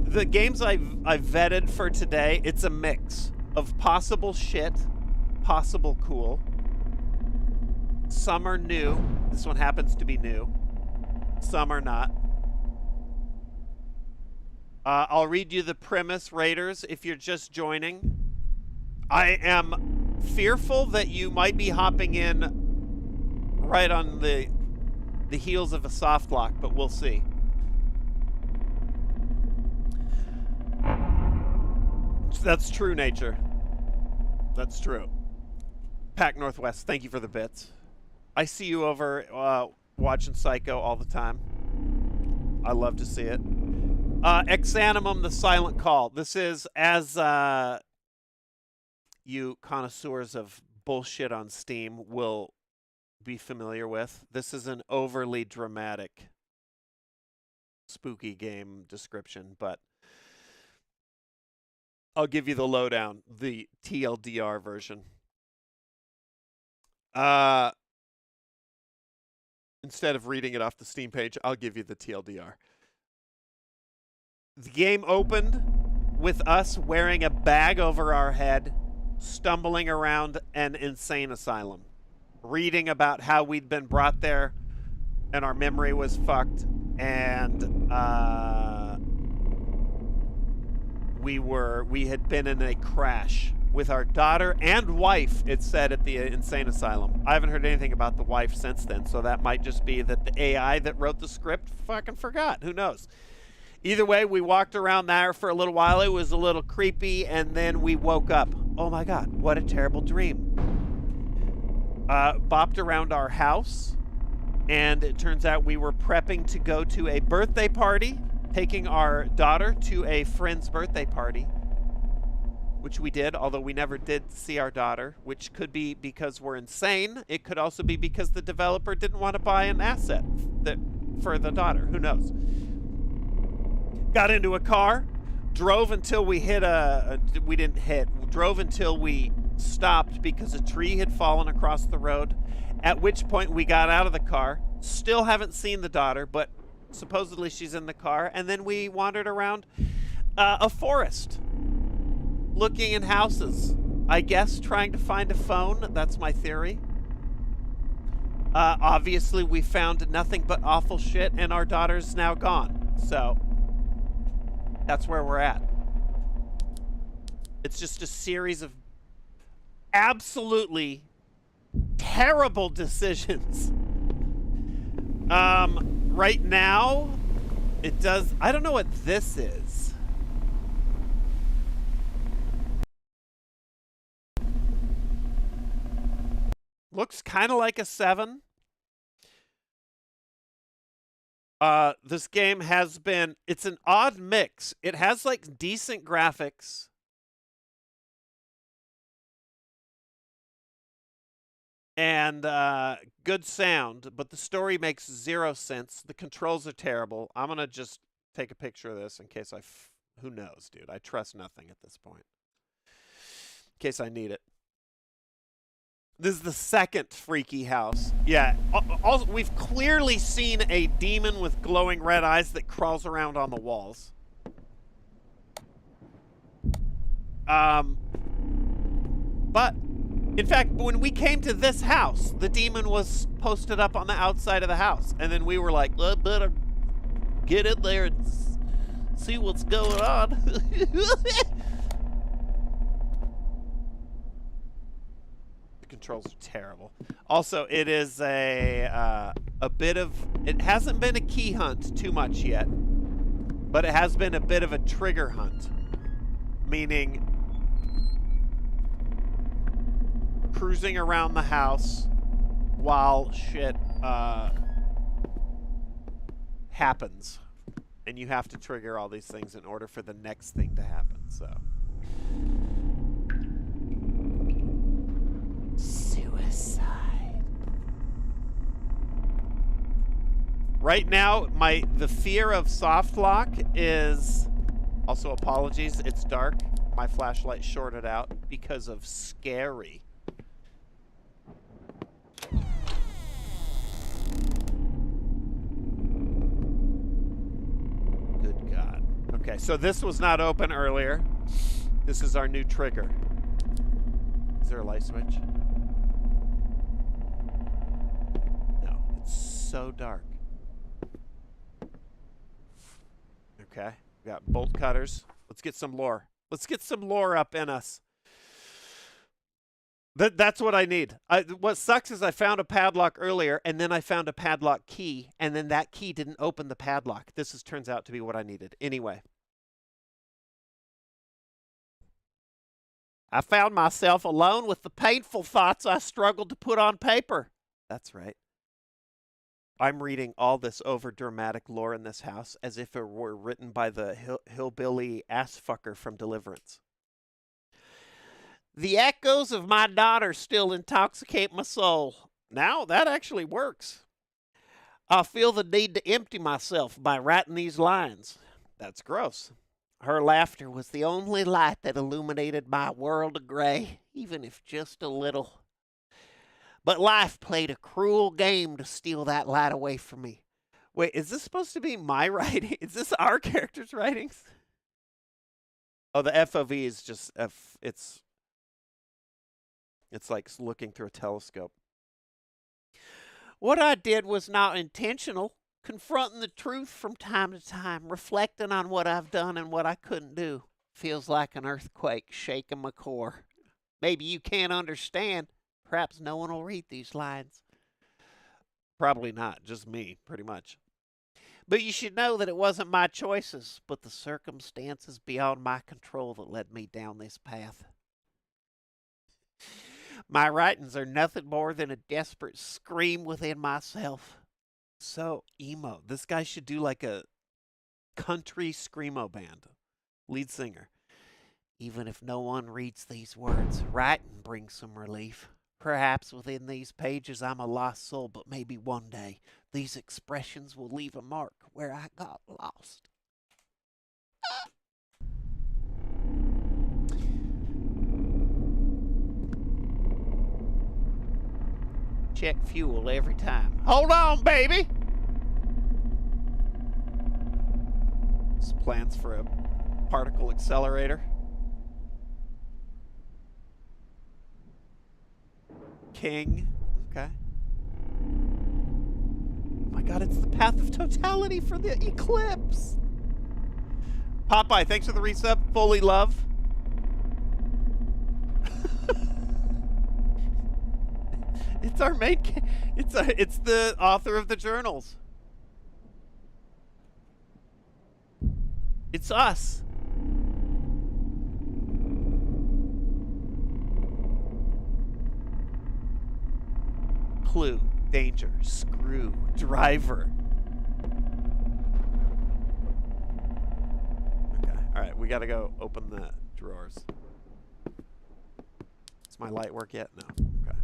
the games I've vetted for today. It's a mix of possible shit, possible cool. Some are new. This one happens to be new. Some are not. I'll read you the premise, Raiders, if you're just joining. I am fearful that you might be hopping in right on the heels of a soft lock, but we'll see. That's true, Nature. That's true. Pac Northwest, thank you for the bits. I see you over watching Psycho all the time. I love to see it. Exanimum, The Silent Call. This is, as you connoisseurs of bullshit on Steam will be familiar with, this is an overly dramatic, spooky game description, but I'll give you the lowdown, the TLDR version. Instead of reading it off the Steam page, I'll give you the TLDR. The game opened with us wearing a bag over our head, stumbling around an insane asylum, reading about how we'd been brought there and our memory was fucked, and we had been in a crash with our daughter and wife, it said, at the insane asylum. I haven't heard anything about the wife since then, so that might just be that the AI that wrote the script fucking forgot. Who knows? Either way, we walked around there for a little while. It was a little creepy, and then we woke up. Oh my God, what a terrible dream. Bopped around our house, and it turns out we were prepping to go to a birthday party, taking our daughter to a friend's birthday party, which we did, although we never did see our daughter, which could be because we're insane. It could also be because the developer didn't want to buy an asset for the daughter. Who knows? Got into a car, drove until we hit drove until we stopped because a tree had fallen across the road, at which point we got out of the car. Still haven't seen the daughter, but supposedly she's in the car. And then we wandered around a forest, looking in houses, I guess trying to find a phone. That's my theory. Obviously we found nothing but awful shit, and our daughter's now gone. So that's where we're at. It's just a series of absolutely terrible decisions. Right now, it does... I don't know what this is. Looks kind of like a 7. This game has been... It's an odd mix. It has, like, decent graphics. and good sound, but the story makes zero sense. The controls are terrible. I'm gonna just take a picture of this in case who knows, dude? I trust nothing at this point. In case I need it. This is the second freaky house. Yeah, also, we've clearly seen a demon with glowing red eyes that crawls around on the walls. But, in fact, when we came to this house, the demon was posted up on the outside of the house. And then we were like, well, better get in there and see what's going on. The controls are terrible. Also, it is a bit of... It hasn't been a key hunt too much yet. But it has been a bit of a trigger hunt. Meaning... cruising around the house while shit happens, and you have to trigger all these things in order for the next thing to happen. So suicide. Right now, the fear of soft lock is also apologies. It's dark. My flashlight shorted out because of scary. Okay, so this was not open earlier. This is our new trigger. Is there a light switch? No, it's so dark. Okay, we got bolt cutters. Let's get some lore. Let's get some lore up in us. That's what I need. What sucks is I found a padlock earlier, and then I found a padlock key, and then that key didn't open the padlock. This turns out to be what I needed. Anyway. I found myself alone with the painful thoughts I struggled to put on paper. That's right. I'm reading all this over-dramatic lore in this house as if it were written by the hillbilly assfucker from Deliverance. The echoes of my daughter still intoxicate my soul. Now, that actually works. I feel the need to empty myself by writing these lines. That's gross. Her laughter was the only light that illuminated my world of gray, even if just a little. But life played a cruel game to steal that light away from me. Wait, is this supposed to be my writing? Is this our character's writings? Oh, the FOV is just, it's like looking through a telescope. What I did was not intentional. Confronting the truth from time to time, reflecting on what I've done and what I couldn't do. Feels like an earthquake shaking my core. Maybe you can't understand. Perhaps no one will read these lines. Probably not, just me, pretty much. But you should know that it wasn't my choices, but the circumstances beyond my control that led me down this path. My writings are nothing more than a desperate scream within myself. So emo. This guy should do like a country screamo band. Lead singer. Even if no one reads these words, writing brings some relief. Perhaps within these pages I'm a lost soul, but maybe one day these expressions will leave a mark where I got lost. Check fuel every time. Hold on, baby! This plans for a particle accelerator. King. Okay. Oh my god, it's the path of totality for the eclipse. Popeye, thanks for the resub. Fully love. It's our main. It's the author of the journals. It's us. Clue, danger, screw, driver. Okay, all right, we gotta go open the drawers. Does my light work yet? No. Okay.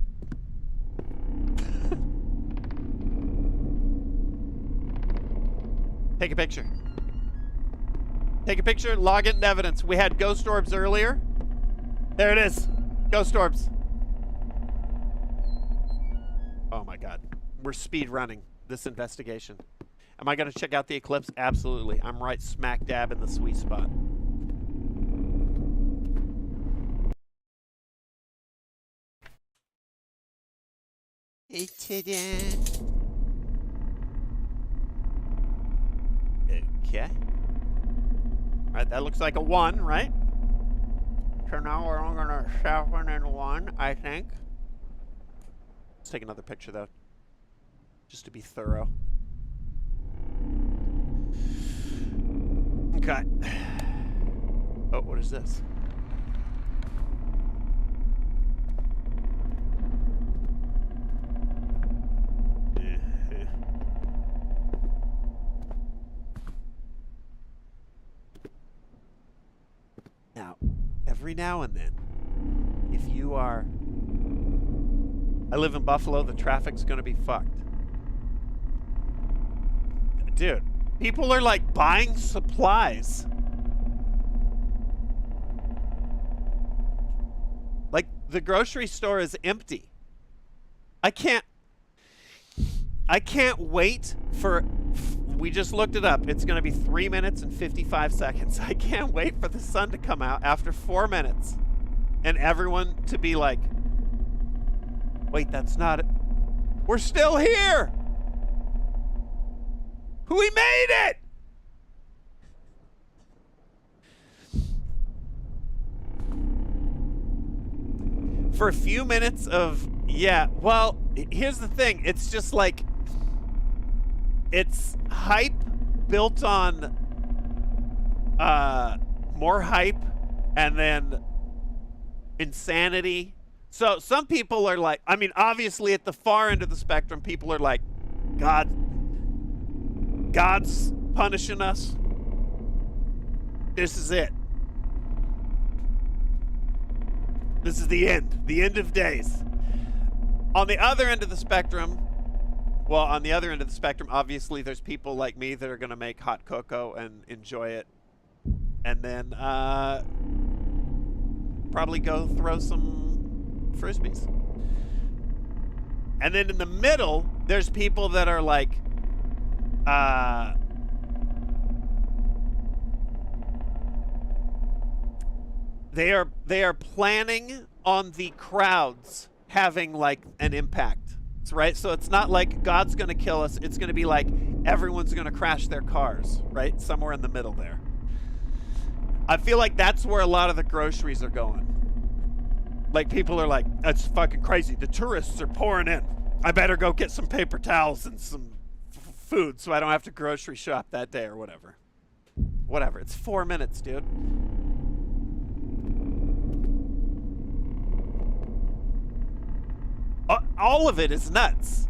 Take a picture. Take a picture, log it in evidence. We had ghost orbs earlier. There it is. Ghost orbs. Oh my god. We're speed running this investigation. Am I going to check out the eclipse? Absolutely. I'm right smack dab in the sweet spot. Okay. Alright, that looks like a 1, right? So now we're all gonna 7 and 1, I think. Let's take another picture though. Just to be thorough. Okay. Oh, what is this? Now, every now and then, if you are... I live in Buffalo, the traffic's gonna be fucked. Dude, people are like buying supplies. Like, the grocery store is empty. I can't wait for... We just looked it up. It's going to be 3 minutes and 55 seconds. I can't wait for the sun to come out after 4 minutes. And everyone to be like, wait, that's not it. We're still here! We made it! For a few minutes of... Yeah, well, here's the thing. It's just like... It's hype built on more hype and then insanity. So some people are like, I mean, obviously at the far end of the spectrum, people are like, God's punishing us. This is it. This is the end of days. On the other end of the spectrum, well, on the other end of the spectrum, obviously, there's people like me that are going to make hot cocoa and enjoy it. And then probably go throw some Frisbees. And then in the middle, there's people that are like, they are planning on the crowds having like an impact. Right? So it's not like God's going to kill us. It's going to be like everyone's going to crash their cars, right? Somewhere in the middle there. I feel like that's where a lot of the groceries are going. Like people are like, that's fucking crazy. The tourists are pouring in. I better go get some paper towels and some food so I don't have to grocery shop that day or whatever. Whatever. It's 4 minutes, dude. All of it is nuts.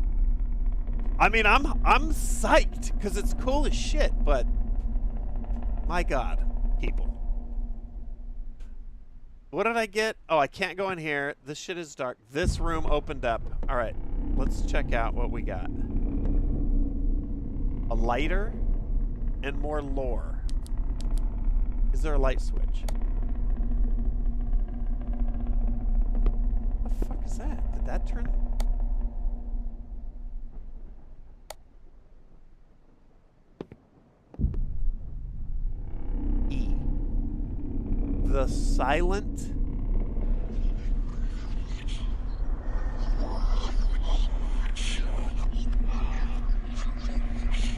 I mean, I'm psyched because it's cool as shit, but my God, people. What did I get? Oh, I can't go in here. This shit is dark. This room opened up. All right, let's check out what we got. A lighter and more lore. Is there a light switch? What the fuck is that? Did that turn? E. The silent.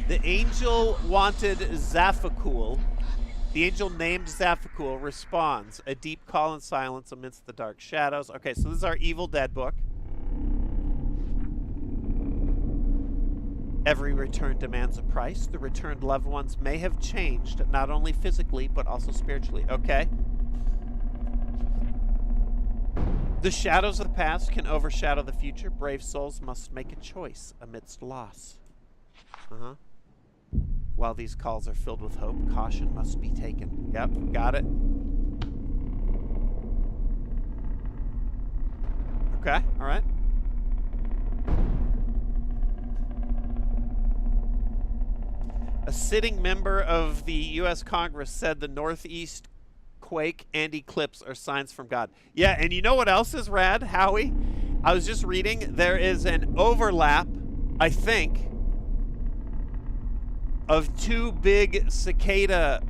The angel wanted Zaphakul. The angel named Zaphakul responds. A deep call and silence amidst the dark shadows. Okay, so this is our Evil Dead book. Every return demands a price. The returned loved ones may have changed, not only physically, but also spiritually. Okay. The shadows of the past can overshadow the future. Brave souls must make a choice amidst loss. While these calls are filled with hope, caution must be taken. Yep, got it. Okay, all right. A sitting member of the U.S. Congress said the Northeast quake and eclipse are signs from God. Yeah, and you know what else is rad, Howie? I was just reading. There is an overlap, I think, of two big cicada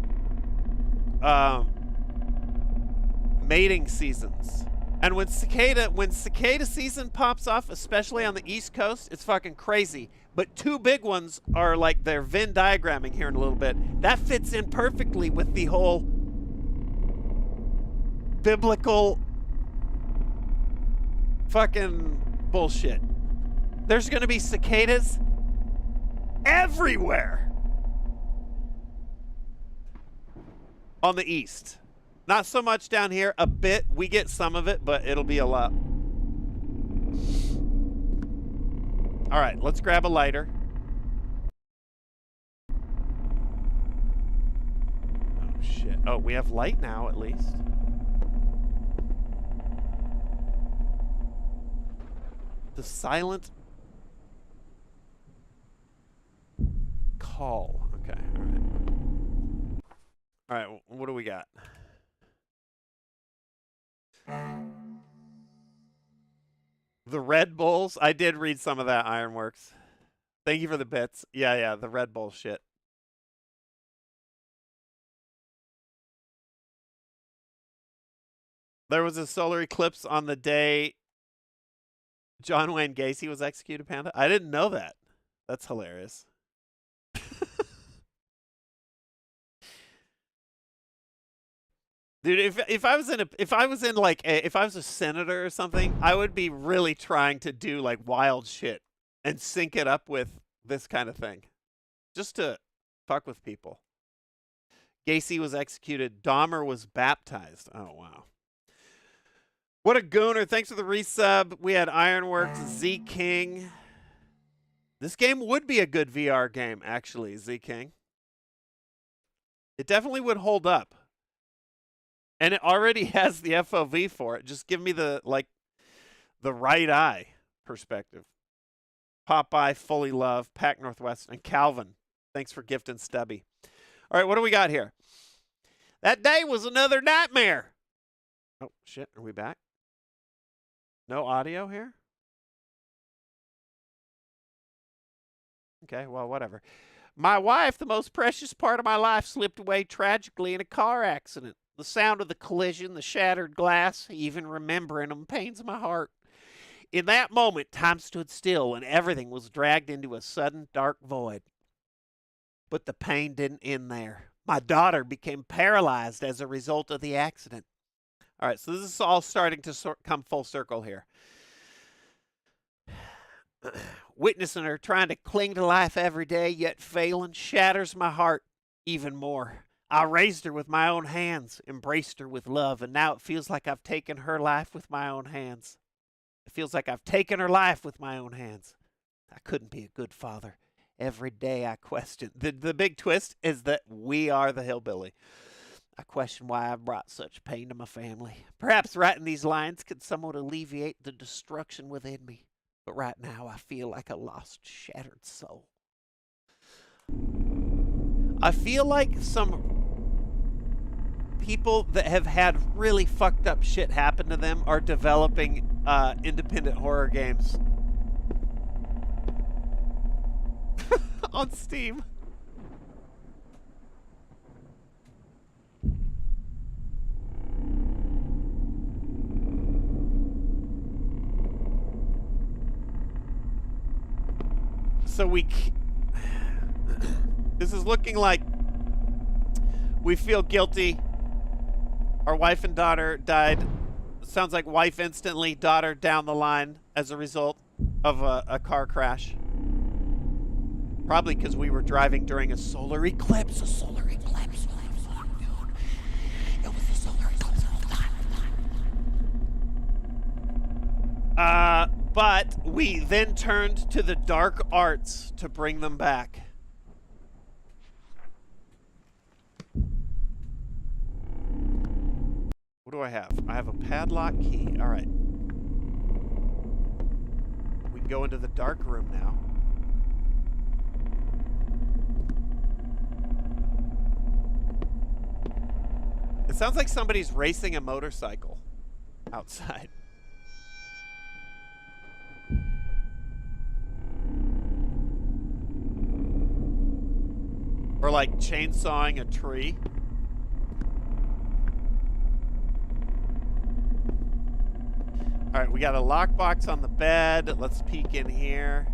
mating seasons. And when cicada season pops off, especially on the East Coast, it's fucking crazy. But two big ones are like they're Venn diagramming here in a little bit. That fits in perfectly with the whole biblical fucking bullshit. There's gonna be cicadas everywhere on the East. Not so much down here. A bit. We get some of it, but it'll be a lot. All right, let's grab a lighter. Oh, shit. Oh, we have light now, at least. The silent call. Okay, all right. All right, what do we got? The Red Bulls. I did read some of that, Ironworks. Thank you for the bits. Yeah, the Red Bull shit. There was a solar eclipse on the day John Wayne Gacy was executed, Panda. I didn't know that. That's hilarious. Dude, if I was a senator or something, I would be really trying to do like wild shit and sync it up with this kind of thing, just to fuck with people. Gacy was executed. Dahmer was baptized. Oh wow, what a gooner! Thanks for the resub. We had Ironworks, Z King. This game would be a good VR game, actually, Z King. It definitely would hold up. And it already has the FOV for it. Just give me the right eye perspective. Popeye, Fully Love, Pac Northwest, and Calvin. Thanks for gifting Stubby. All right, what do we got here? That day was another nightmare. Oh, shit. Are we back? No audio here? Okay, well, whatever. My wife, the most precious part of my life, slipped away tragically in a car accident. The sound of the collision, the shattered glass, even remembering them pains my heart. In that moment, time stood still and everything was dragged into a sudden dark void. But the pain didn't end there. My daughter became paralyzed as a result of the accident. All right, so this is all starting to come full circle here. Witnessing her trying to cling to life every day, yet failing, shatters my heart even more. I raised her with my own hands, embraced her with love, and now it feels like I've taken her life with my own hands. It feels like I've taken her life with my own hands. I couldn't be a good father. Every day I question. The big twist is that we are the hillbilly. I question why I brought such pain to my family. Perhaps writing these lines could somewhat alleviate the destruction within me. But right now I feel like a lost, shattered soul. I feel like some people that have had really fucked up shit happen to them are developing independent horror games on Steam. So this is looking like we feel guilty. Our wife and daughter died. Sounds like wife instantly, daughter down the line as a result of a car crash. Probably because we were driving during a solar eclipse. A solar eclipse. It was a solar eclipse the whole time. But we then turned to the dark arts to bring them back. What do I have? I have a padlock key. All right. We can go into the dark room now. It sounds like somebody's racing a motorcycle outside. Or like chainsawing a tree. Alright, we got a lockbox on the bed. Let's peek in here.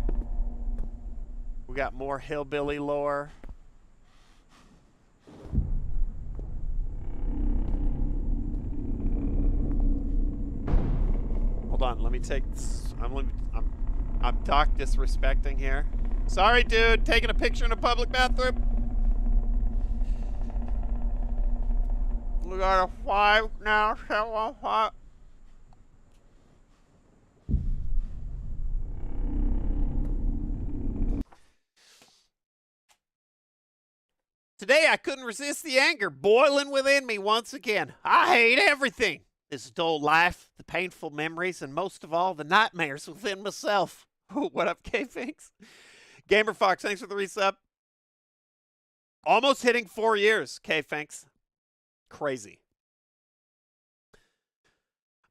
We got more hillbilly lore. Hold on, let me take this. I'm doc disrespecting here. Sorry, dude, taking a picture in a public bathroom. We got a 5 now, 7-5. Today I couldn't resist the anger boiling within me once again. I hate everything. This dull life, the painful memories, and most of all, the nightmares within myself. What up, K-Finks? Gamer Fox, thanks for the resub. Almost hitting 4 years, K-Finks. Crazy.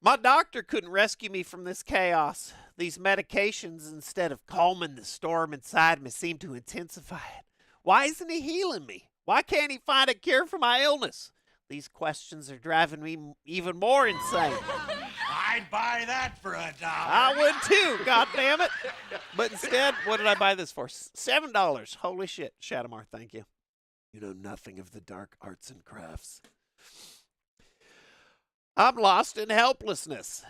My doctor couldn't rescue me from this chaos. These medications, instead of calming the storm inside me, seem to intensify it. Why isn't he healing me? Why can't he find a cure for my illness? These questions are driving me even more insane. I'd buy that for $1. I would too, god damn it. But instead, what did I buy this for? $7. Holy shit. Shadamar, thank you. You know nothing of the dark arts and crafts. I'm lost in helplessness.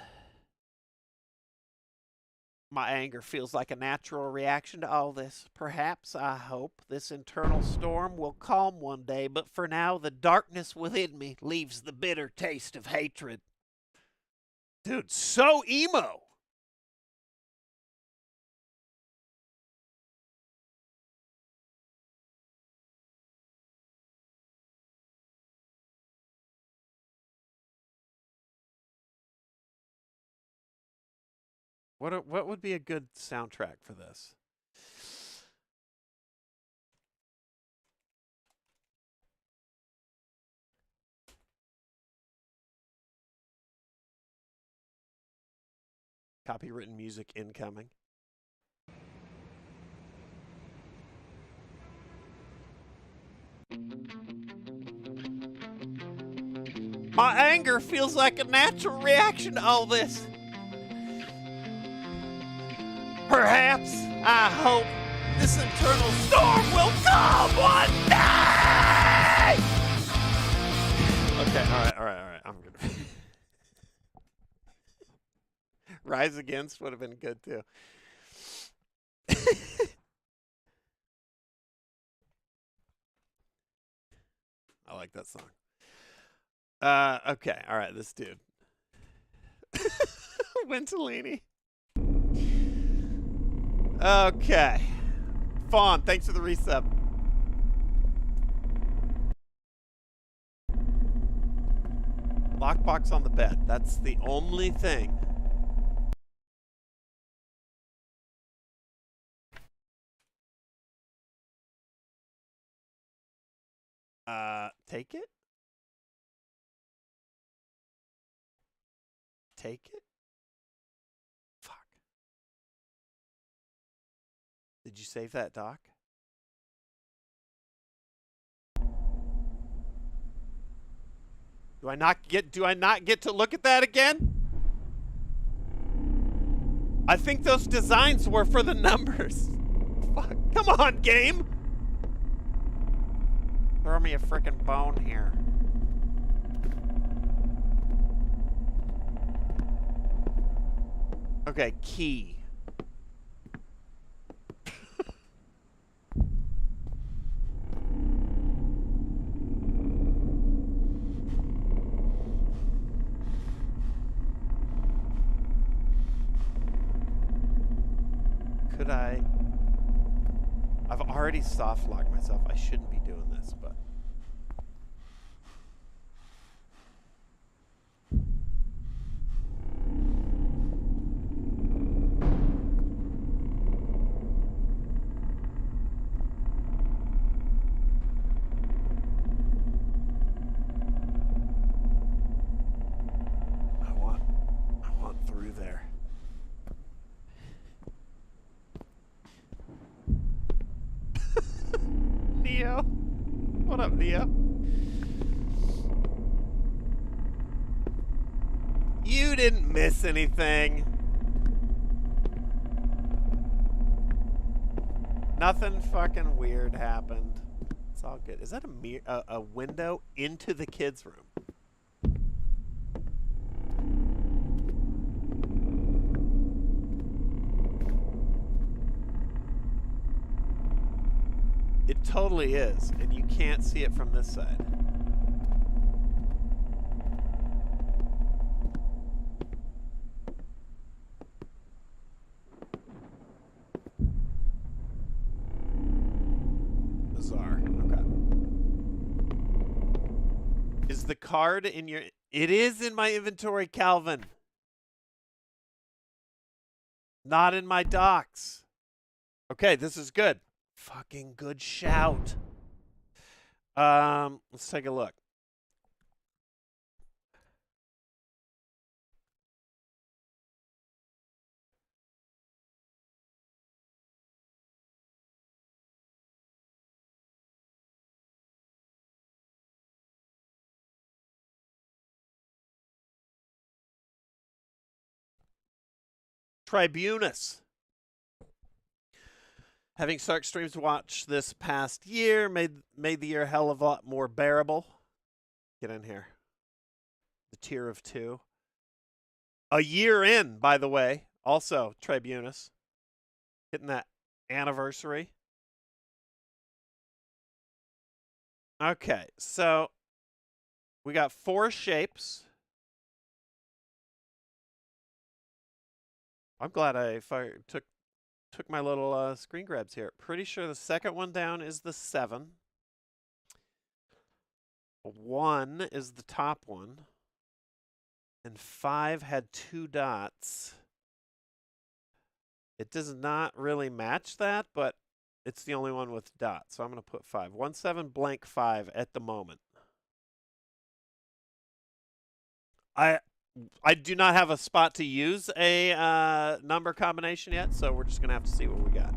My anger feels like a natural reaction to all this. Perhaps, I hope, this internal storm will calm one day, but for now, the darkness within me leaves the bitter taste of hatred. Dude, so emo! What would be a good soundtrack for this? Copywritten music incoming. My anger feels like a natural reaction to all this. Perhaps, I hope, this internal storm will calm one day! Okay, alright. I'm gonna... Rise Against would have been good, too. I like that song. Okay, alright, this dude. Wintolini. Okay. Fawn, thanks for the resub. Lockbox on the bed. That's the only thing. Take it? Take it? Fuck. Did you save that, Doc? Do I not get to look at that again? I think those designs were for the numbers. Fuck. Come on, game. Throw me a frickin' bone here. Okay, key. Could I... I've already soft locked myself. I shouldn't be doing this, but... audio. You didn't miss anything. Nothing fucking weird happened. It's all good. Is that a window into the kids' room? It totally is, and you can't see it from this side. Bizarre. Okay. Is the card in your... It is in my inventory, Calvin. Not in my docs. Okay, this is good. Fucking good shout. Let's take a look. Tribunus. Having Sark streams to watch this past year made the year a hell of a lot more bearable. Get in here. The tier of 2. A year in, by the way. Also, Tribunus. Hitting that anniversary. Okay, so we got 4 shapes. I'm glad I took my little screen grabs here. Pretty sure the second one down is the 7. 1 is the top one. And 5 had 2 dots. It does not really match that, but it's the only one with dots. So I'm going to put 5. 1, 7, blank 5 at the moment. I do not have a spot to use a number combination yet, so we're just going to have to see what we got.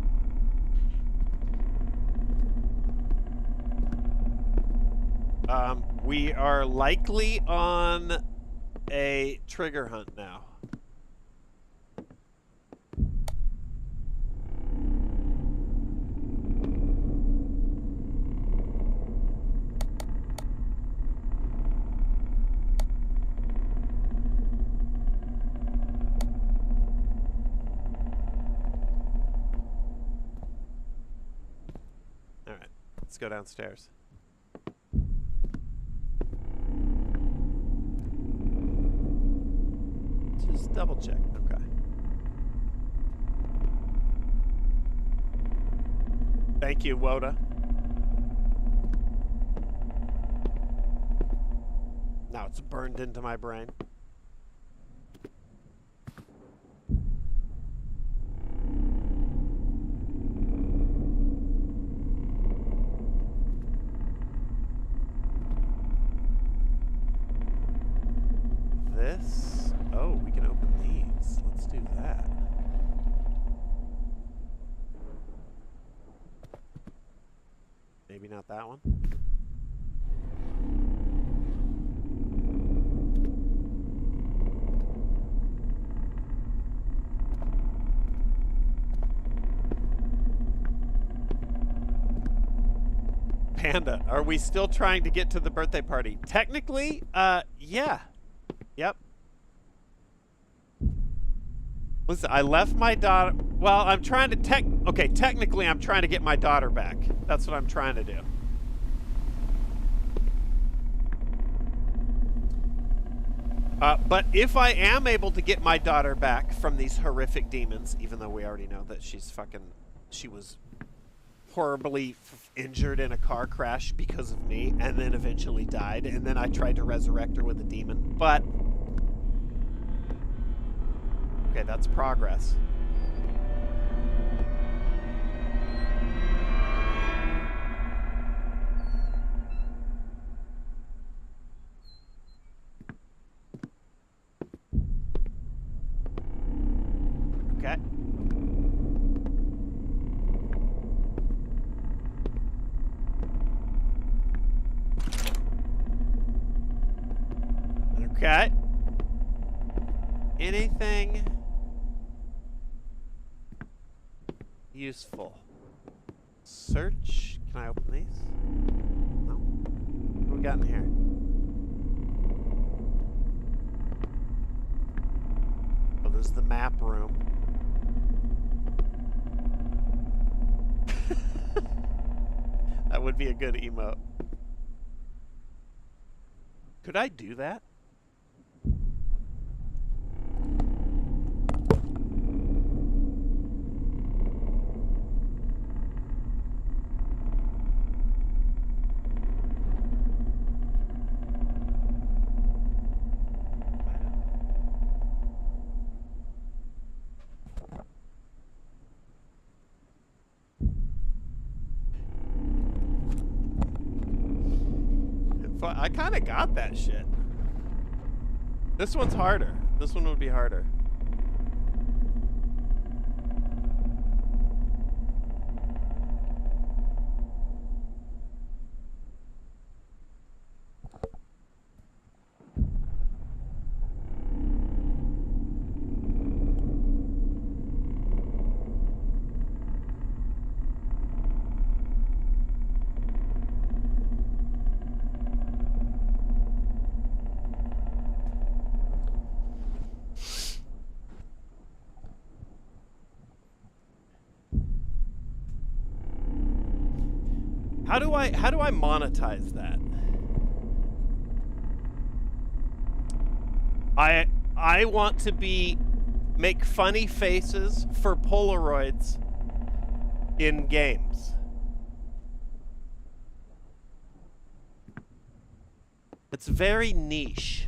We are likely on a trigger hunt now. All right, let's go downstairs. Just double check. Okay. Thank you, Woda. Now it's burned into my brain. This? Oh, we can open these. Let's do that. Maybe not that one. Panda, are we still trying to get to the birthday party? Technically, yeah. Yep. Listen, I left my daughter... Well, I'm trying to Okay, technically I'm trying to get my daughter back. That's what I'm trying to do. But if I am able to get my daughter back from these horrific demons, even though we already know that she was horribly injured in a car crash because of me, and then eventually died, and then I tried to resurrect her with a demon, but... Okay, that's progress. Okay. anything useful? Search. Can I open these? No. What do we got in here? Oh, there's the map room. That would be a good emote. Could I do that? I kind of got that shit. This one's harder. This one would be harder. How do I monetize that? I want to make funny faces for Polaroids in games. It's very niche.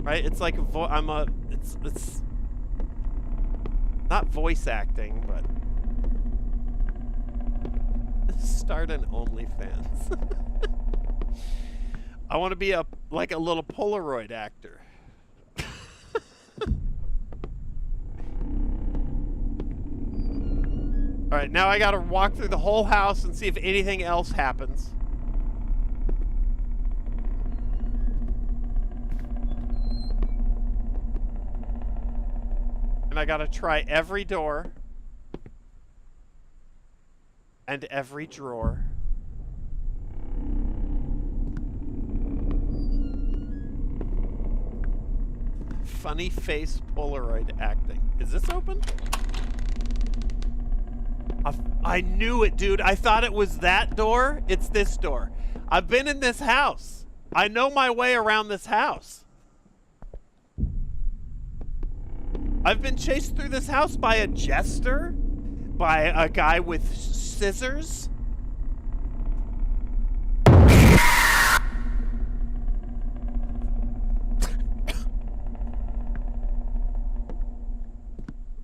Right? It's like it's not voice acting, but start an OnlyFans. I want to be like a little Polaroid actor. All right, now I got to walk through the whole house and see if anything else happens. And I got to try every door and every drawer. Funny face Polaroid acting. Is this open? I knew it, dude. I thought it was that door. It's this door. I've been in this house. I know my way around this house. I've been chased through this house by a jester, by a guy with scissors.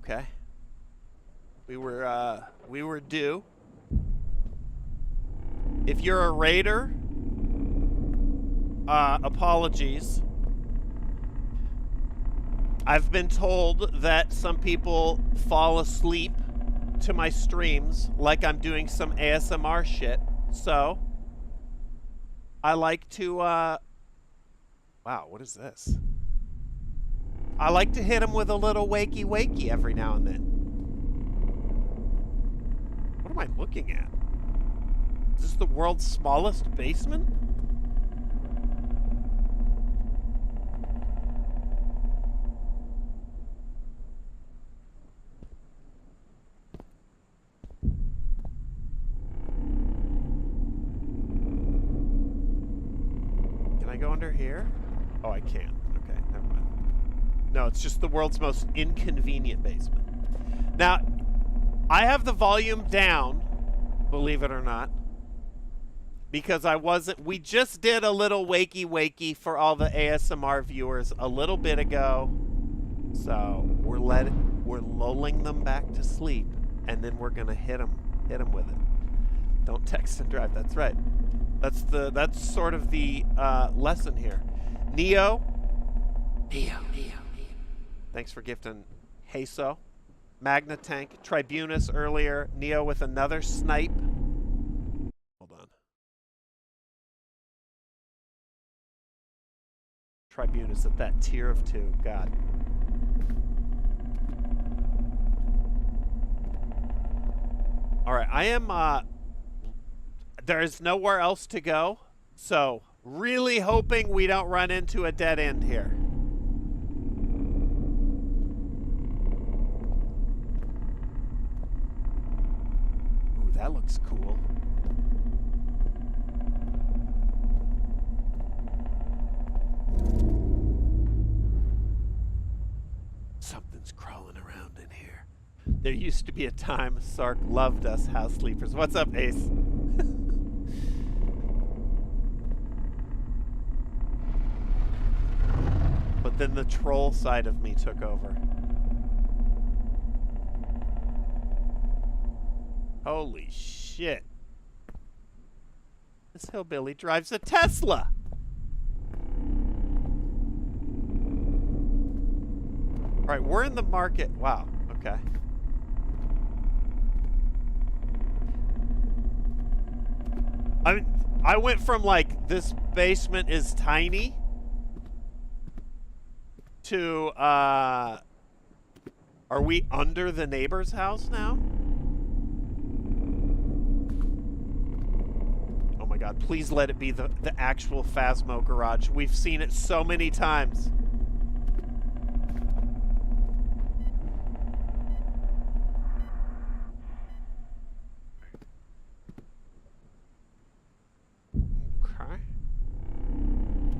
Okay. We were due. If you're a raider, apologies. I've been told that some people fall asleep to my streams like I'm doing some ASMR shit. So, I like to, wow, what is this? I like to hit them with a little wakey wakey every now and then. What am I looking at? Is this the world's smallest basement? Can I go under here? Oh, I can. Okay, never mind. No, it's just the world's most inconvenient basement. Now, I have the volume down, believe it or not, because we just did a little wakey wakey for all the ASMR viewers a little bit ago. So, we're lulling them back to sleep, and then we're going to hit them with it. Don't text and drive, that's right. That's sort of the lesson here. Neo. Thanks for gifting Heso. Magna Tank. Tribunus earlier. Neo with another snipe. Hold on. Tribune is at that tier of 2. God. All right, I am, there's nowhere else to go, so really hoping we don't run into a dead end here. Ooh, that looks cool. Something's crawling around in here. There used to be a time Sark loved us house sleepers. What's up, Ace? But then the troll side of me took over. Holy shit. This hillbilly drives a Tesla. All right, we're in the market. Wow, okay. I went from like, this basement is tiny to, are we under the neighbor's house now? Oh my God, please let it be the actual Phasmo garage. We've seen it so many times.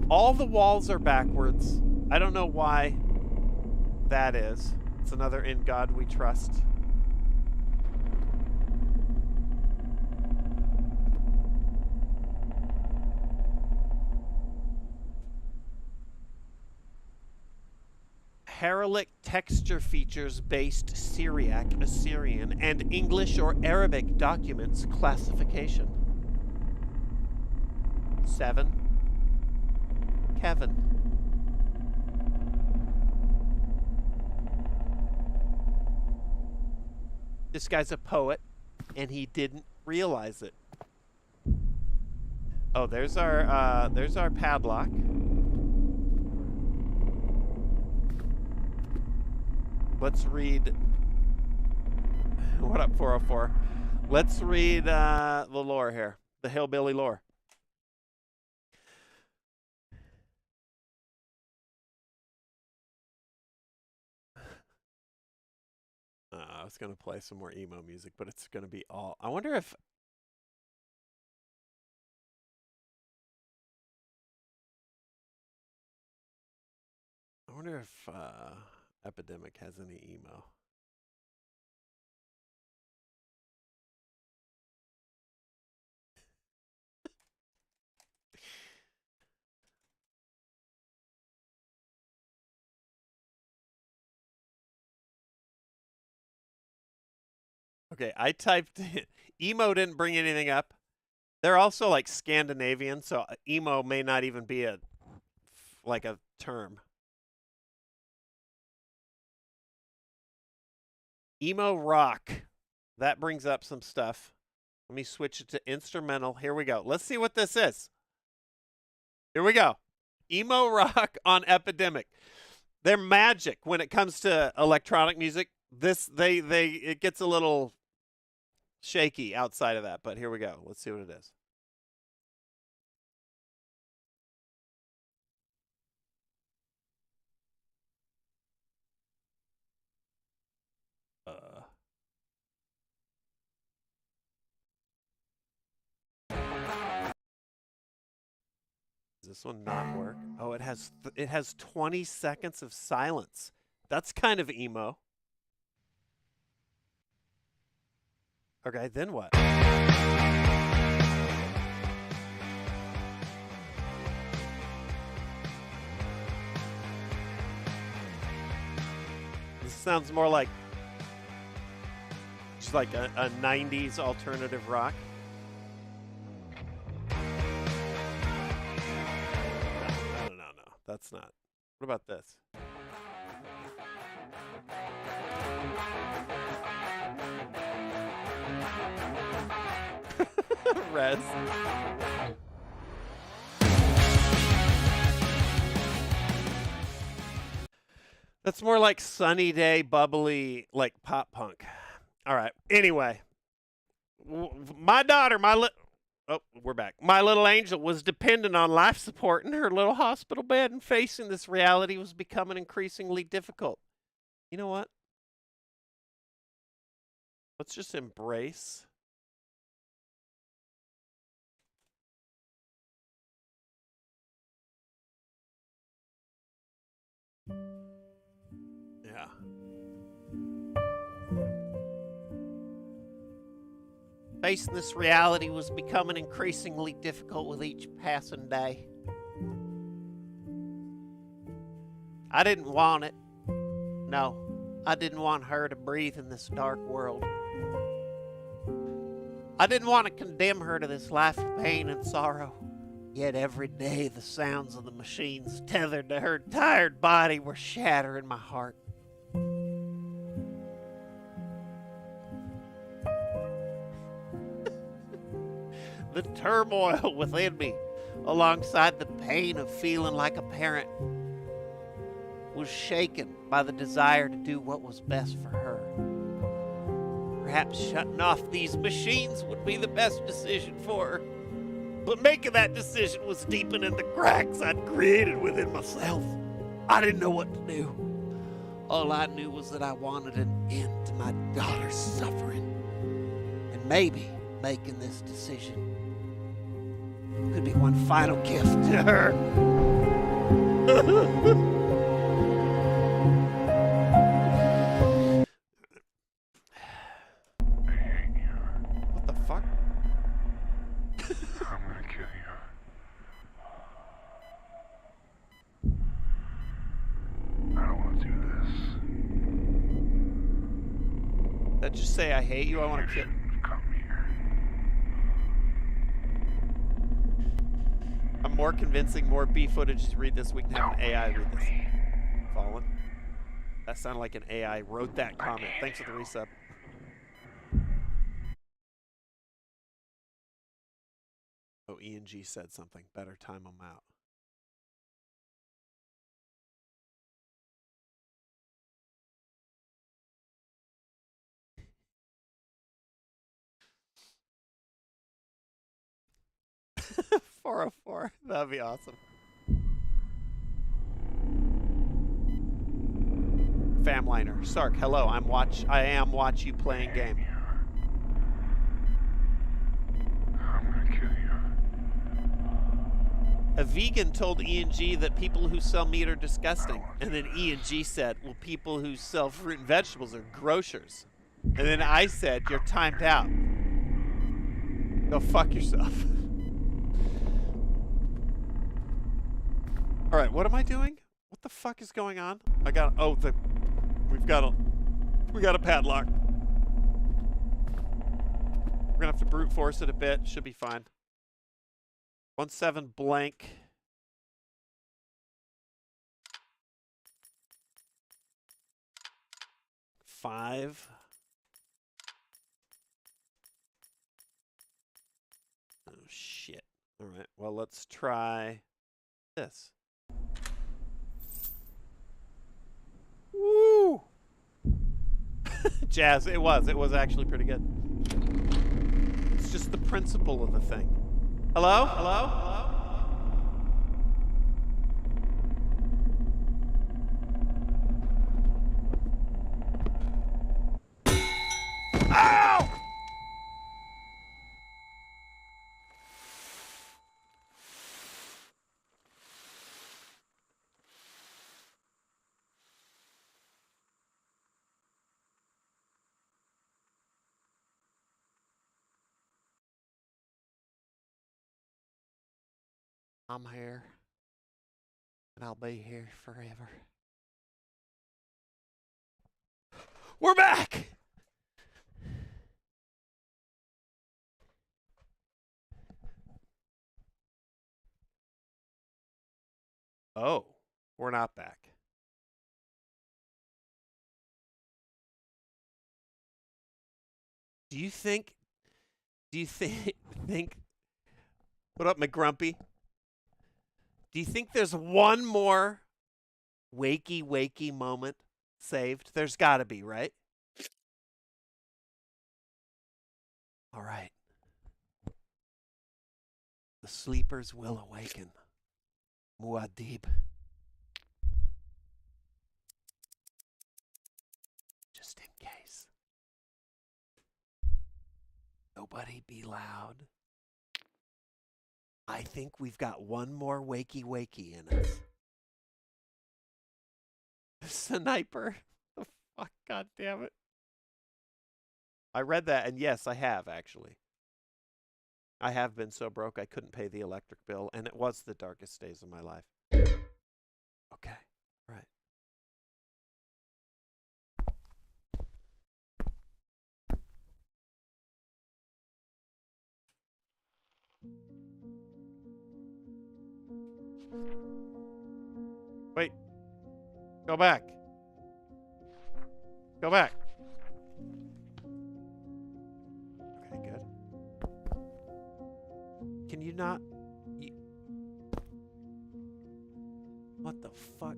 All the walls are backwards. I don't know why that is. It's another In God We Trust. Heraldic texture features based Syriac, Assyrian, and English or Arabic documents classification. 7. Kevin. This guy's a poet, and he didn't realize it. Oh, there's our padlock. Let's read. What up, 404? Let's read the lore here, the hillbilly lore. I was going to play some more emo music, but it's going to be all... I wonder if... Epidemic has any emo. Okay, I typed emo didn't bring anything up. They're also like Scandinavian, so emo may not even be a term. Emo rock. That brings up some stuff. Let me switch it to instrumental. Here we go. Let's see what this is. Here we go. Emo rock on Epidemic. They're magic when it comes to electronic music. It gets a little shaky outside of that, but here we go. Let's see what it is. Does this one not work? Oh, it has 20 seconds of silence. That's kind of emo. Okay, then what? This sounds more like just like a 90s alternative rock. No. That's not. What about this? Res. That's more like sunny day, bubbly, like pop punk. All right. Anyway, my daughter, oh, we're back. My little angel was dependent on life support in her little hospital bed, and facing this reality was becoming increasingly difficult. You know what? Let's just embrace. Yeah. Facing this reality was becoming increasingly difficult with each passing day. I didn't want it. No, I didn't want her to breathe in this dark world. I didn't want to condemn her to this life of pain and sorrow. Yet every day the sounds of the machines tethered to her tired body were shattering my heart. The turmoil within me, alongside the pain of feeling like a parent, was shaken by the desire to do what was best for her. Perhaps shutting off these machines would be the best decision for her. But making that decision was deepening the cracks I'd created within myself. I didn't know what to do. All I knew was that I wanted an end to my daughter's suffering. And maybe making this decision could be one final gift to her. What the fuck? I'm gonna kill you. I don't want to do this. That just say I hate you? I want to kill. Shouldn't come here. I'm more convincing, more B footage to read this. We can have an AI read this. Fallen. That sounded like an AI wrote that comment. Thanks for the resub. Oh, E&G said something. Better time them out. $404. That'd be awesome. Famliner. Sark, hello. I am watch you playing game. I'm gonna kill you. A vegan told E&G that people who sell meat are disgusting. And then E&G said, well, people who sell fruit and vegetables are grocers. And then I said, you're timed out. Go fuck yourself. All right, what am I doing? What the fuck is going on? We got a padlock. We're gonna have to brute force it a bit. Should be fine. 17 blank. Five. Oh shit. All right. Well, let's try this. Woo! Jazz, it was actually pretty good. It's just the principle of the thing. Hello? Hello? Hello? Ow! I'm here, and I'll be here forever. We're back! Oh, we're not back. Do you think, what up, McGrumpy? Do you think there's one more wakey moment saved? There's got to be, right? All right. The sleepers will awaken. Muad'Dib. Just in case. Nobody be loud. I think we've got one more wakey in us. Sniper. The fuck, god damn it. I read that, and yes, I have, actually. I have been so broke I couldn't pay the electric bill, and it was the darkest days of my life. Okay, right. Wait. Go back. Go back. Okay, good. Can you not... What the fuck?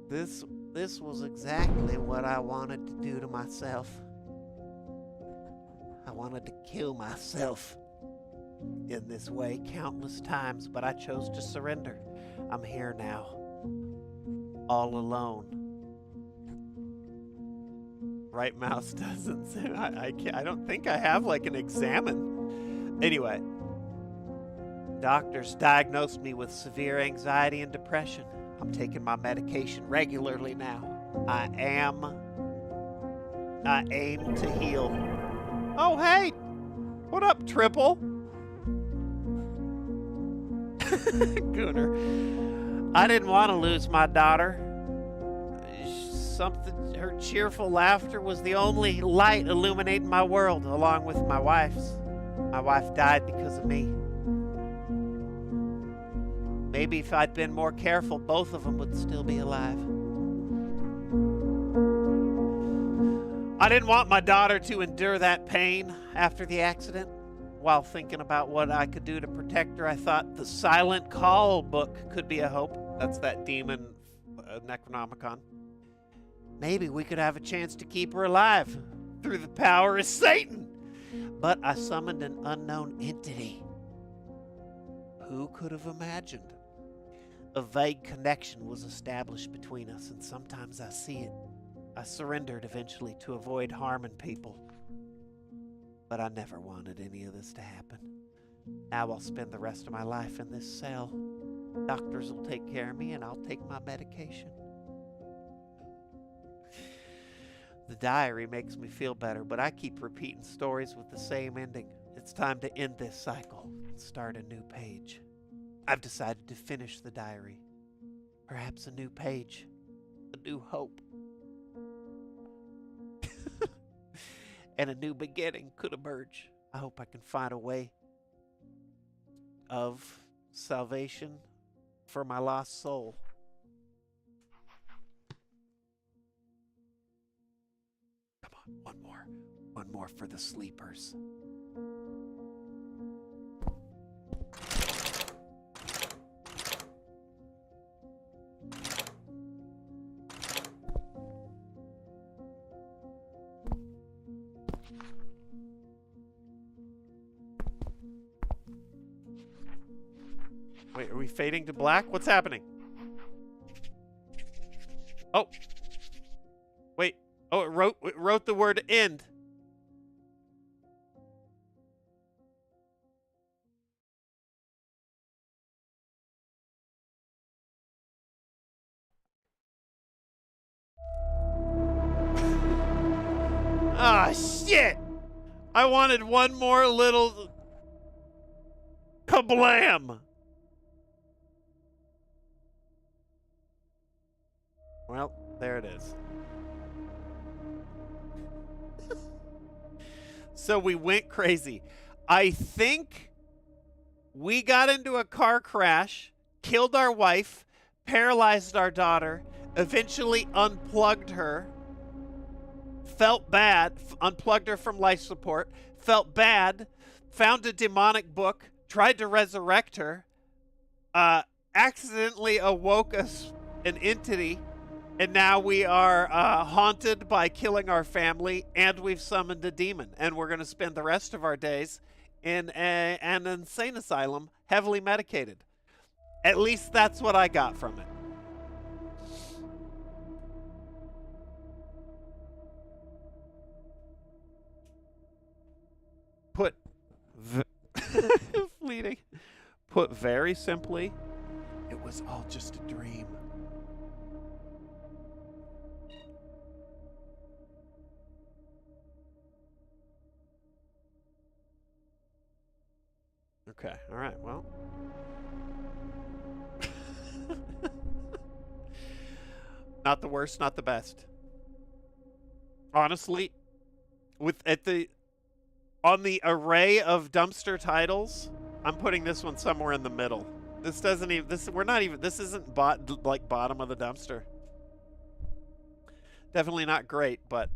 This was exactly what I wanted to do to myself. I wanted to kill myself in this way countless times, but I chose to surrender. I'm here now, all alone. Right mouse doesn't. I don't think I have like an examine. Anyway, doctors diagnosed me with severe anxiety and depression. I'm taking my medication regularly now. I aim to heal. Oh, hey! What up, Triple? Gooner. I didn't want to lose my daughter. Her cheerful laughter was the only light illuminating my world, along with my wife's. My wife died because of me. Maybe if I'd been more careful, both of them would still be alive. I didn't want my daughter to endure that pain after the accident. While thinking about what I could do to protect her, I thought the Silent Call book could be a hope. That's that demon Necronomicon. Maybe we could have a chance to keep her alive through the power of Satan. But I summoned an unknown entity. Who could have imagined? A vague connection was established between us, and sometimes I see it. I surrendered eventually to avoid harming people. But I never wanted any of this to happen. Now I'll spend the rest of my life in this cell. Doctors will take care of me, and I'll take my medication. The diary makes me feel better, but I keep repeating stories with the same ending. It's time to end this cycle and start a new page. I've decided to finish the diary. Perhaps a new page, a new hope. And a new beginning could emerge. I hope I can find a way of salvation for my lost soul. Come on, one more for the sleepers. Wait, are we fading to black? What's happening? Oh. Wait. Oh, it wrote the word end. Ah, shit! I wanted one more little kablam. Well, there it is. So we went crazy. I think we got into a car crash, killed our wife, paralyzed our daughter, eventually unplugged her, felt bad, unplugged her from life support, felt bad, found a demonic book, tried to resurrect her, accidentally awoke us an entity, and now we are haunted by killing our family, and we've summoned a demon, and we're going to spend the rest of our days in an insane asylum, heavily medicated. At least that's what I got from it. Put fleeting. Put very simply, it was all just a dream. Okay, all right, well. Not the worst, not the best. Honestly, on the array of dumpster titles, I'm putting this one somewhere in the middle. This doesn't even this isn't like bottom of the dumpster. Definitely not great, but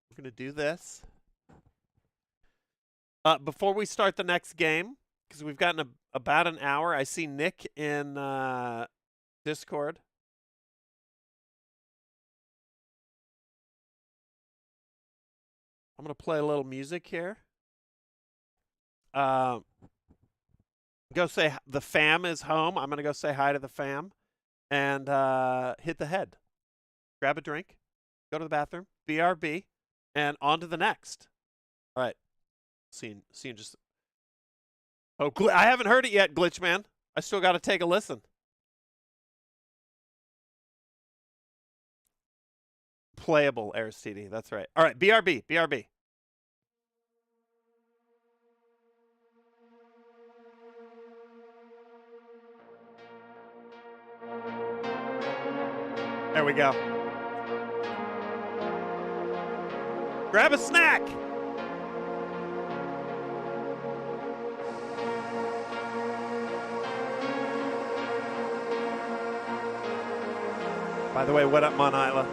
we're gonna do this. Before we start the next game, because we've gotten about an hour. I see Nick in Discord. I'm going to play a little music here. Go say the fam is home. I'm going to go say hi to the fam and hit the head. Grab a drink. Go to the bathroom. BRB. And on to the next. All right. See you just... Oh, I haven't heard it yet, Glitchman. I still got to take a listen. Playable, Aristide. That's right. All right, BRB. BRB. There we go. Grab a snack. By the way, what up, Mon Isla?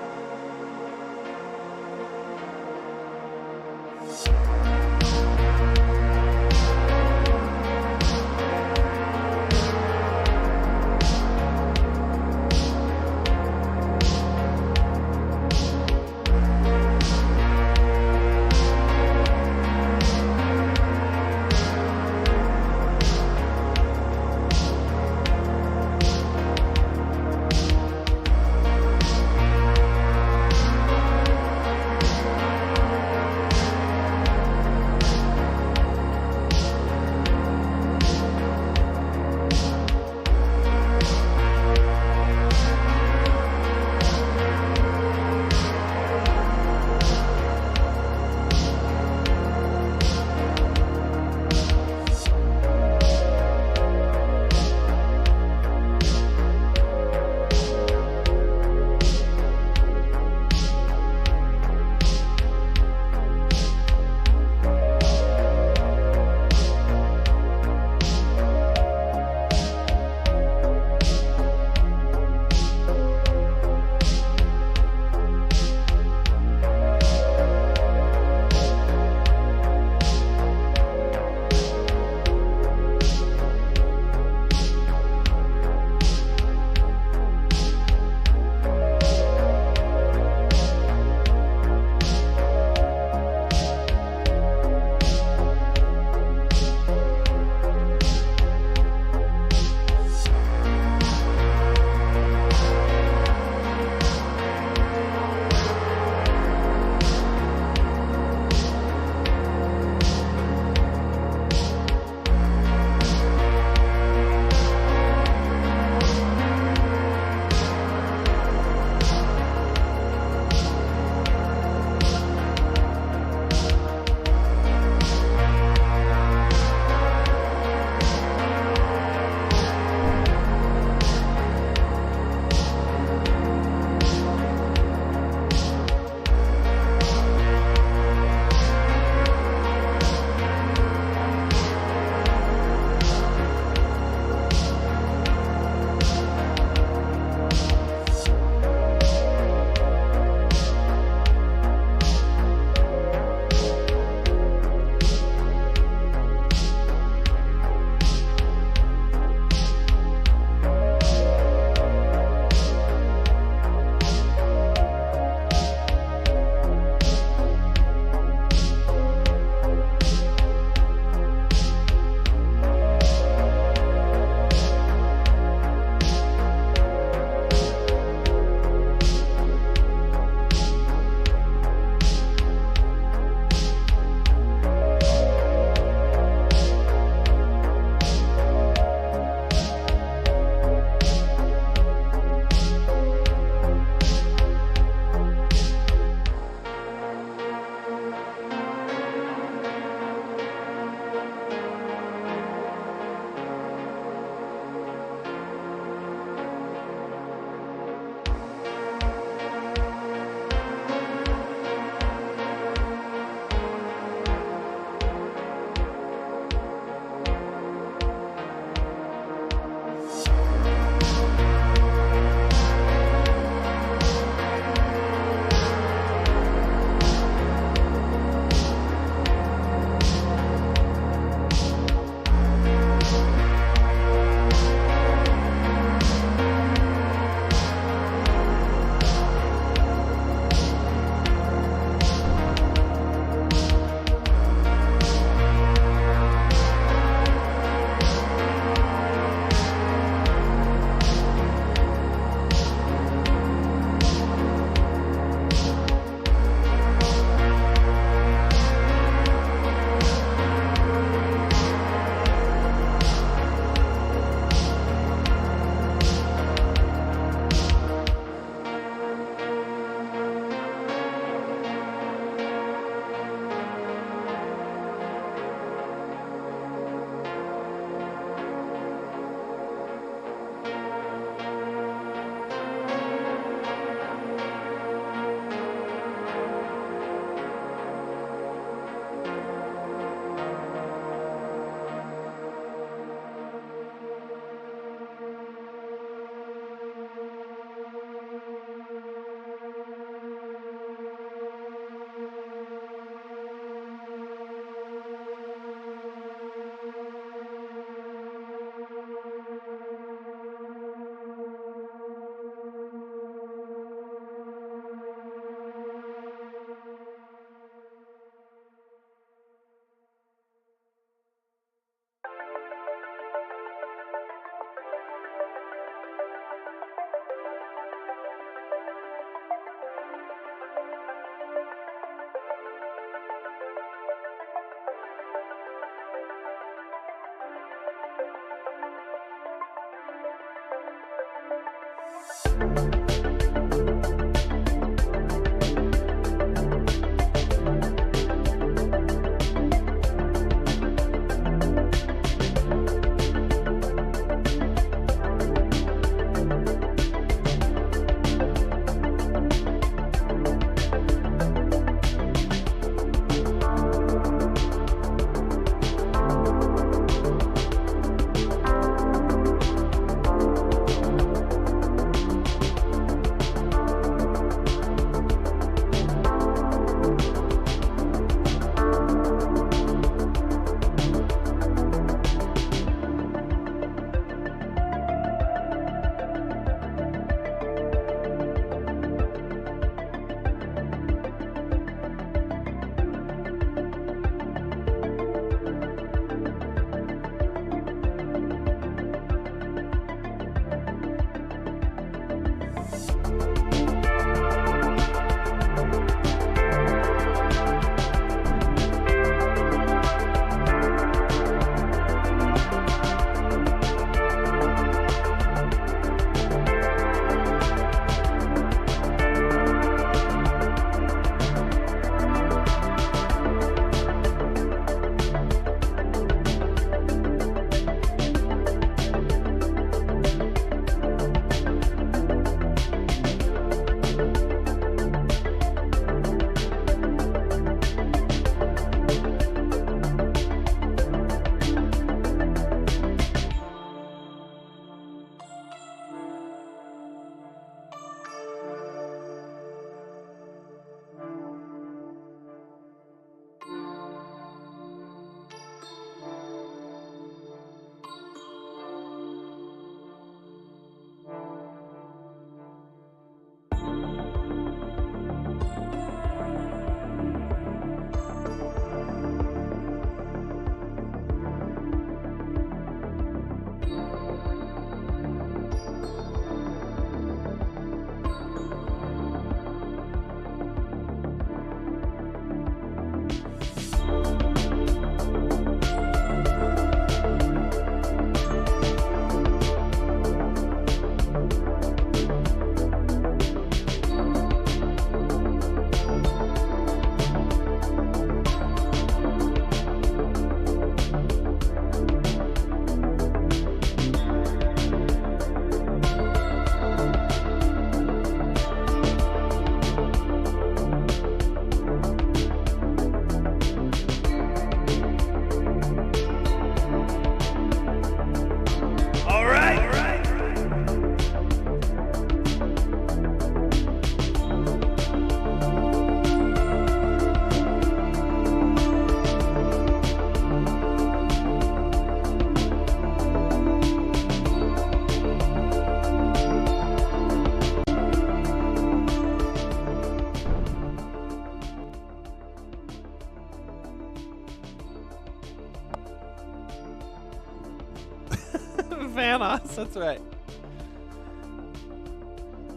Vanos, that's right.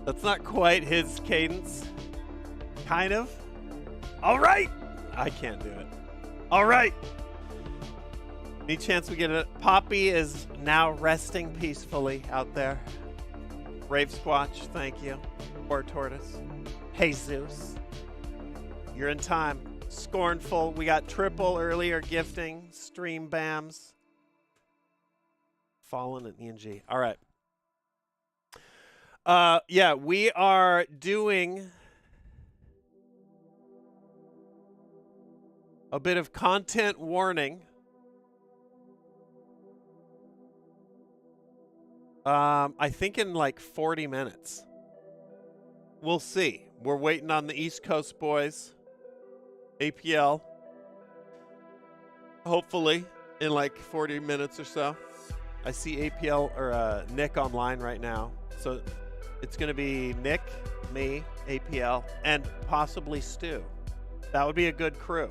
That's not quite his cadence. Kind of. All right. I can't do it. All right. Any chance we get it? Poppy is now resting peacefully out there. Rave Squatch, thank you. Or Tortoise. Jesus. You're in time. Scornful. We got triple earlier gifting. Stream Bams. Fallen and ENG. All right. Yeah, we are doing a bit of content warning. I think in like 40 minutes. We'll see. We're waiting on the East Coast boys. APL. Hopefully in like 40 minutes or so. I see APL or Nick online right now. So it's going to be Nick, me, APL, and possibly Stu. That would be a good crew.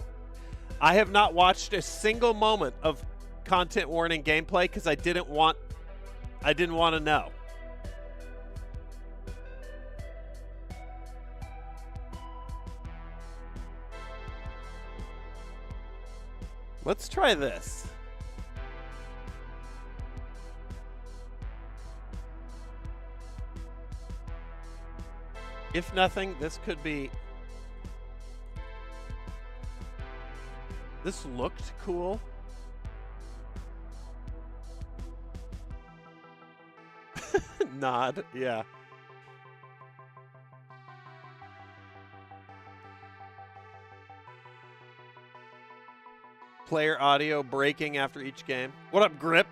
I have not watched a single moment of content warning gameplay because I didn't want to know. Let's try this. If nothing, this could be... This looked cool. Nod, yeah. Player audio breaking after each game. What up, Grip?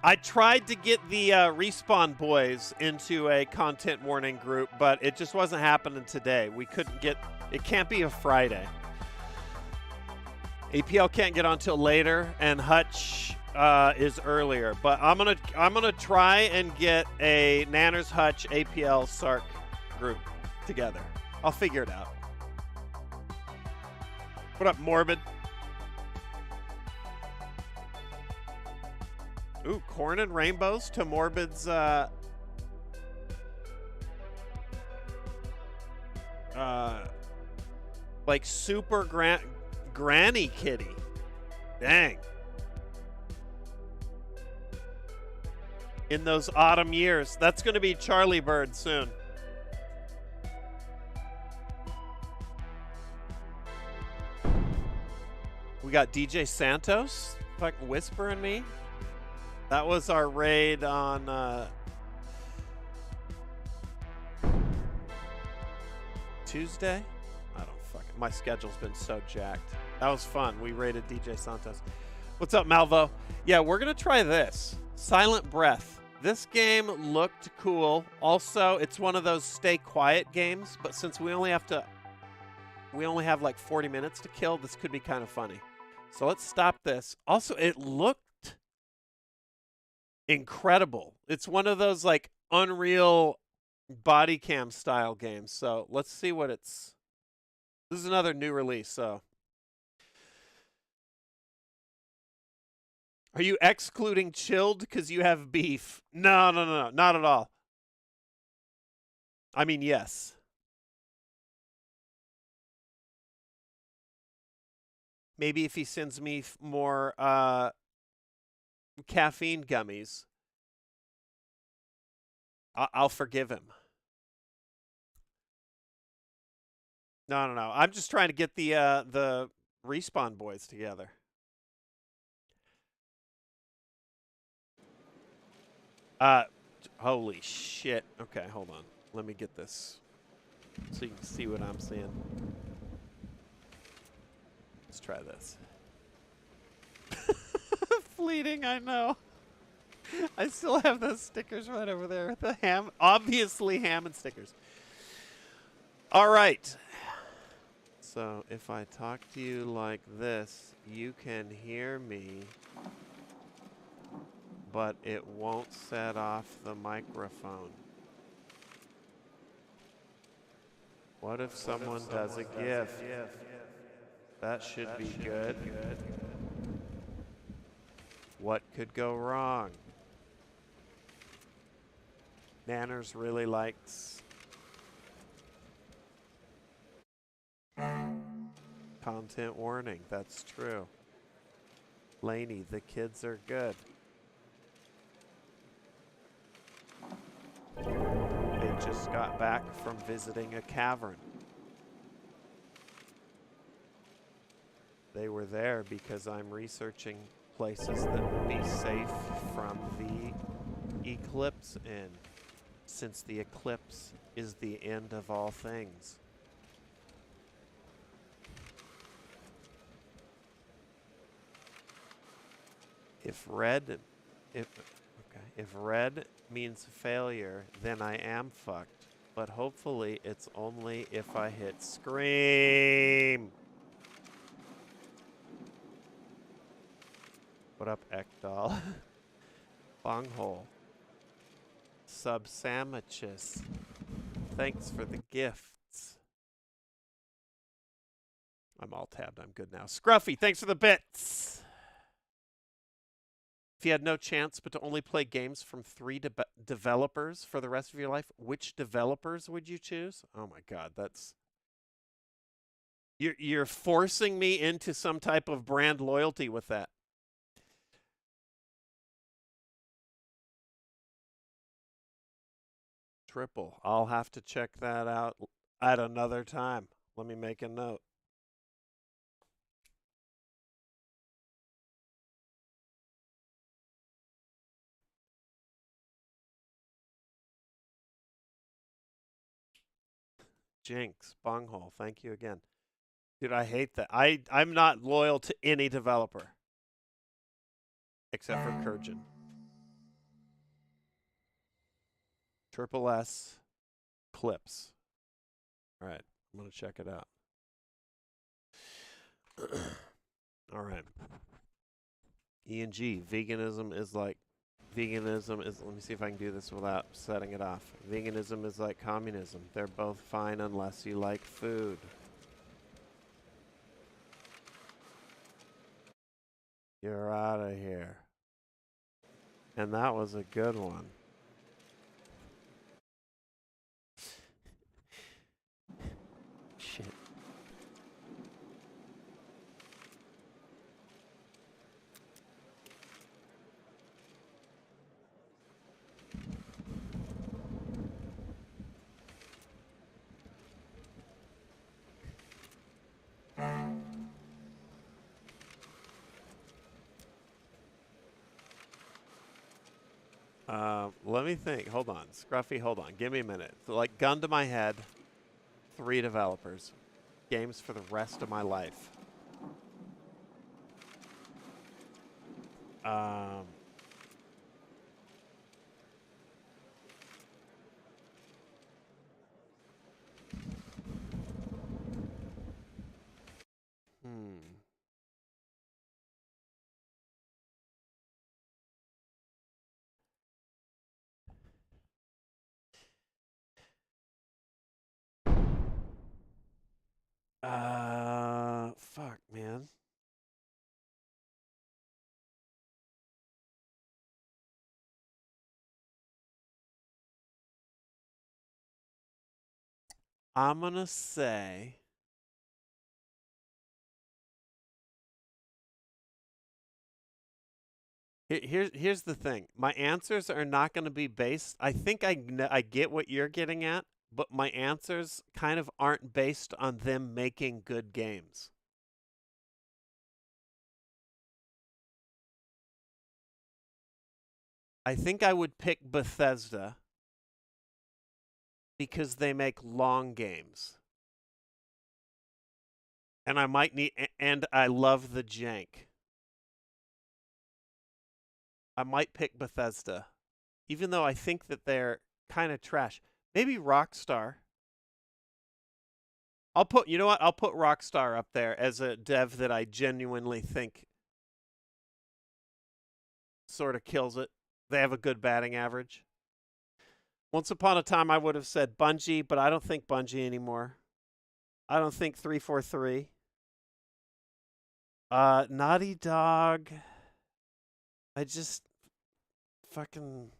I tried to get the Respawn boys into a content warning group, but it just wasn't happening today. We couldn't get... It can't be a Friday. APL can't get on till later, and Hutch is earlier. But I'm gonna try and get a Nanners Hutch APL Sark group together. I'll figure it out. What up, Morbid? Ooh, corn and rainbows to Morbid's like super granny kitty. Dang. In those autumn years. That's going to be Charlie Bird soon. We got DJ Santos fucking whispering me. That was our raid on Tuesday. I don't fucking... My schedule's been so jacked. That was fun. We raided DJ Santos. What's up, Malvo? Yeah, we're going to try this. Silent Breath. This game looked cool. Also, it's one of those stay quiet games, but since we only have like 40 minutes to kill, this could be kind of funny. So let's stop this. Also, it looked incredible. It's one of those like Unreal body cam style games. So let's see what it's... This is another new release, so... Are you excluding chilled because you have beef? No, not at all. I mean, yes. Maybe if he sends me more caffeine gummies, I'll forgive him. No. I'm just trying to get the Respawn boys together. Holy shit. Okay, hold on. Let me get this so you can see what I'm seeing. Let's try this. Fleeting, I know. I still have those stickers right over there. The ham, obviously ham and stickers. All right. So if I talk to you like this, you can hear me, but it won't set off the microphone. What if someone does a GIF? That should be good. What could go wrong? Nanners really likes content warning. That's true. Laney, the kids are good. They just got back from visiting a cavern. They were there because I'm researching places that will be safe from the eclipse, and since the eclipse is the end of all things. If red means failure, then I am fucked. But hopefully it's only if I hit scream. What up, Ekdal? Bonghole. Sub sandwiches. Thanks for the gifts. I'm all tabbed. I'm good now. Scruffy, thanks for the bits. If you had no chance but to only play games from 3 developers for the rest of your life, which developers would you choose? Oh my God, that's... You're forcing me into some type of brand loyalty with that. triple. I'll have to check that out at another time. Let me make a note. Jinx, bunghole, thank you again. Dude, I hate that. I'm not loyal to any developer. Except for Kurgan. Triple S clips. All right, I'm going to check it out. All right. E&G, veganism is, let me see if I can do this without setting it off. Veganism is like communism. They're both fine unless you like food. You're out of here. And that was a good one. Shit. Let me think. Hold on. Scruffy, hold on. Give me a minute. So, like, gun to my head, 3 developers. Games for the rest of my life. Fuck, man. I'm gonna say here's the thing. My answers are not going to be based. I think I get what you're getting at, but my answers kind of aren't based on them making good games. I think I would pick Bethesda because they make long games. And I might need, and I love the jank. I might pick Bethesda, even though I think that they're kind of trash. Maybe Rockstar. You know what? I'll put Rockstar up there as a dev that I genuinely think sort of kills it. They have a good batting average. Once upon a time, I would have said Bungie, but I don't think Bungie anymore. I don't think 343. Naughty Dog. I just fucking.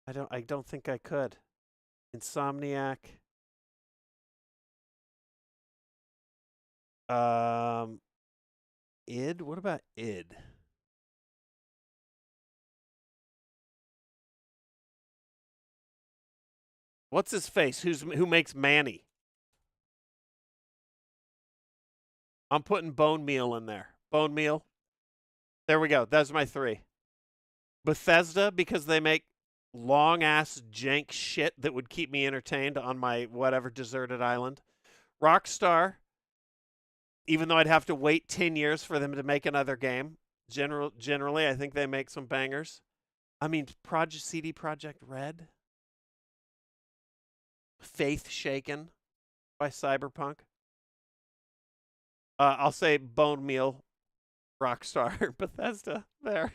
I don't think I could. Insomniac. id. What about id? What's his face? Who makes Manny? I'm putting Bone Meal in there. Bone Meal. There we go. That's my 3. Bethesda, because they make long-ass jank shit that would keep me entertained on my whatever deserted island. Rockstar, even though I'd have to wait 10 years for them to make another game. Generally, I think they make some bangers. I mean, CD Projekt Red. Faith Shaken by Cyberpunk. I'll say Bone Meal, Rockstar, Bethesda. There.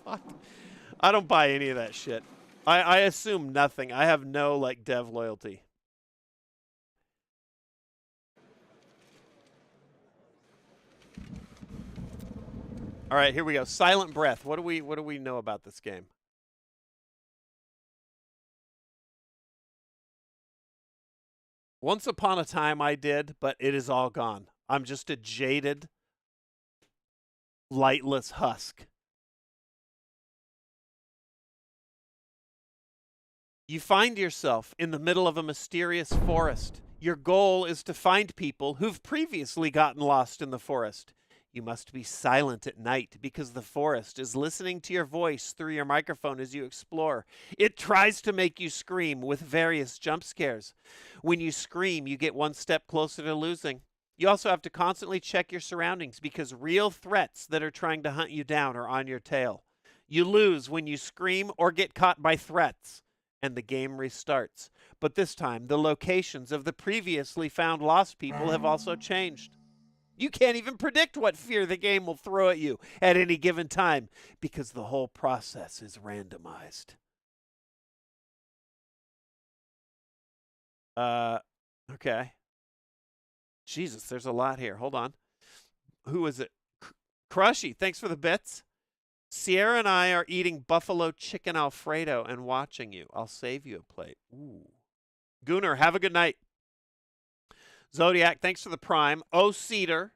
Fuck. I don't buy any of that shit. I assume nothing. I have no like dev loyalty. All right, here we go. Silent Breath. What do we know about this game? Once upon a time I did, but it is all gone. I'm just a jaded, lightless husk. You find yourself in the middle of a mysterious forest. Your goal is to find people who've previously gotten lost in the forest. You must be silent at night because the forest is listening to your voice through your microphone as you explore. It tries to make you scream with various jump scares. When you scream, you get one step closer to losing. You also have to constantly check your surroundings because real threats that are trying to hunt you down are on your tail. You lose when you scream or get caught by threats, and the game restarts. But this time, the locations of the previously found lost people have also changed. You can't even predict what fear the game will throw at you at any given time because the whole process is randomized. Okay. Jesus, there's a lot here. Hold on. Who is it? Crushy, thanks for the bits. Sierra and I are eating buffalo chicken Alfredo and watching you. I'll save you a plate. Ooh. Gunnar, have a good night. Zodiac, thanks for the prime. Oh, Cedar.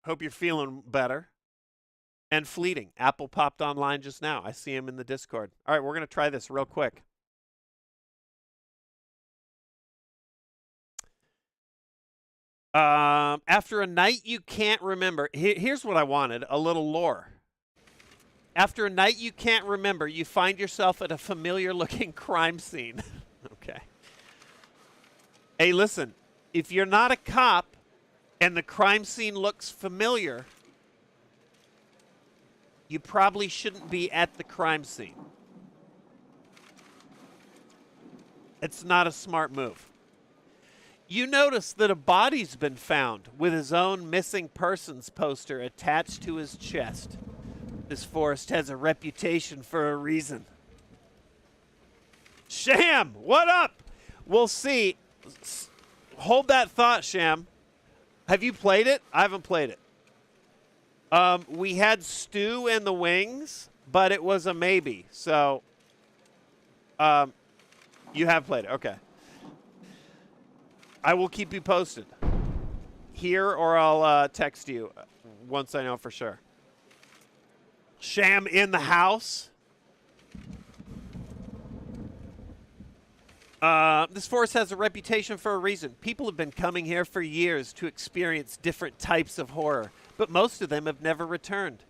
Hope you're feeling better. And Fleeting. Apple popped online just now. I see him in the Discord. All right, we're going to try this real quick. After a night you can't remember. Here's what I wanted, a little lore. After a night you can't remember, you find yourself at a familiar-looking crime scene. Okay. Hey, listen. If you're not a cop and the crime scene looks familiar, you probably shouldn't be at the crime scene. It's not a smart move. You notice that a body's been found with his own missing persons poster attached to his chest. This forest has a reputation for a reason. Sham, what up? We'll see. Hold that thought, Sham. Have you played it? I haven't played it. We had Stu and the Wings, but it was a maybe. So, you have played it. Okay. I will keep you posted here, or I'll text you once I know for sure. Sham in the house. This forest has a reputation for a reason. People have been coming here for years to experience different types of horror, but most of them have never returned.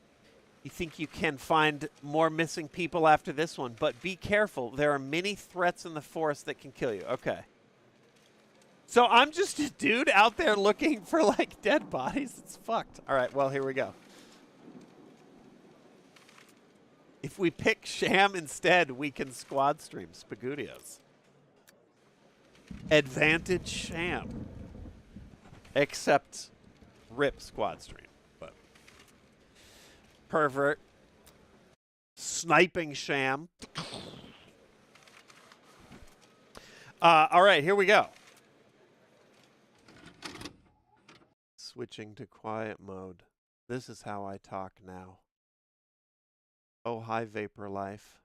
You think you can find more missing people after this one, but be careful. There are many threats in the forest that can kill you. Okay. So I'm just a dude out there looking for, like, dead bodies? It's fucked. All right, well, here we go. If we pick Sham instead, we can squad stream Spagudios. Advantage Sham. Except rip squad stream. But pervert. Sniping Sham. All right, here we go. Switching to quiet mode. This is how I talk now. Oh, hi, Vapor Life.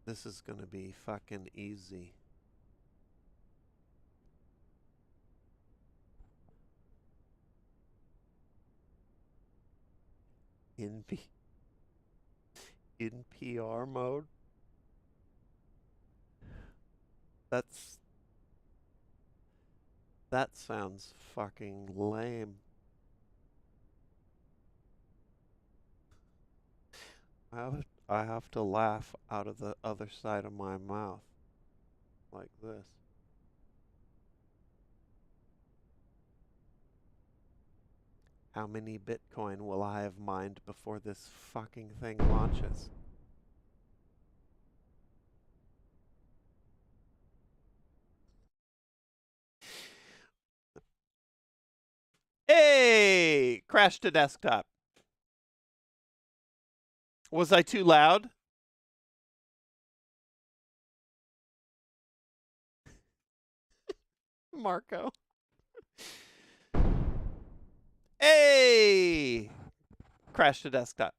This is gonna be fucking easy. In PR mode? That sounds fucking lame. I have to laugh out of the other side of my mouth. Like this. How many Bitcoin will I have mined before this fucking thing launches? Hey! Crash to desktop. Was I too loud? Marco. Hey! Crash to desktop.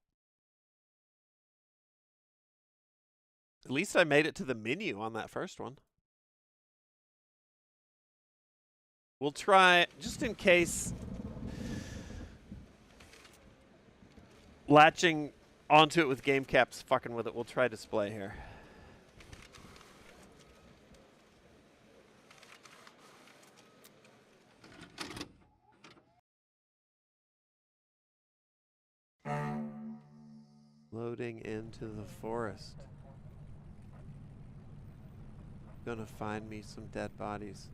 At least I made it to the menu on that first one. We'll try, just in case. latching onto it with game caps, fucking with it. We'll try display here. Loading into the forest. Gonna find me some dead bodies.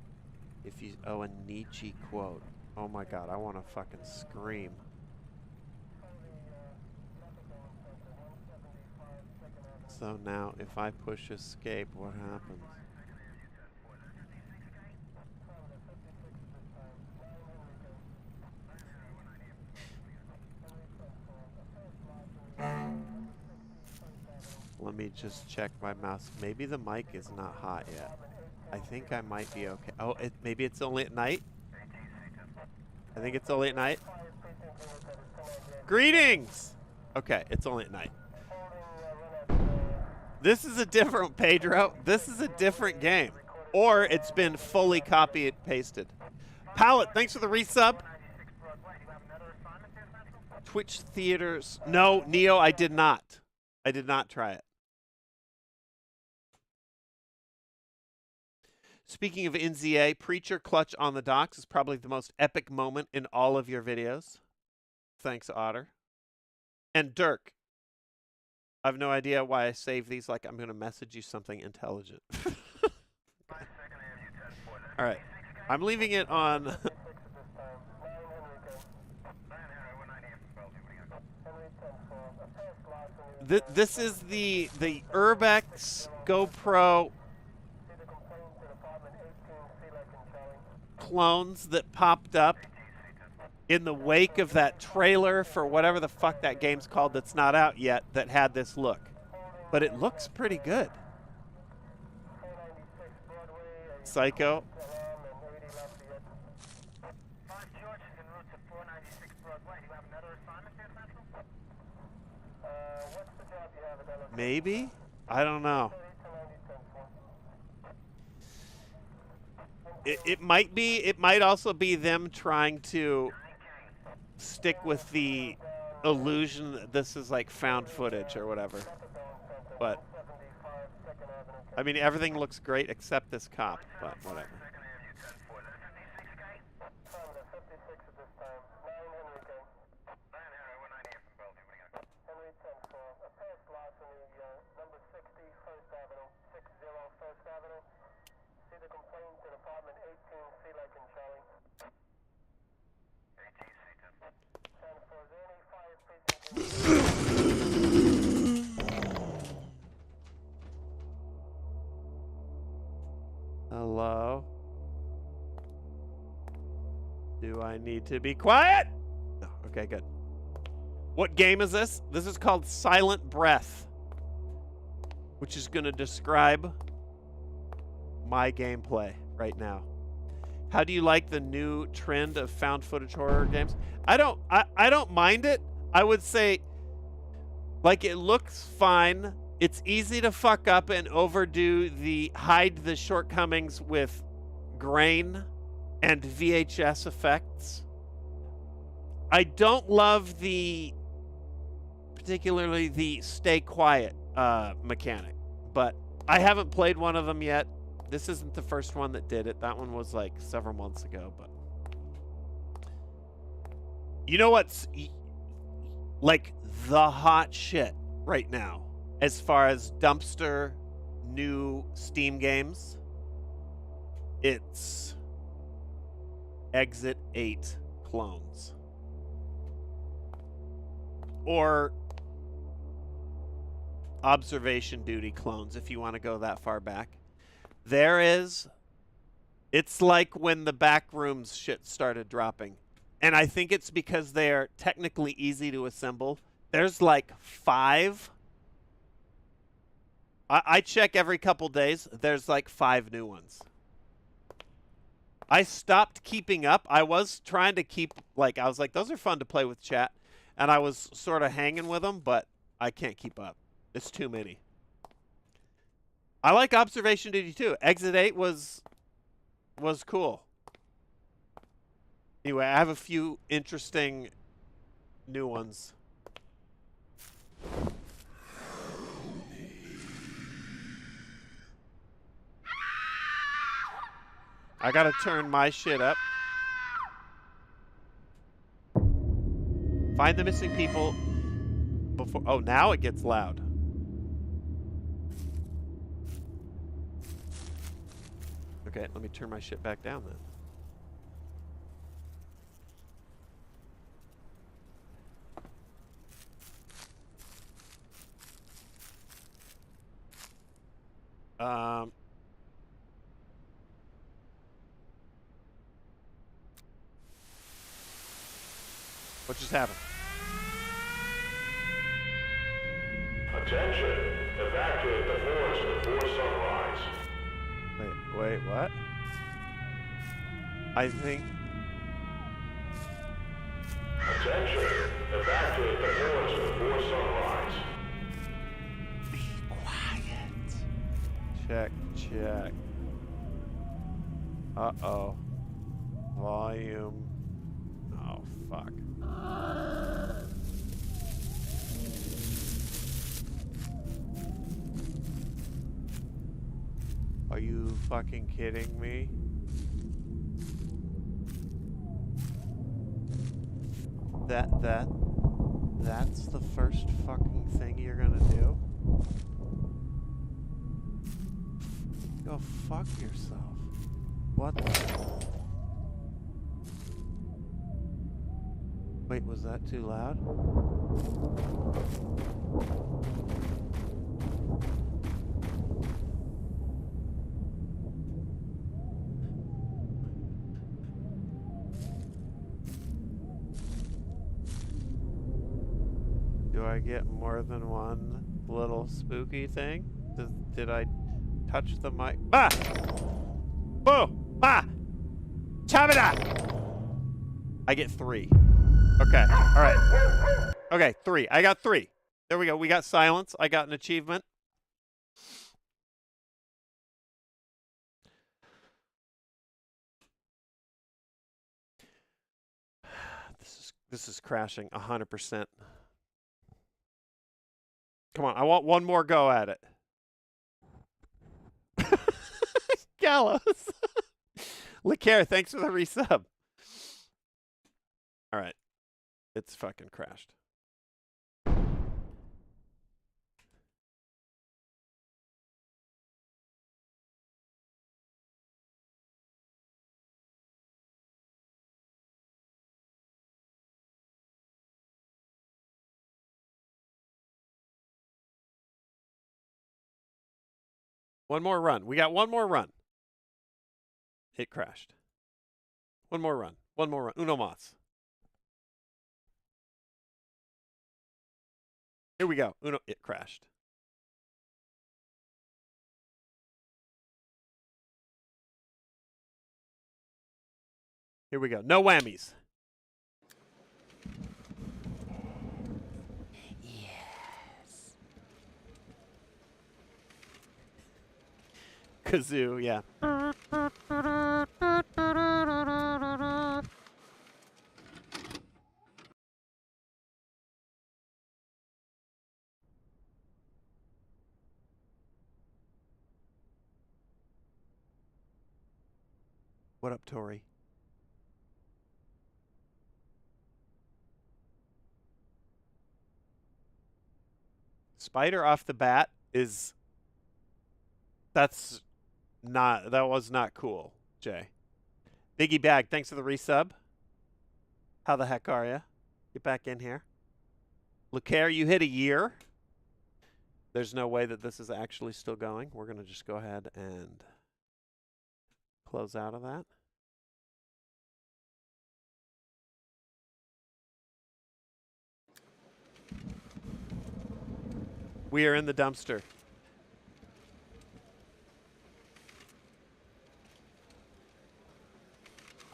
If you a Nietzsche quote. Oh my god, I want to fucking scream. So now, if I push escape, what happens? Let me just check my mouse. Maybe the mic is not hot yet. I think I might be okay. Oh, maybe it's only at night? I think it's only at night. Greetings! Okay, it's only at night. This is a different Pedro. This is a different game. Or it's been fully copied and pasted. Pallet, thanks for the resub. Twitch theaters. No, Neo, I did not. I did not try it. Speaking of NZA, Preacher Clutch on the Docks is probably the most epic moment in all of your videos. Thanks, Otter. And Dirk. I have no idea why I save these like I'm going to message you something intelligent. All right. I'm leaving it on... This is the Urbex GoPro clones that popped up in the wake of that trailer for whatever the fuck that game's called that's not out yet that had this look. But it looks pretty good. Psycho. Maybe? I don't know. It might be, it might also be them trying to stick with the illusion that this is like found footage or whatever. But, I mean, everything looks great except this cop, but whatever. Hello? Do I need to be quiet? No. Okay, good. What game is this? This is called Silent Breath, which is going to describe my gameplay right now. How do you like the new trend of found footage horror games? I don't mind it. I would say, like, it looks fine. It's easy to fuck up and overdo hide the shortcomings with grain and VHS effects. I don't love particularly the stay quiet mechanic, but I haven't played one of them yet. This isn't the first one that did it. That one was like several months ago, but you know what's like the hot shit right now as far as dumpster new Steam games? It's Exit 8 clones. Or Observation Duty clones, if you want to go that far back. It's like when the Backrooms shit started dropping. And I think it's because they're technically easy to assemble. There's like 5. I check every couple days. There's like 5 new ones. I stopped keeping up. I was trying to keep, like, I was like, those are fun to play with chat. And I was sort of hanging with them, but I can't keep up. It's too many. I like Observation Duty too. Exit 8 was cool. Anyway, I have a few interesting new ones. I gotta turn my shit up. Find the missing people before... Oh, now it gets loud. Okay, let me turn my shit back down then. What just happened? Attention! Evacuate the forest before sunrise. Wait, what? I think... Attention! Evacuate the forest before sunrise. Be quiet. Check. Uh-oh. Volume. Oh, fuck. Are you fucking kidding me? That's the first fucking thing you're gonna do? Go fuck yourself. What the... Wait, was that too loud? Do I get more than one little spooky thing? Did I touch the mic? Bah! Boo! Bah! Chabada! I get 3. Okay, alright. Okay, 3. I got 3. There we go. We got silence. I got an achievement. This is crashing 100%. Come on, I want one more go at it. Gallows. Lacaire, thanks for the resub. All right. It's fucking crashed. One more run. We got one more run. It crashed. One more run. One more run. Uno mas. Here we go. Uno. It crashed. Here we go. No whammies. Yes. Kazoo, yeah. What up, Tori? Spider off the bat is... that was not cool, Jay. Biggie Bag, thanks for the resub. How the heck are you? Get back in here. Lacaire, you hit a year. There's no way that this is actually still going. We're going to just go ahead and close out of that. We are in the dumpster.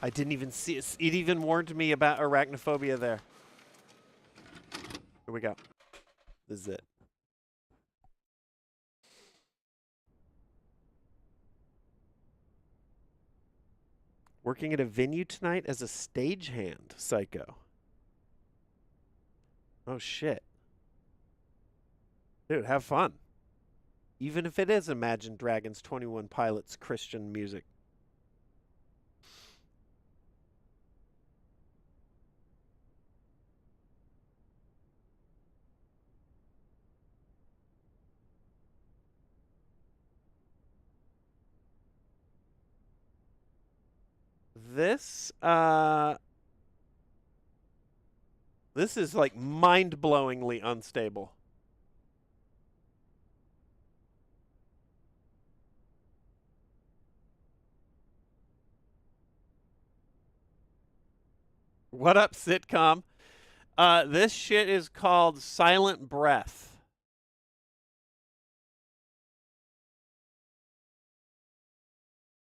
I didn't even see it. It even warned me about arachnophobia there. Here we go. This is it. Working at a venue tonight as a stagehand, Psycho. Oh, shit. Dude, have fun. Even if it is Imagine Dragons 21 Pilots Christian music. This this is like mind-blowingly unstable. What up, sitcom? This shit is called Silent Breath.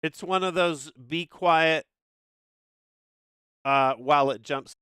It's one of those be quiet while it jumps